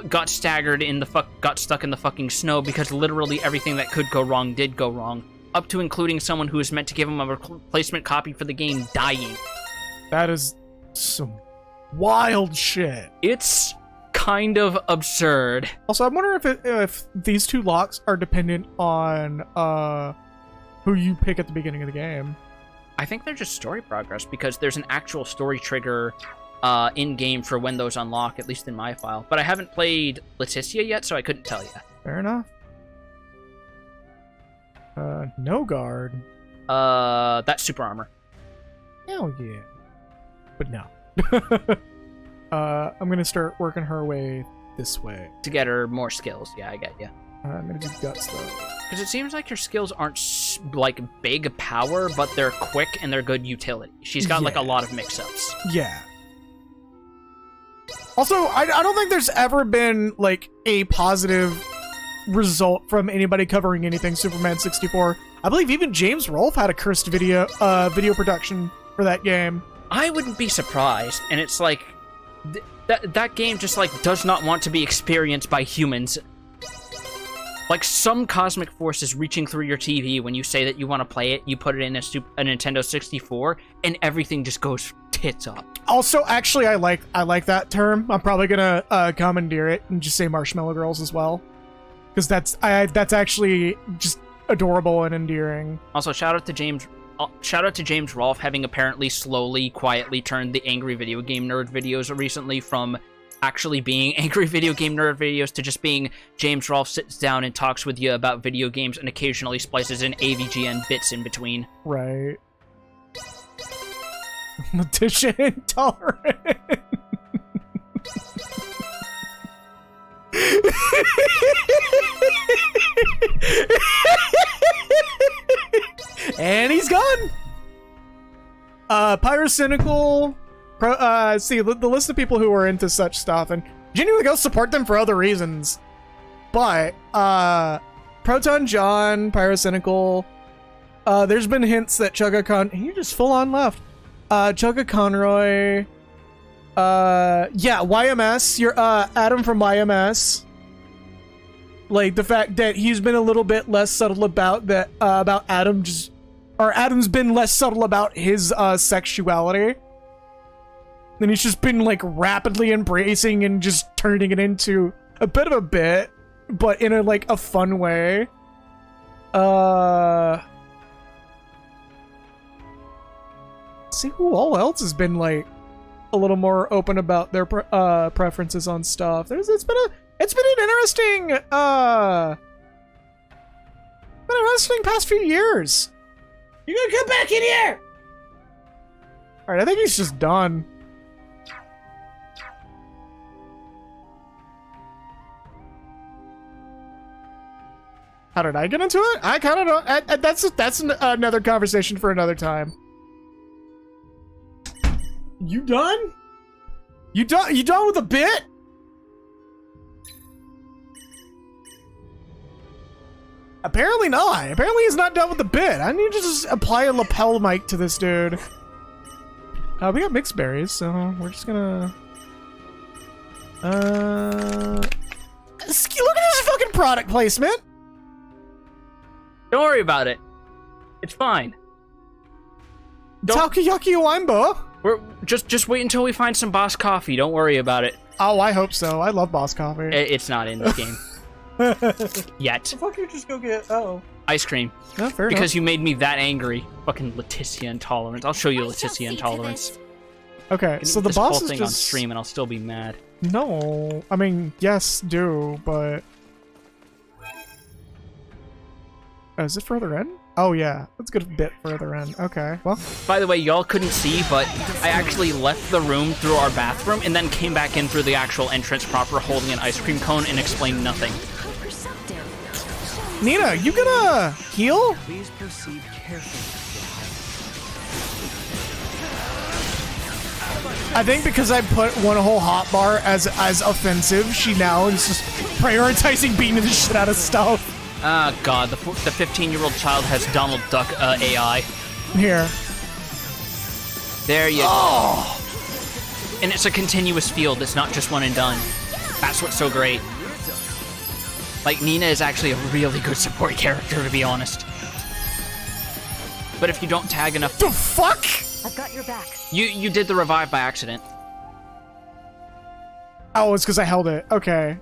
got stuck in the fucking snow because literally everything that could go wrong did go wrong, up to including someone who was meant to give him a replacement copy for the game dying. That is some wild shit. It's kind of absurd. Also, I wonder if these two locks are dependent on who you pick at the beginning of the game. I think they're just story progress because there's an actual story trigger in-game for when those unlock, at least in my file. But I haven't played Leticia yet, so I couldn't tell you. Fair enough. No guard. That's super armor. Hell yeah. But no. I'm gonna start working her way this way. To get her more skills, yeah, I get you. I'm gonna do guts, though. Because it seems like her skills aren't, like, big power, but they're quick and they're good utility. She's got, like, a lot of mix-ups. Yeah. Also, I don't think there's ever been, like, a positive result from anybody covering anything Superman 64. I believe even James Rolfe had a cursed video production for that game. I wouldn't be surprised, and it's like... that game just, like, does not want to be experienced by humans. Like, some cosmic force is reaching through your TV when you say that you want to play it, you put it in a Nintendo 64, and everything just goes tits up. Also, actually, I like that term. I'm probably gonna commandeer it and just say Marshmallow Girls as well, because that's actually just adorable and endearing. Also, shout out to James Rolfe having apparently slowly, quietly turned the Angry Video Game Nerd videos recently from actually being Angry Video Game Nerd videos to just being James Rolfe sits down and talks with you about video games and occasionally splices in AVGN bits in between. Right. Letitia Intolerant. And he's gone. Pyrocynical. See, the list of people who are into such stuff, and genuinely go support them for other reasons. But, Proton John, Pyrocynical, There's been hints that he just full on left. Chugga Conroy. Yeah, YMS. You're Adam from YMS. Like the fact that he's been a little bit less subtle about that. About Adam's been less subtle about his sexuality. And he's just been like rapidly embracing and just turning it into a bit of a bit, but in a fun way. See who all else has been like a little more open about their preferences on stuff. It's been an interesting past few years. You gonna come back in here? All right, I think he's just done. How did I get into it? I kind of don't. That's another conversation for another time. You done? You done with a bit? Apparently not. Apparently he's not done with the bit. I need to just apply a lapel mic to this dude. We got mixed berries, so we're just gonna... Look at this fucking product placement! Don't worry about it. It's fine. Takoyaki Wimbo. We're just wait until we find some Boss Coffee. Don't worry about it. Oh, I hope so. I love Boss Coffee. It's not in this game. Yet. The fuck you just go get? Oh. Ice cream. No, fair because enough. you made me that angry. Fucking Leticia Intolerance. I'll show you Leticia Intolerance. Okay, so the this boss whole is thing just... on stream and I'll still be mad. No, I mean, yes, do, but... Oh, is it further in? Oh, yeah. Let's get a bit further in. Okay, well... By the way, y'all couldn't see, but I actually left the room through our bathroom and then came back in through the actual entrance proper holding an ice cream cone and explained nothing. Nina, you gonna heal? Please proceed carefully. I think because I put one whole hotbar as offensive, she now is just prioritizing beating the shit out of stuff. Ah, God, the 15-year-old child has Donald Duck AI. Here. There you go. And it's a continuous field, it's not just one and done. That's what's so great. Like, Nina is actually a really good support character, to be honest. But if you don't tag enough... The fuck?! I've got your back. You did the revive by accident. Oh, it's because I held it. Okay.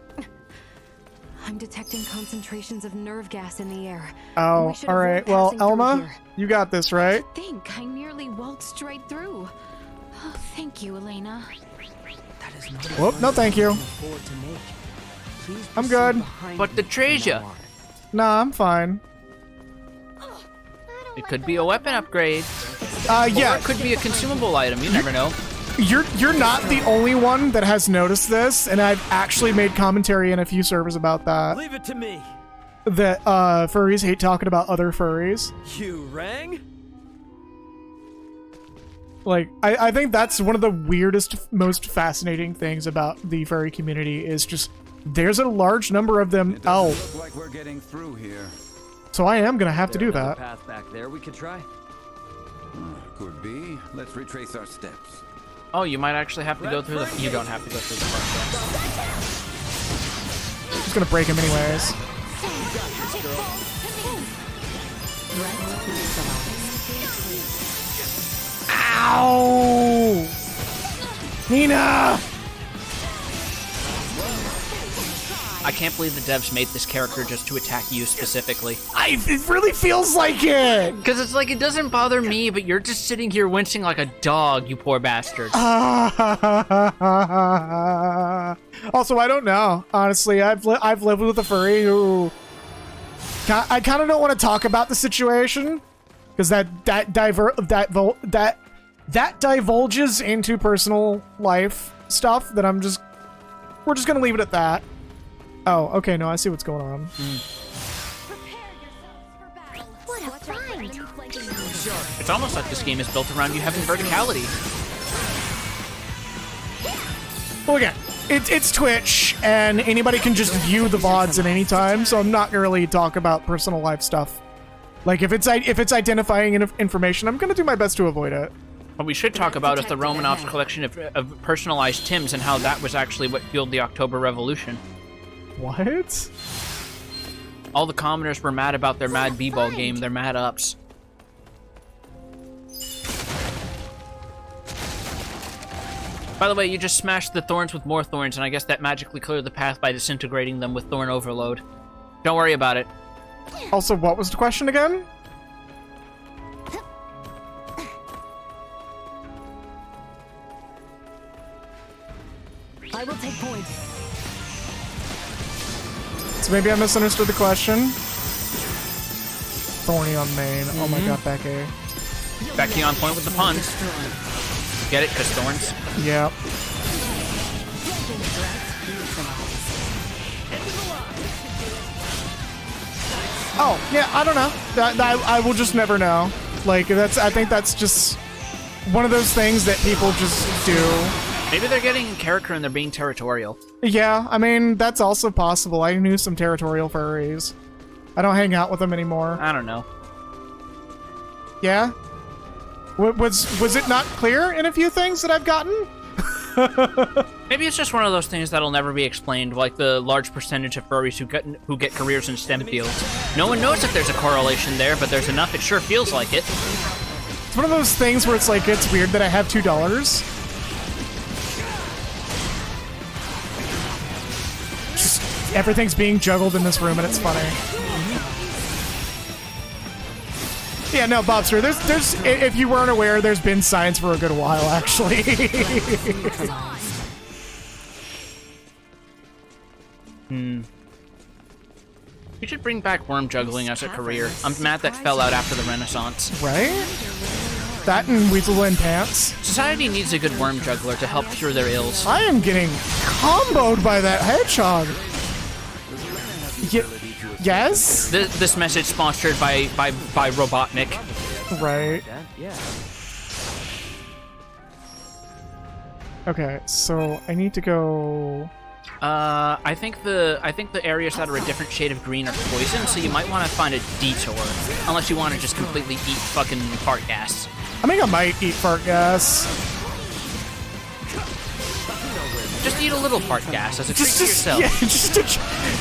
I'm detecting concentrations of nerve gas in the air. Oh, alright. Well, Elma, you got this, right? I think I nearly walked straight through. Oh, thank you, Elena. That is not Whoop, no thank you. I'm good. But the treasure. Nah, I'm fine. It could be a weapon upgrade. Yeah. Or it could be a consumable item, you never know. You're not the only one that has noticed this, and I've actually made commentary in a few servers about that. Leave it to me. That furries hate talking about other furries. You rang? Like, I think that's one of the weirdest, most fascinating things about the furry community is just there's a large number of them. Look like we're getting through here. So I am gonna have to do that. Path back there we could try. Could be. Let's retrace our steps. Oh, you might actually have to go through the... You don't have to go through the front. Just gonna break him anyways. Ow! Nina! I can't believe the devs made this character just to attack you specifically. It really feels like it! Because it's like, it doesn't bother me, but you're just sitting here wincing like a dog, you poor bastard. Also, I don't know. Honestly, I've lived with a furry who... I kind of don't want to talk about the situation. Because that divulges into personal life stuff that we're just gonna leave it at that. Oh, okay, no, I see what's going on. What a find! It's almost like this game is built around you having verticality. Well, again, it's Twitch, and anybody can just view the VODs at any time, so I'm not gonna really talk about personal life stuff Like, if it's identifying information, I'm gonna do my best to avoid it. But we should talk about the Romanovs collection of personalized Tims and how that was actually what fueled the October Revolution. What? All the commoners were mad about their Mad B-Ball game, their Mad Ups. By the way, you just smashed the thorns with more thorns, and I guess that magically cleared the path by disintegrating them with thorn overload. Don't worry about it. Also, what was the question again? I will take point. So maybe I misunderstood the question. Thorny on main. Oh my god, Becky. Becky on point with the puns. Get it? Because thorns? Yeah. Oh, yeah, I don't know. I will just never know. Like, I think that's just one of those things that people just do. Maybe they're getting in character and they're being territorial. Yeah, I mean, that's also possible. I knew some territorial furries. I don't hang out with them anymore. I don't know. Yeah? Was it not clear in a few things that I've gotten? Maybe it's just one of those things that'll never be explained, like the large percentage of furries who get careers in STEM fields. No one knows if there's a correlation there, but there's enough it sure feels like it. It's one of those things where it's like, it's weird that I have $2. Just everything's being juggled in this room and it's funny. Yeah, no, Bobster, there's if you weren't aware, there's been science for a good while, actually. We should bring back worm juggling as a career. I'm mad that fell out after the Renaissance. Right? That and Weasel in Pants. Society needs a good worm juggler to help cure their ills. I am getting comboed by that hedgehog. Yes? This message sponsored by Robotnik. Right. Okay, so I need to go... I think the areas that are a different shade of green are poison, so you might want to find a detour. Unless you want to just completely eat fucking fart gas. I think I might eat fart gas. Just eat a little fart gas as a treat to yourself. Yeah,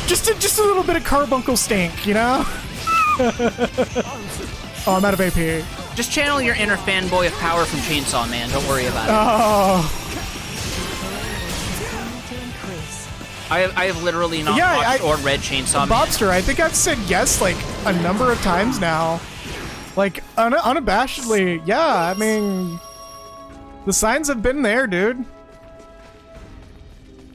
just a little bit of carbuncle stink, you know? Oh, I'm out of AP. Just channel your inner fanboy of power from Chainsaw Man. Don't worry about it. Oh. I have literally not watched or read Chainsaw Man. Bobster, I think I've said yes like a number of times now. Like, unabashedly, yeah, I mean... The signs have been there, dude.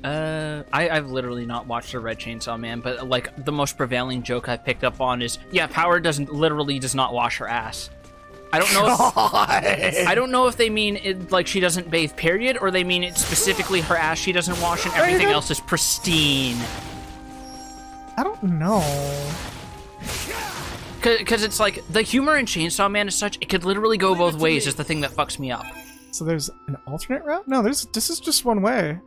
I've literally not watched or read Chainsaw Man, but like the most prevailing joke I picked up on is, yeah, Power does not wash her ass. I don't know. I don't know if they mean it like she doesn't bathe, period, or they mean it's specifically her ass she doesn't wash and everything else is pristine. I don't know. Because it's like the humor in Chainsaw Man is such it could literally go both ways. Is the thing that fucks me up. So there's an alternate route? No, this is just one way.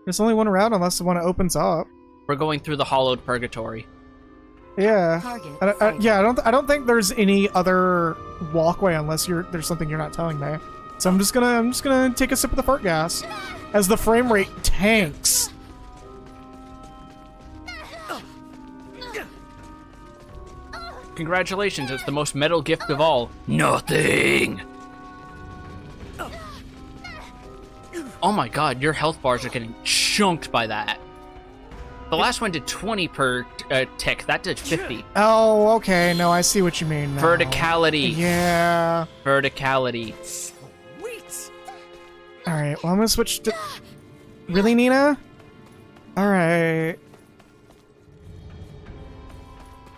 There's only one route unless the one opens up. We're going through the hollowed purgatory. Yeah. I don't think there's any other walkway unless there's something you're not telling me. So I'm just gonna take a sip of the fart gas as the frame rate tanks. Congratulations, it's the most metal gift of all. Nothing! Oh my god, your health bars are getting chunked by that. The last one did 20 per tick. That did 50. Oh, okay. No, I see what you mean now. Verticality. Yeah. Verticality. Sweet. All right. Well, I'm gonna switch to. Really, Nina? All right.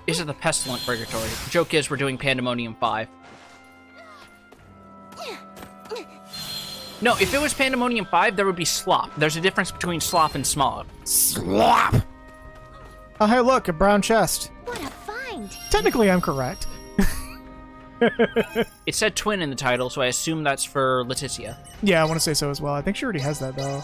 This is the pestilent purgatory. The joke is we're doing Pandemonium 5. No, if it was Pandemonium 5, there would be slop. There's a difference between slop and smog. Slop! Oh, hey, look, a brown chest. What a find! Technically, I'm correct. It said twin in the title, so I assume that's for Leticia. Yeah, I want to say so as well. I think she already has that, though.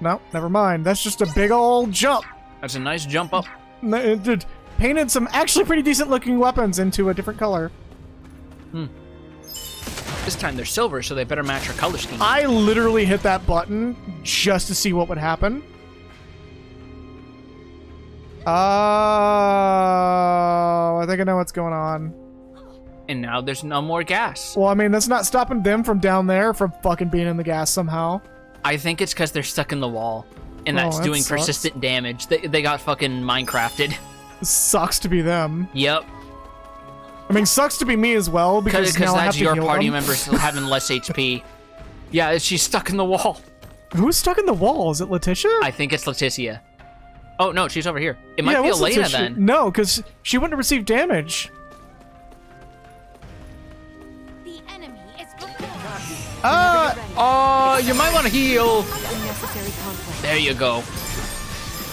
No, never mind. That's just a big old jump. That's a nice jump up. Dude, painted some actually pretty decent looking weapons into a different color. This time they're silver, so they better match our color scheme. I literally hit that button just to see what would happen. Oh, I think I know what's going on. And now there's no more gas. Well, I mean, that's not stopping them from down there from fucking being in the gas somehow. I think it's because they're stuck in the wall. And that's that doing sucks. persistent damage. They got fucking Minecrafted. Sucks to be them. Yep. I mean, sucks to be me as well, because now I have that's to your heal party them. members having less HP. Yeah, she's stuck in the wall. Who's stuck in the wall? Is it Letitia? I think it's Leticia. Oh, no, she's over here. It might Yeah, be what's Elena Letitia? then. No, because she wouldn't have received damage. The enemy is Oh, you might want to heal. Unnecessary conflict. There you go.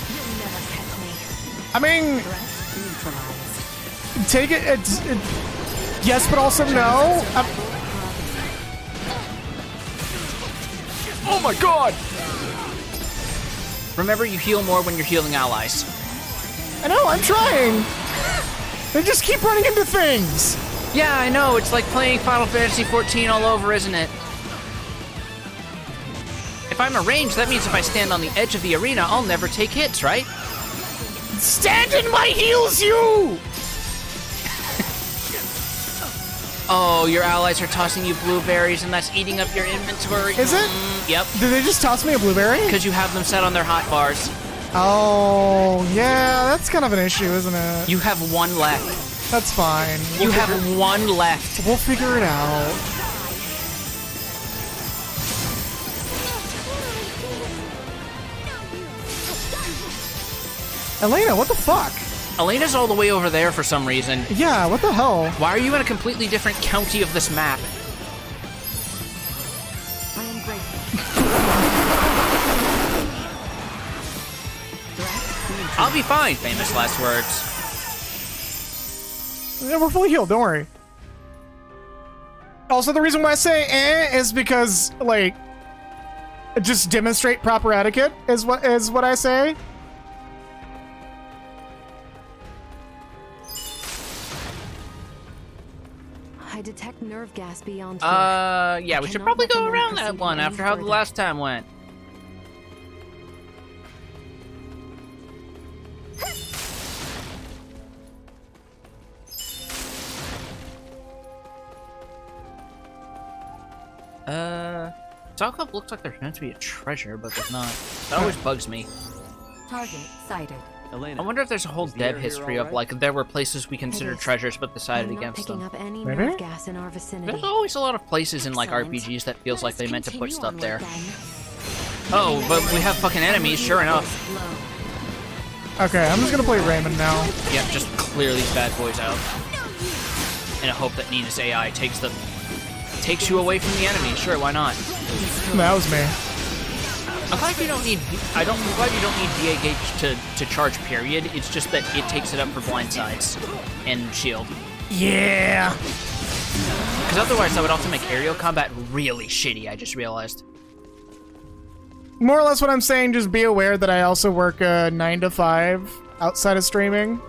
You'll never catch me. I mean, Threat neutralized. take it. Yes, but also no. Oh my god! Remember, you heal more when you're healing allies. I know, I'm trying. They just keep running into things. Yeah, I know. It's like playing Final Fantasy XIV all over, isn't it? If I'm arranged, that means if I stand on the edge of the arena, I'll never take hits, right? Standing my heals you! Oh, your allies are tossing you blueberries, and that's eating up your inventory. Is it? Yep. Did they just toss me a blueberry? Because you have them set on their hot bars. Oh, yeah, that's kind of an issue, isn't it? You have one left. That's fine. You have one left. We'll figure it out. Elena, what the fuck? Elena's all the way over there for some reason. Yeah, what the hell? Why are you in a completely different county of this map? I am grateful. I'll be fine, famous last words. Yeah, we're fully healed, don't worry. Also, the reason why I say is because, like, just demonstrate proper etiquette is what I say. I detect nerve gas beyond here. Yeah, we should probably go around that one after how the last time went. Saw Club looks like there's meant to be a treasure, but there's not. That always bugs me. Target sighted. I wonder if there's a whole dev history of, like, there were places we considered treasures but decided against them. Up any Maybe? nerve gas in our vicinity. There's always a lot of places in, like, Excellent. RPGs that feels like they meant to put Continue stuff there. onward, then. Oh, but we have fucking enemies, sure enough. Okay, I'm just gonna play Raymond now. Yep, just clear these bad boys out. In a hope that Nina's AI takes you away from the enemy. Sure, why not? That was me. I'm glad you don't need. I'm glad you don't need DA gauge to charge. Period. It's just that it takes it up for blindsides and shield. Yeah. Because otherwise, that would also make aerial combat really shitty. I just realized. More or less what I'm saying, just be aware that I also work 9 to 5 outside of streaming.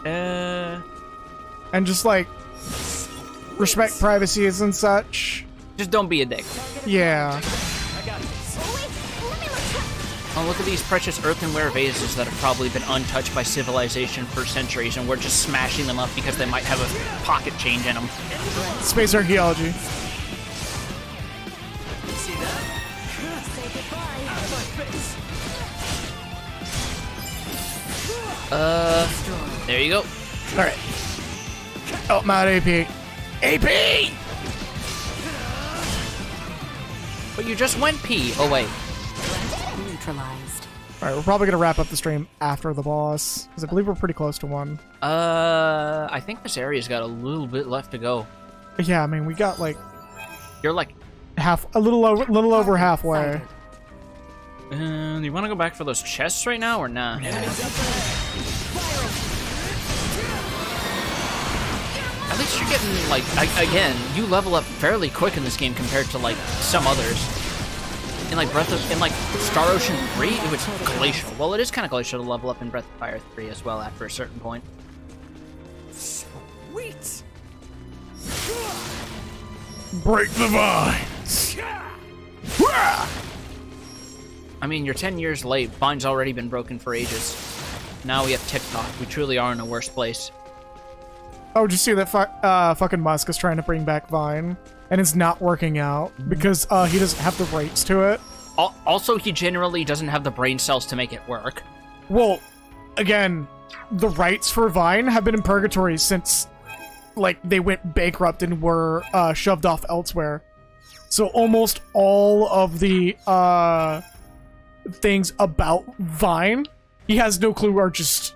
And just, like, respect privacies and such. Just don't be a dick. Yeah. Oh, look at these precious earthenware vases that have probably been untouched by civilization for centuries, and we're just smashing them up because they might have a pocket change in them. Space archaeology. There you go. Alright. Oh, I'm out of AP. AP! But you just went P. Oh, wait. Neutralized. Alright, we're probably gonna wrap up the stream after the boss, because I believe we're pretty close to one. I think this area's got a little bit left to go. But yeah, I mean, we got, like, You're like, a little over halfway. you want to go back for those chests right now or not? At least you're getting, like, again, you level up fairly quick in this game compared to, like, some others. in like Star Ocean 3, it was glacial. Well, it is kind of glacial to level up in Breath of Fire 3 as well after a certain point. Sweet. Break the vines. I mean, you're 10 years late. Vine's already been broken for ages. Now we have TikTok. We truly are in a worse place. Oh, did you see that fucking Musk is trying to bring back Vine? And it's not working out because he doesn't have the rights to it. Also, he generally doesn't have the brain cells to make it work. Well, again, the rights for Vine have been in purgatory since, like, they went bankrupt and were shoved off elsewhere. So almost all of the things about Vine, he has no clue, are just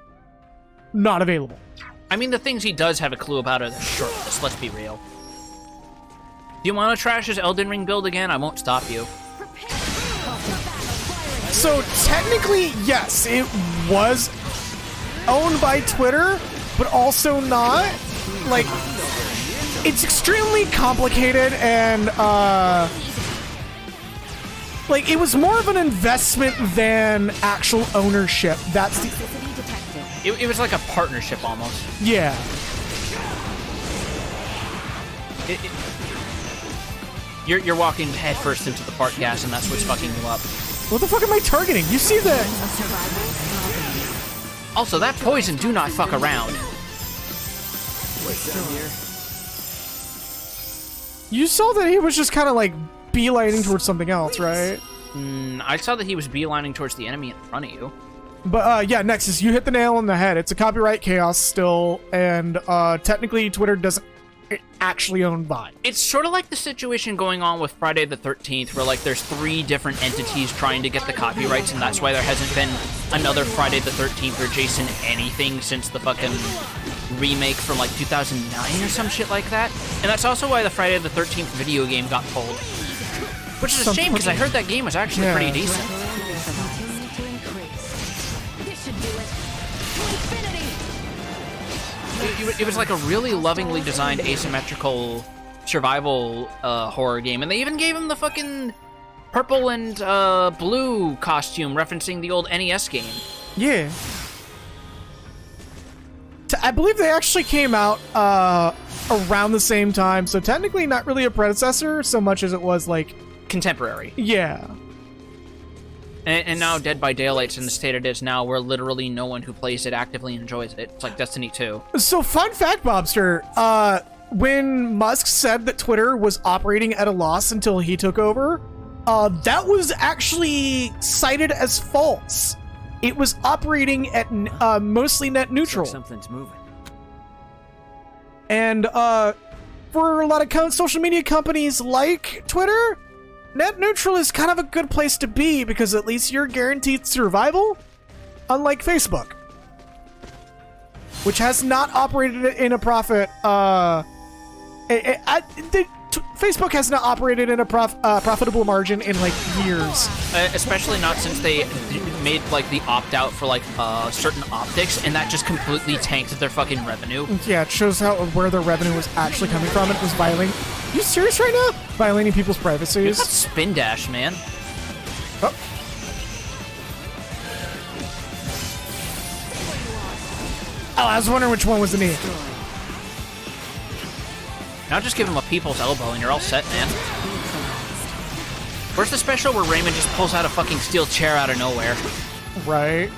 not available. I mean, the things he does have a clue about are the short list, let's be real. Do you want to trash his Elden Ring build again? I won't stop you. So technically, yes, it was owned by Twitter, but also not. Like, it's extremely complicated and, like, it was more of an investment than actual ownership. That's the... It was like a partnership almost. Yeah. You're walking headfirst into the fart gas, and that's what's fucking you up. What the fuck am I targeting? You see the... Also, that poison do not fuck around. You saw that he was just kind of like beelining towards something else, right? I saw that he was beelining towards the enemy in front of you. But yeah, Nexus, you hit the nail on the head. It's a copyright chaos still, and technically Twitter doesn't actually own Vine. It's sort of like the situation going on with Friday the 13th, where like there's 3 different entities trying to get the copyrights, and that's why there hasn't been another Friday the 13th or Jason anything since the fucking remake from like 2009 or some shit like that. And that's also why the Friday the 13th video game got pulled. Which is a shame, because I heard that game was actually pretty decent. It was like a really lovingly designed asymmetrical survival horror game, and they even gave him the fucking purple and blue costume referencing the old NES game. Yeah. I believe they actually came out around the same time, so technically not really a predecessor so much as it was like... contemporary. Yeah. And now Dead by Daylight's in the state it is now, where literally no one who plays it actively enjoys it. It's like Destiny 2. So fun fact, Bobster, when Musk said that Twitter was operating at a loss until he took over, that was actually cited as false. It was operating at mostly net neutral. Something's moving. And for a lot of social media companies like Twitter, net neutral is kind of a good place to be because at least you're guaranteed survival, unlike Facebook, which has not operated in a profit. Facebook has not operated in a profitable margin in like years. Especially not since they made like the opt-out for like certain optics, and that just completely tanked their fucking revenue. Yeah, it shows where their revenue was actually coming from. It was violating. You serious right now? Violating people's privacies. That's spin dash, man. Oh. I was wondering which one was the knee. Now just give him a people's elbow and you're all set, man. Where's the special where Raymond just pulls out a fucking steel chair out of nowhere? Right.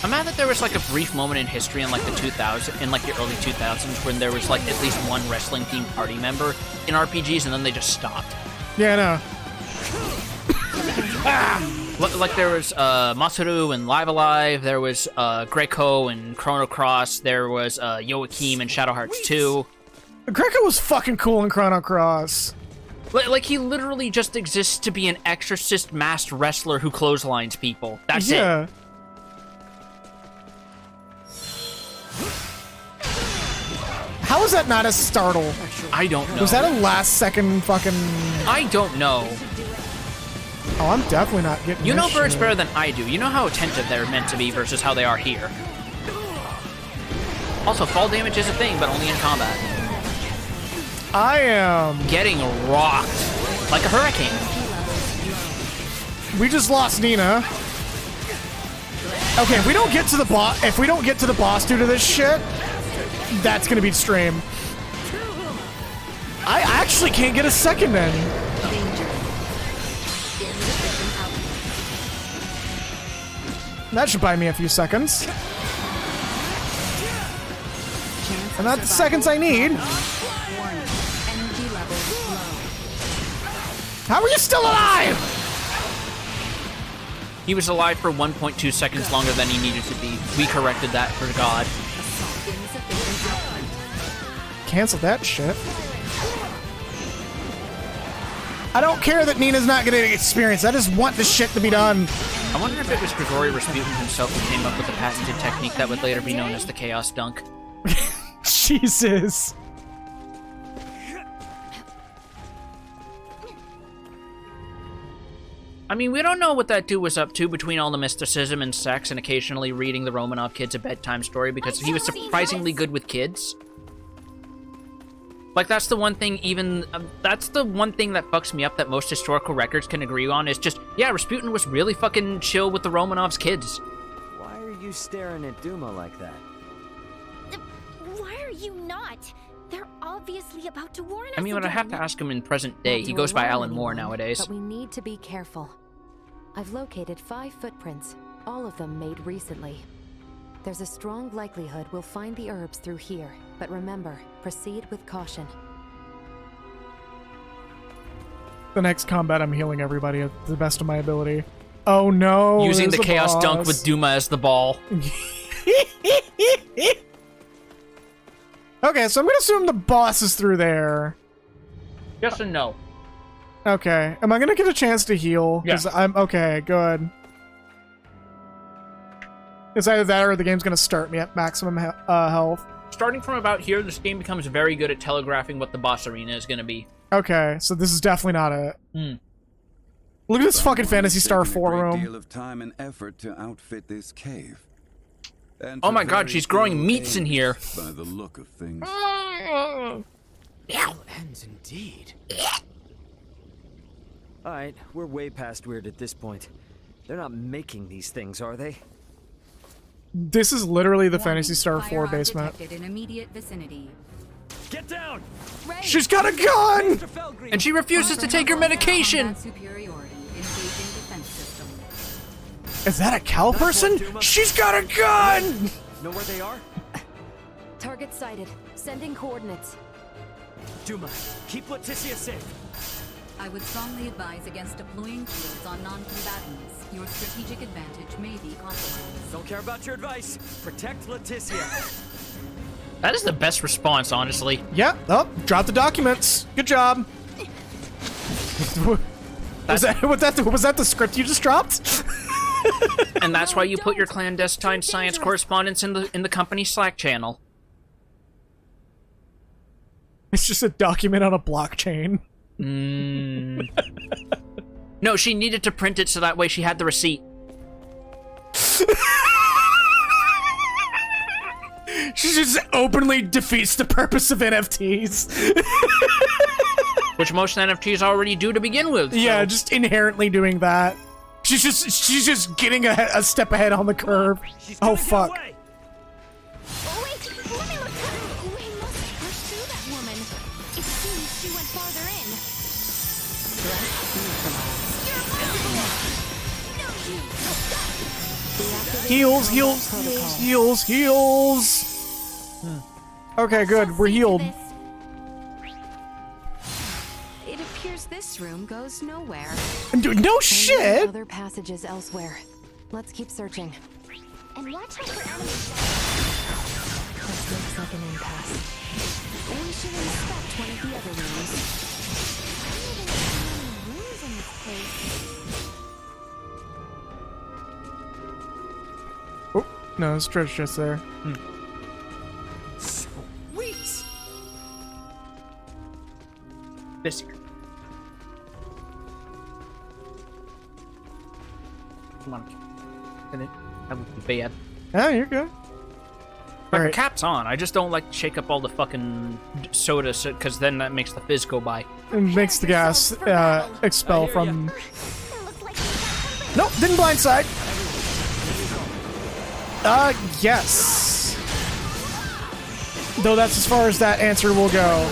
I'm mad that there was like a brief moment in history in like the early 2000s when there was like at least one wrestling themed party member in RPGs, and then they just stopped. Yeah, I know. Like there was Masaru and Live Alive, there was Greco and Chrono Cross, there was Joachim and Shadow Hearts 2. Greco was fucking cool in Chrono Cross. Like he literally just exists to be an exorcist masked wrestler who clotheslines people. That's it. How is that not a startle? I don't know. Was that a last second fucking... I don't know. Oh, I'm definitely not getting You know this birds shit. better than I do. You know how attentive they're meant to be versus how they are here. Also, fall damage is a thing, but only in combat. I am getting rocked like a hurricane. We just lost Nina. Okay, if we don't get to the boss due to this shit, that's gonna be stream. I actually can't get a second in. That should buy me a few seconds. And that's the seconds I need. How are you still alive? He was alive for 1.2 seconds longer than he needed to be. We corrected that for God. Cancel that shit. I don't care that Nina's not getting experience. I just want this shit to be done. I wonder if it was Grigori Rasputin himself who came up with the patented technique that would later be known as the Chaos Dunk. Jesus. I mean, we don't know what that dude was up to between all the mysticism and sex and occasionally reading the Romanov kids a bedtime story because he was surprisingly good with kids. Like, that's the one thing that's the one thing that fucks me up that most historical records can agree on is just, yeah, Rasputin was really fucking chill with the Romanovs' kids. Why are you staring at Duma like that? Why are you not? They're obviously about to warn us. I mean, when I have to ask him in present day, he goes by Alan Moore nowadays. But we need to be careful. I've located 5 footprints, all of them made recently. There's a strong likelihood we'll find the herbs through here, but remember, proceed with caution. The next combat, I'm healing everybody at the best of my ability. Oh no! Using the Chaos boss. Dunk with Duma as the ball. Okay, so I'm gonna assume the boss is through there. Yes and no. Okay, am I gonna get a chance to heal? Yeah. I'm okay. Good. It's either that or the game's gonna start me at maximum health. Starting from about here, this game becomes very good at telegraphing what the boss arena is going to be. Okay, so this is definitely not it. Look at this fucking Phantasy Star 4 room. A deal of time and effort to outfit this cave. And Oh my god, she's growing meats in here. By the look of things. Ends indeed. Alright, we're way past weird at this point. They're not making these things, are they? This is literally the Phantasy Star 4 basement. In immediate vicinity. Get down! She's got a gun! And she refuses to take her medication! Superiority. Engaging defense system. Is that a cow person? She's got a gun! Know where they are? Target sighted. Sending coordinates. Duma, keep Leticia safe. I would strongly advise against deploying shields on non-combatants. Your strategic advantage may be compromised. Don't care about your advice. Protect Leticia. That is the best response, honestly. Yeah, oh, drop the documents. Good job. Was that the script you just dropped? And that's why you put your clandestine science correspondence in the company Slack channel. It's just a document on a blockchain. No, she needed to print it so that way she had the receipt. She just openly defeats the purpose of NFTs. Which most NFTs already do to begin with. So. Yeah, just inherently doing that. She's just getting a step ahead on the curve. Oh fuck. Oh, wait, let me look. We must pursue that woman. It seems she went farther in. Heals, heals, heals, heals. Okay, good. We're healed. It appears this room goes nowhere. Dude, no shit. Other passages elsewhere. Let's keep searching. And watch out for enemies. This looks like an impasse. We should inspect one of the other rooms. Rooms in this place. Oh, no, this treasure chest there. Sweet! This here. Come on. And it, that would be bad. Yeah, you're good. Like, Alright. the cap's on. I just don't like to shake up all the fucking soda, because then that makes the fizz go by. It makes the gas expel from... Nope, didn't blindside. Yes. Though that's as far as that answer will go.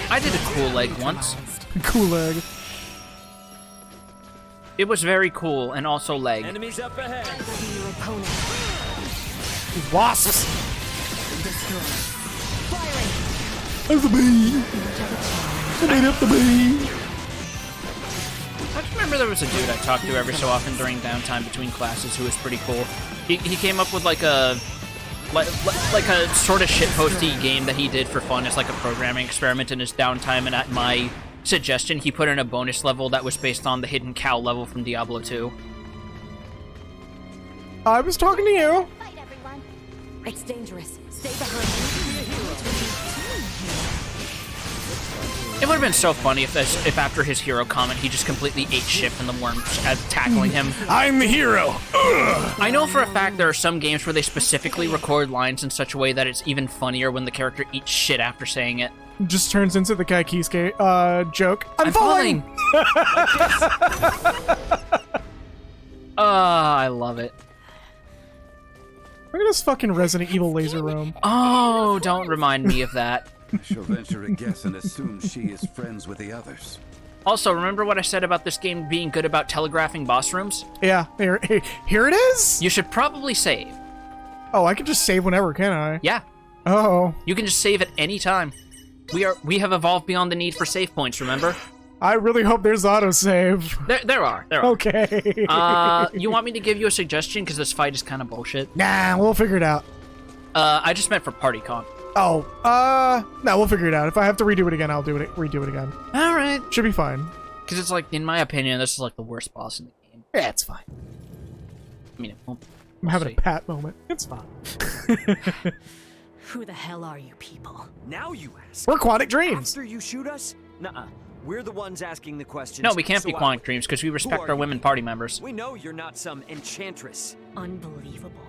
I did a cool leg once. Cool leg. It was very cool, and also leg. Enemies up ahead. Wasps. There's the bee. I made up the bee. I just remember there was a dude I talked to every so often during downtime between classes who was pretty cool. He came up with like a sort of shitposty game that he did for fun as like a programming experiment in his downtime, and at my suggestion, he put in a bonus level that was based on the hidden cow level from Diablo 2. I was talking to you. It's dangerous. Stay behind me. It would have been so funny if after his hero comment, he just completely ate shit from the worms as tackling him. I'm the hero. Ugh. I know for a fact there are some games where they specifically record lines in such a way that it's even funnier when the character eats shit after saying it. Just turns into the Kai Kisuke joke. I'm falling. I love it. Look at this fucking Resident Evil laser room. Oh, don't remind me of that. I shall venture a guess and assume she is friends with the others. Also, remember what I said about this game being good about telegraphing boss rooms? Yeah, here it is. You should probably save. Oh, I can just save whenever, can I? Yeah. Oh. You can just save at any time. We have evolved beyond the need for save points, remember? I really hope there's autosave. There are. Okay. You want me to give you a suggestion? Because this fight is kind of bullshit. Nah, we'll figure it out. I just meant for party comp. Oh, no, we'll figure it out. If I have to redo it again, I'll redo it again. All right. Should be fine. Because it's like, in my opinion, this is like the worst boss in the game. Yeah, it's fine. I mean, it won't. I'm having a Pat moment. It's fine. Who the hell are you people? Now you ask. We're Quantic Dreams. After you shoot us? Nuh-uh. We're the ones asking the questions. No, we can't be so Quantic Dreams because we respect our women party members. We know you're not some enchantress. Unbelievable.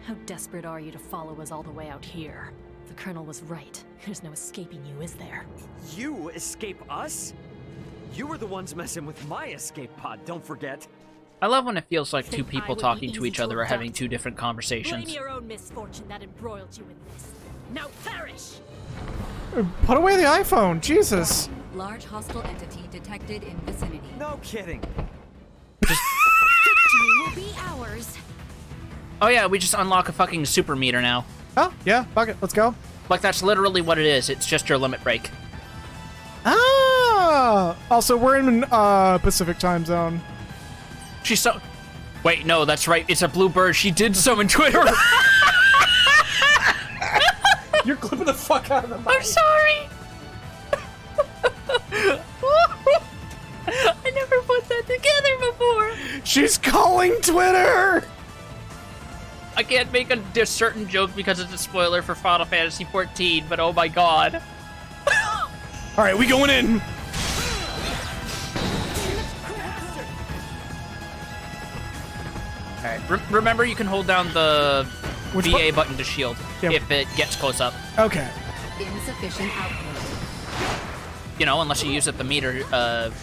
How desperate are you to follow us all the way out here? The Colonel was right. There's no escaping you, is there? You escape us? You were the ones messing with my escape pod, don't forget. I love when it feels like two people talking to each other are having two different Blame conversations. your own misfortune that embroiled you in this. Now perish! Put away the iPhone. Jesus. Large hostile entity detected in vicinity. No kidding. Victory will be ours. Oh yeah, we just unlock a fucking super meter now. Oh, yeah, fuck it. Let's go. Like, that's literally what it is. It's just your limit break. Ah! Also, we're in Pacific time zone. She's so... Wait, no, that's right. It's a blue bird. She did summon Twitter. You're clipping the fuck out of the mic. I'm sorry. I never put that together before. She's calling Twitter! I can't make a certain joke because it's a spoiler for Final Fantasy XIV, but oh my god. Alright, we going in. Alright, remember you can hold down the VA button to shield if it gets close up. Okay. Insufficient output. You know, unless you use it the meter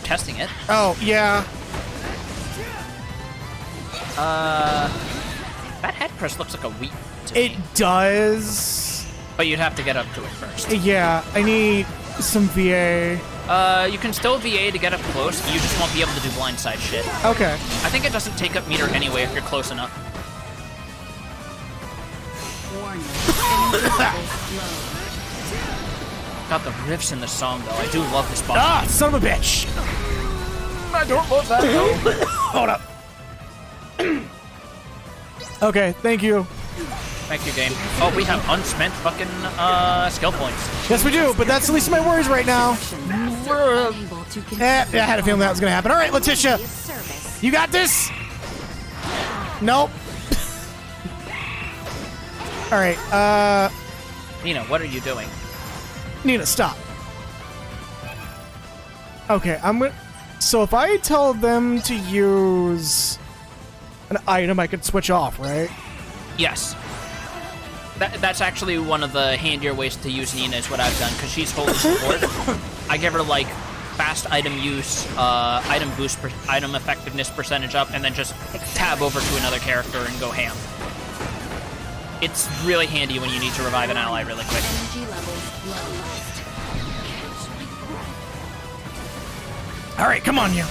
testing it. Oh, yeah. That head press looks like a wheat to It me. does. But you'd have to get up to it first. Yeah, I need some VA. You can still VA to get up close, you just won't be able to do blindside shit. Okay. I think it doesn't take up meter anyway if you're close enough. Warning. Got the riffs in the song though. I do love this boss. Ah, son of a bitch! I don't love that though. Hold up. Okay, thank you. Thank you, game. Oh, we have unspent fucking skill points. Yes, we do, but that's the least of my worries right now. I had a feeling that was gonna happen. All right, Letitia, you got this. Nope. All right, Nina, what are you doing? Nina, stop. Okay, I'm gonna. So if I tell them to use an item, I could switch off, right? Yes. That's actually one of the handier ways to use Nina is what I've done, because she's holy support. I give her, like, fast item use, item boost, item effectiveness percentage up, and then just tab over to another character and go ham. It's really handy when you need to revive an ally really quick. Energy levels low. All right, come on, you.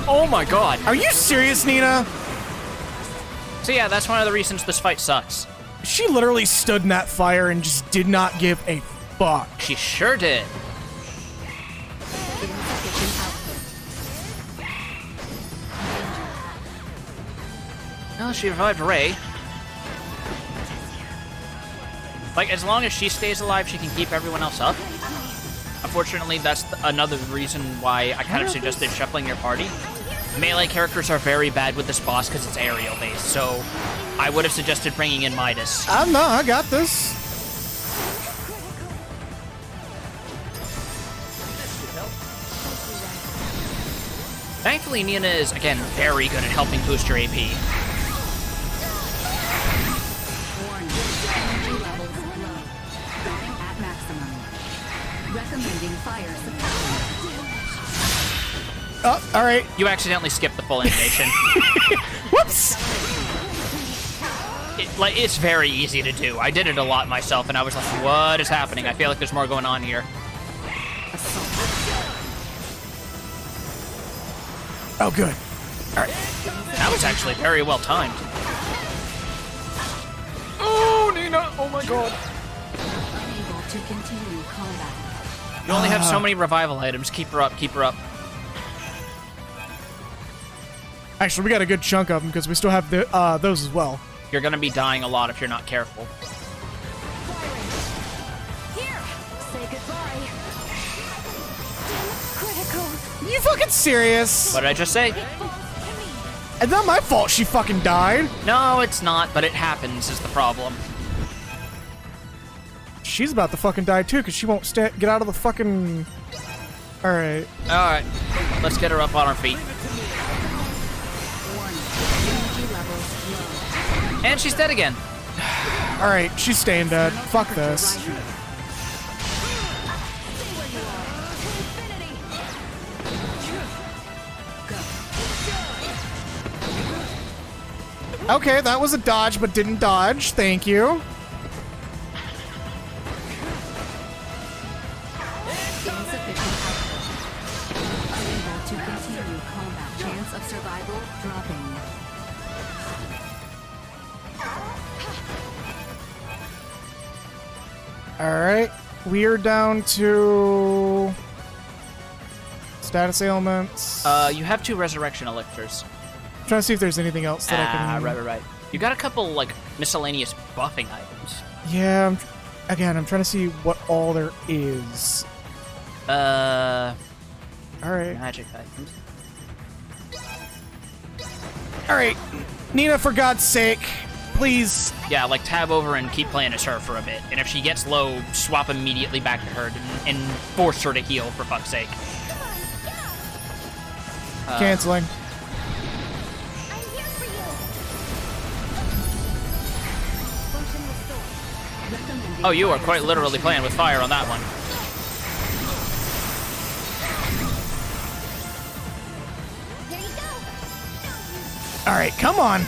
Oh my god. Are you serious, Nina? So yeah, that's one of the reasons this fight sucks. She literally stood in that fire and just did not give a fuck. She sure did. Oh, she revived Ray. Like, as long as she stays alive, she can keep everyone else up. Unfortunately, that's another reason why I kind of suggested shuffling your party. Melee characters are very bad with this boss because it's aerial-based, so I would have suggested bringing in Midas. No, I got this. Thankfully, Nina is, again, very good at helping boost your AP. Recommending fire support. Oh, all right. You accidentally skipped the full animation. Whoops. It's very easy to do. I did it a lot myself, and I was like, what is happening? I feel like there's more going on here. Oh, good. All right. That was actually very well timed. Oh, Nina. Oh, my God. Unable to continue combat. You only have so many revival items. Keep her up, keep her up. Actually, we got a good chunk of them because we still have those as well. You're going to be dying a lot if you're not careful. Here! Say goodbye. Critical. You fucking serious? What did I just say? It's not my fault she fucking died. No, it's not, but it happens is the problem. She's about to fucking die too because she won't get out of the fucking... Alright. Alright. Let's get her up on her feet. And she's dead again. Alright, she's staying dead. Fuck this. Okay, that was a dodge, but didn't dodge. Thank you. Insufficient output. Unable to continue combat. Chance of survival dropping. Alright, we're down to... status ailments. You have 2 resurrection elixirs. I'm trying to see if there's anything else that I can... Right. You got a couple, like, miscellaneous buffing items. Yeah, again, I'm trying to see what all there is. Alright. Magic items. Alright, Nina, for God's sake, please. Yeah, like, tab over and keep playing as her for a bit. And if she gets low, swap immediately back to her and force her to heal, for fuck's sake. Canceling. Oh, you are quite literally playing with fire on that one. Alright, come on.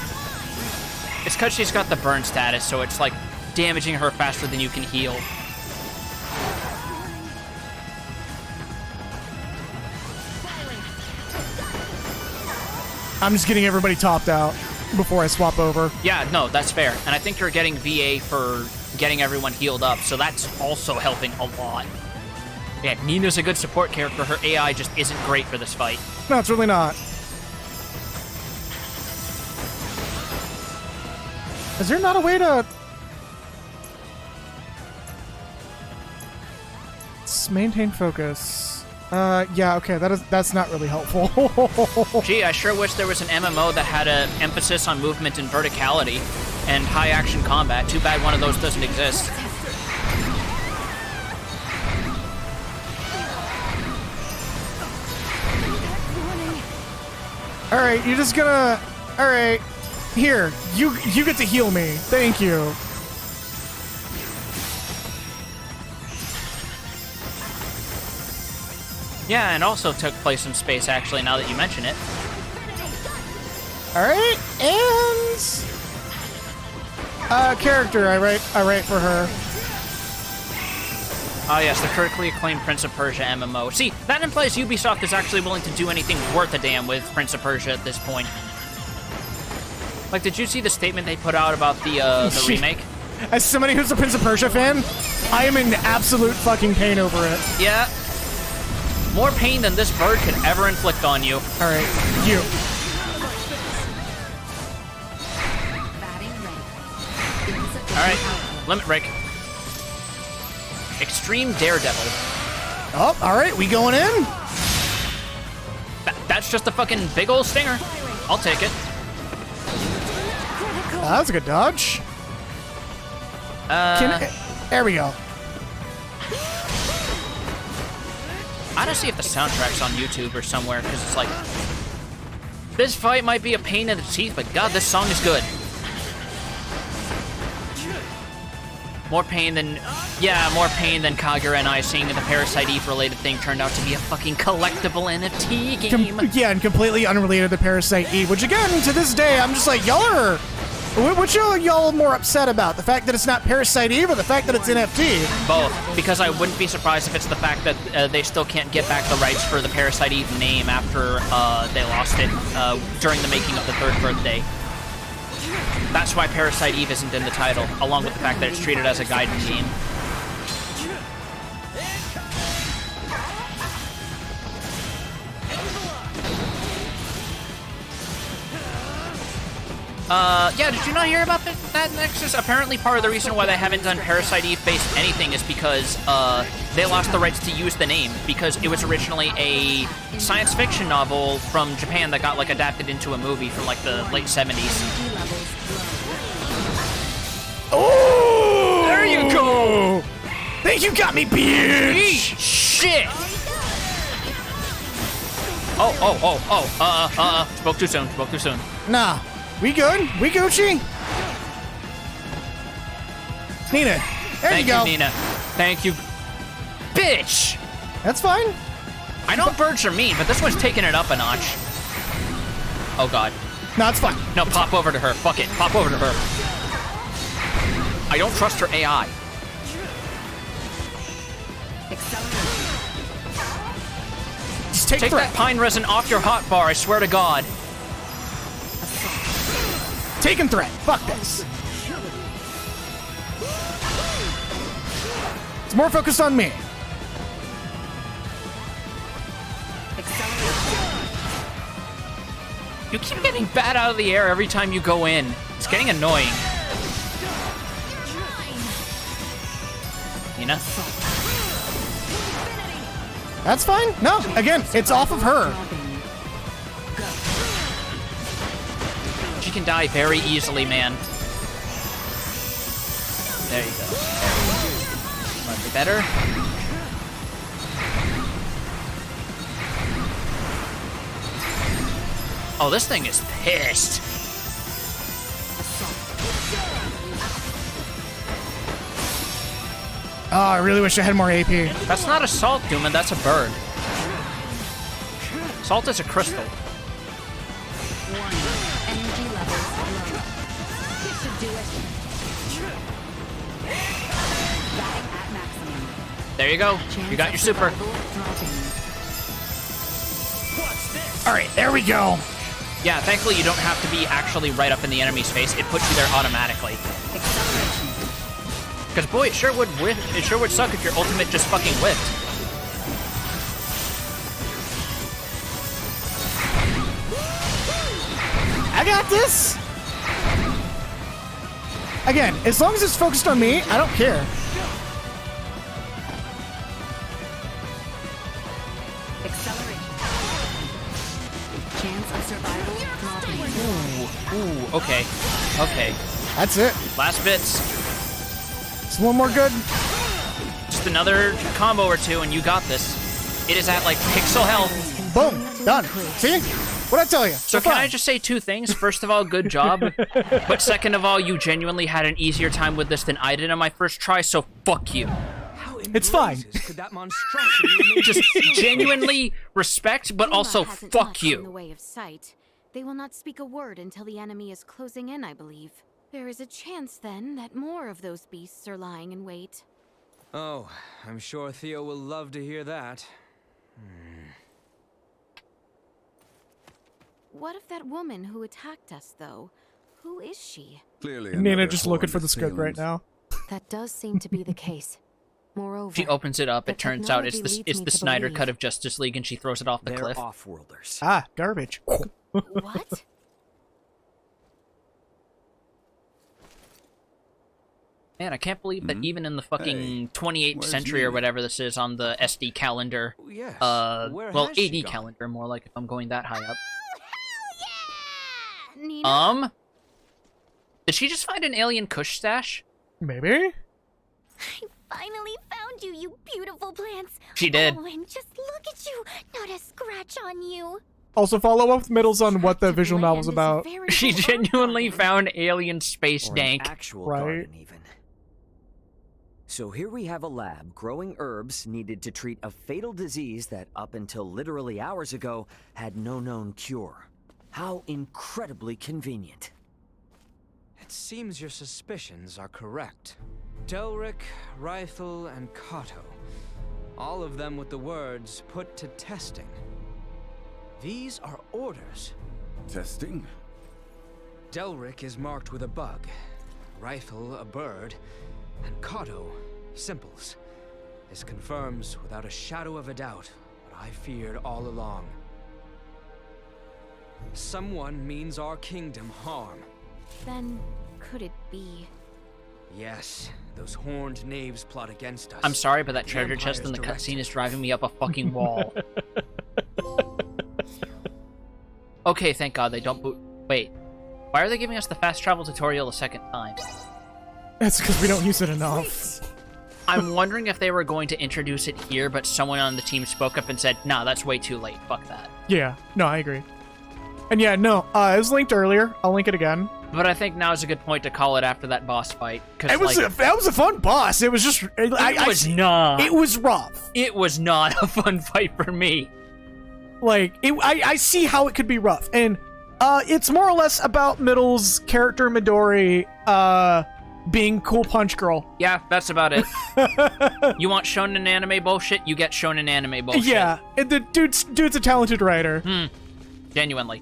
It's because she's got the burn status, so it's like damaging her faster than you can heal. I'm just getting everybody topped out before I swap over. Yeah, no, that's fair. And I think you're getting VA for getting everyone healed up, so that's also helping a lot. Yeah, Nina's a good support character. Her AI just isn't great for this fight. No, it's really not. Is there not a way to... maintain focus? Yeah, okay, that's not really helpful. Gee, I sure wish there was an MMO that had an emphasis on movement and verticality. and high action combat. Too bad one of those doesn't exist. All right, you're just gonna. All right, here, you get to heal me. Thank you. Yeah, and also took place in space, actually, now that you mention it. Alright, and character I write for her. Oh yes, the critically acclaimed Prince of Persia MMO. See, that implies Ubisoft is actually willing to do anything worth a damn with Prince of Persia at this point. Like, did you see the statement they put out about the remake? As somebody who's a Prince of Persia fan, I am in absolute fucking pain over it. Yeah. More pain than this bird could ever inflict on you. Alright, you. Alright, limit break. Extreme Daredevil. Oh, alright, we going in? That's just a fucking big old stinger. I'll take it. That was a good dodge. There we go. I don't see if the soundtrack's on YouTube or somewhere, because it's like, this fight might be a pain in the teeth, but god, this song is good. More pain than Kagura and I seeing the Parasite Eve related thing turned out to be a fucking collectible NFT game. Yeah, and completely unrelated to Parasite Eve, which again, to this day, I'm just like, y'all are... What y'all more upset about? The fact that it's not Parasite Eve or the fact that it's NFT? Both, because I wouldn't be surprised if it's the fact that they still can't get back the rights for the Parasite Eve name after they lost it during the making of the third birthday. That's why Parasite Eve isn't in the title, along with the fact that it's treated as a Gaiden game. Yeah, did you not hear about that Nexus? Apparently part of the reason why they haven't done Parasite Eve-based anything is because, they lost the rights to use the name, because it was originally a science fiction novel from Japan that got, like, adapted into a movie from, like, the late 70s. Oh! There you go! Think you got me, bitch! Shit! Spoke too soon. Nah. We good? We Gucci? Nina, there you go. Thank you, Nina. Thank you. Bitch! That's fine. I know birds are mean, but this one's taking it up a notch. Oh, God. No, it's fine. No, pop over to her. Fuck it. Pop over to her. I don't trust her AI. Just take that pine resin off your hotbar, I swear to God. Taking threat. Fuck this. It's more focused on me. You keep getting bat out of the air every time you go in. It's getting annoying. Nina? That's fine. No, again, it's off of her. She can die very easily, man. There you go. Might be better. Oh, this thing is pissed. Oh, I really wish I had more AP. That's not a salt, Dooman, that's a bird. Salt is a crystal. There you go. You got your super. Alright, there we go. Yeah, thankfully you don't have to be actually right up in the enemy's face. It puts you there automatically. Because boy, it sure would suck if your ultimate just fucking whiffed. I got this. Again, as long as it's focused on me, I don't care. Ooh, okay. That's it. Last bits. It's one more good. Just another combo or two, and you got this. It is at, like, pixel health. Boom. Done. See? What'd I tell you? So can I just say two things? First of all, good job. But second of all, you genuinely had an easier time with this than I did on my first try, so fuck you. It's fine. Could that monstrosity Just genuinely respect, but also hasn't fuck much in the you. way of sight. They will not speak a word until the enemy is closing in, I believe. There is a chance, then, that more of those beasts are lying in wait. Oh, I'm sure Theo will love to hear that. What of that woman who attacked us, though? Who is she? Clearly, Nina another just looking for horned the script right assailant. now. That does seem to be the case. Moreover, She opens it up, the it turns out it's technology the leads me to Snyder believe- cut of Justice League, and she throws it off the They're cliff. off-worlders. Ah, garbage. What? Man, I can't believe that even in the fucking Hey, 28th where's century or Nina? whatever this is on the SD calendar, Yes. Where well, has she AD gone? calendar, more like if I'm going that high up. Nina? Did she just find an alien Kush stash? Maybe? Finally found you, you beautiful plants. She did. Oh, and just look at you, not a scratch on you. Also, follow up with Middles on what the visual novel's Land is a about. very She full genuinely garden. found alien space Or dank. an actual Right. garden, even. So here we have a lab growing herbs needed to treat a fatal disease that, up until literally hours ago, had no known cure. How incredibly convenient. It seems your suspicions are correct. Delric, Rifle, and Kato. All of them with the words, put to testing. These are orders. Testing? Delric is marked with a bug, Rifle a bird, and Kato simples. This confirms without a shadow of a doubt what I feared all along. Someone means our kingdom harm. Then, could it be? Yes, those horned knaves plot against us. I'm sorry, but that The treasure chest in the Empire's cutscene is driving me up a fucking wall. Okay, thank God they don't boot. Wait, why are they giving us the fast travel tutorial a second time? That's because we don't use it enough. I'm wondering if they were going to introduce it here, but someone on the team spoke up and said, nah, that's way too late, fuck that. Yeah, no, I agree. And yeah, no, it was linked earlier. I'll link it again. But I think now is a good point to call it after that boss fight. It was that was a fun boss. It was just It was not. It was rough. It was not a fun fight for me. Like I see how it could be rough, and it's more or less about Middle's character Midori being cool punch girl. Yeah, that's about it. You want shonen anime bullshit? You get shonen anime bullshit. Yeah, and the dude's a talented writer. Genuinely.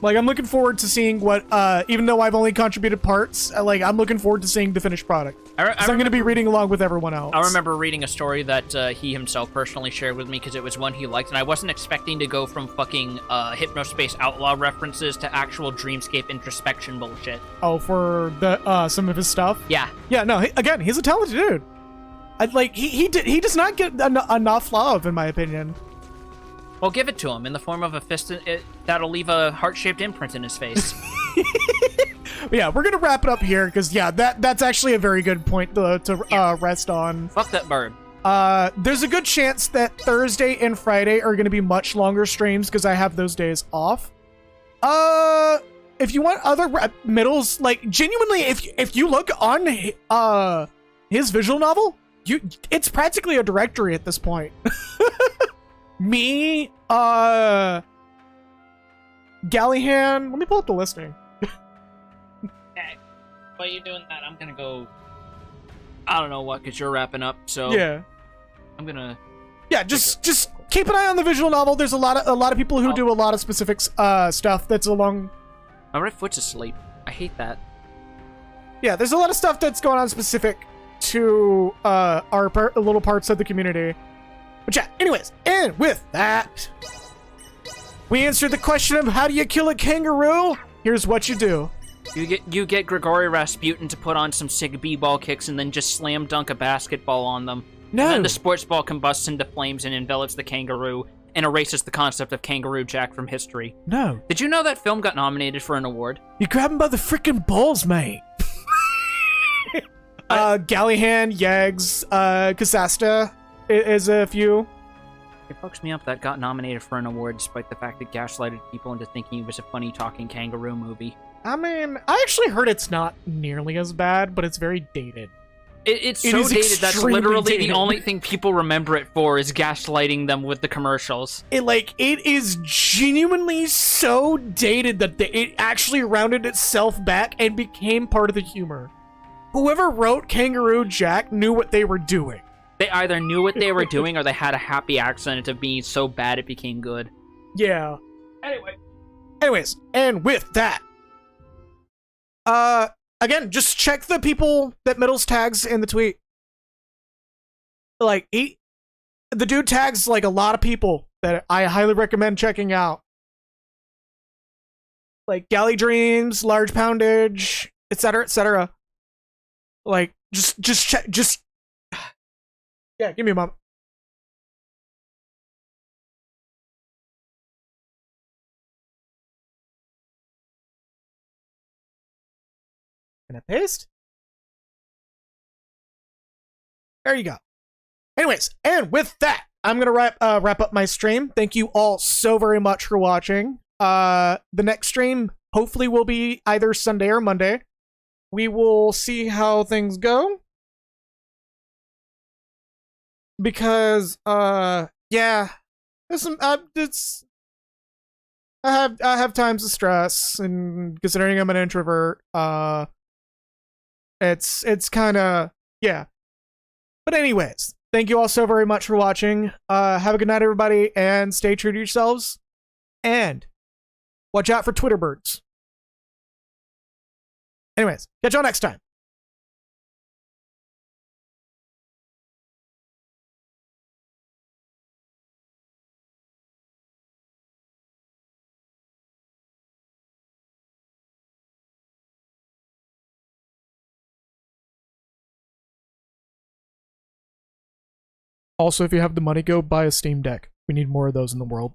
Like, I'm looking forward to seeing what, even though I've only contributed parts, I'm looking forward to seeing the finished product. I'm going to be reading along with everyone else. I remember reading a story that he himself personally shared with me because it was one he liked, and I wasn't expecting to go from fucking Hypnospace Outlaw references to actual Dreamscape introspection bullshit. Oh, for the some of his stuff? Yeah. Yeah, no, again, he's a talented dude. He does not get enough love, in my opinion. Well, give it to him in the form of a fist that'll leave a heart-shaped imprint in his face. But yeah, we're gonna wrap it up here because yeah, that's actually a very good point to rest on. Fuck that bird. There's a good chance that Thursday and Friday are gonna be much longer streams because I have those days off. If you want other Middles, like genuinely, if you look on his visual novel, it's practically a directory at this point. Me, Gallihan. Let me pull up the listing. Okay. While you're doing that, I'm gonna go. I don't know what, because you're wrapping up, so. Yeah. I'm gonna. Yeah, just keep an eye on the visual novel. There's a lot of people who do a lot of specific stuff that's along. My right foot's asleep. I hate that. Yeah, there's a lot of stuff that's going on specific to our little parts of the community. But yeah, anyways, and with that, we answered the question of how do you kill a kangaroo? Here's what you do. You get Grigori Rasputin to put on some sick b-ball kicks and then just slam dunk a basketball on them. No. And then the sports ball combusts into flames and envelops the kangaroo. and erases the concept of Kangaroo Jack from history. No. Did you know that film got nominated for an award? You grab him by the freaking balls, mate. Gallihan, Yags, Casasta is a few. It fucks me up that got nominated for an award despite the fact that gaslighted people into thinking it was a funny talking kangaroo movie. I mean, I actually heard it's not nearly as bad, but it's very dated. It's so dated that's literally the only thing people remember it for is gaslighting them with the commercials. It is genuinely so dated that it actually rounded itself back and became part of the humor. Whoever wrote Kangaroo Jack knew what they were doing. They either knew what they were doing or they had a happy accident of being so bad it became good. Yeah. Anyways, and with that, again, just check the people that Middles tags in the tweet. Like, the dude tags, like, a lot of people that I highly recommend checking out. Like, Galley Dreams, Large Poundage, etc., etc. Like, just check, yeah, give me a moment. Can I paste? There you go. Anyways, and with that, I'm gonna wrap up my stream. Thank you all so very much for watching. The next stream hopefully will be either Sunday or Monday. We will see how things go. Because yeah, there's some I have times of stress, and considering I'm an introvert, it's kind of, yeah. But anyways, thank you all so very much for watching. Have a good night, everybody, and stay true to yourselves. And watch out for Twitter birds. Anyways, catch y'all next time. Also, if you have the money, go buy a Steam Deck. We need more of those in the world.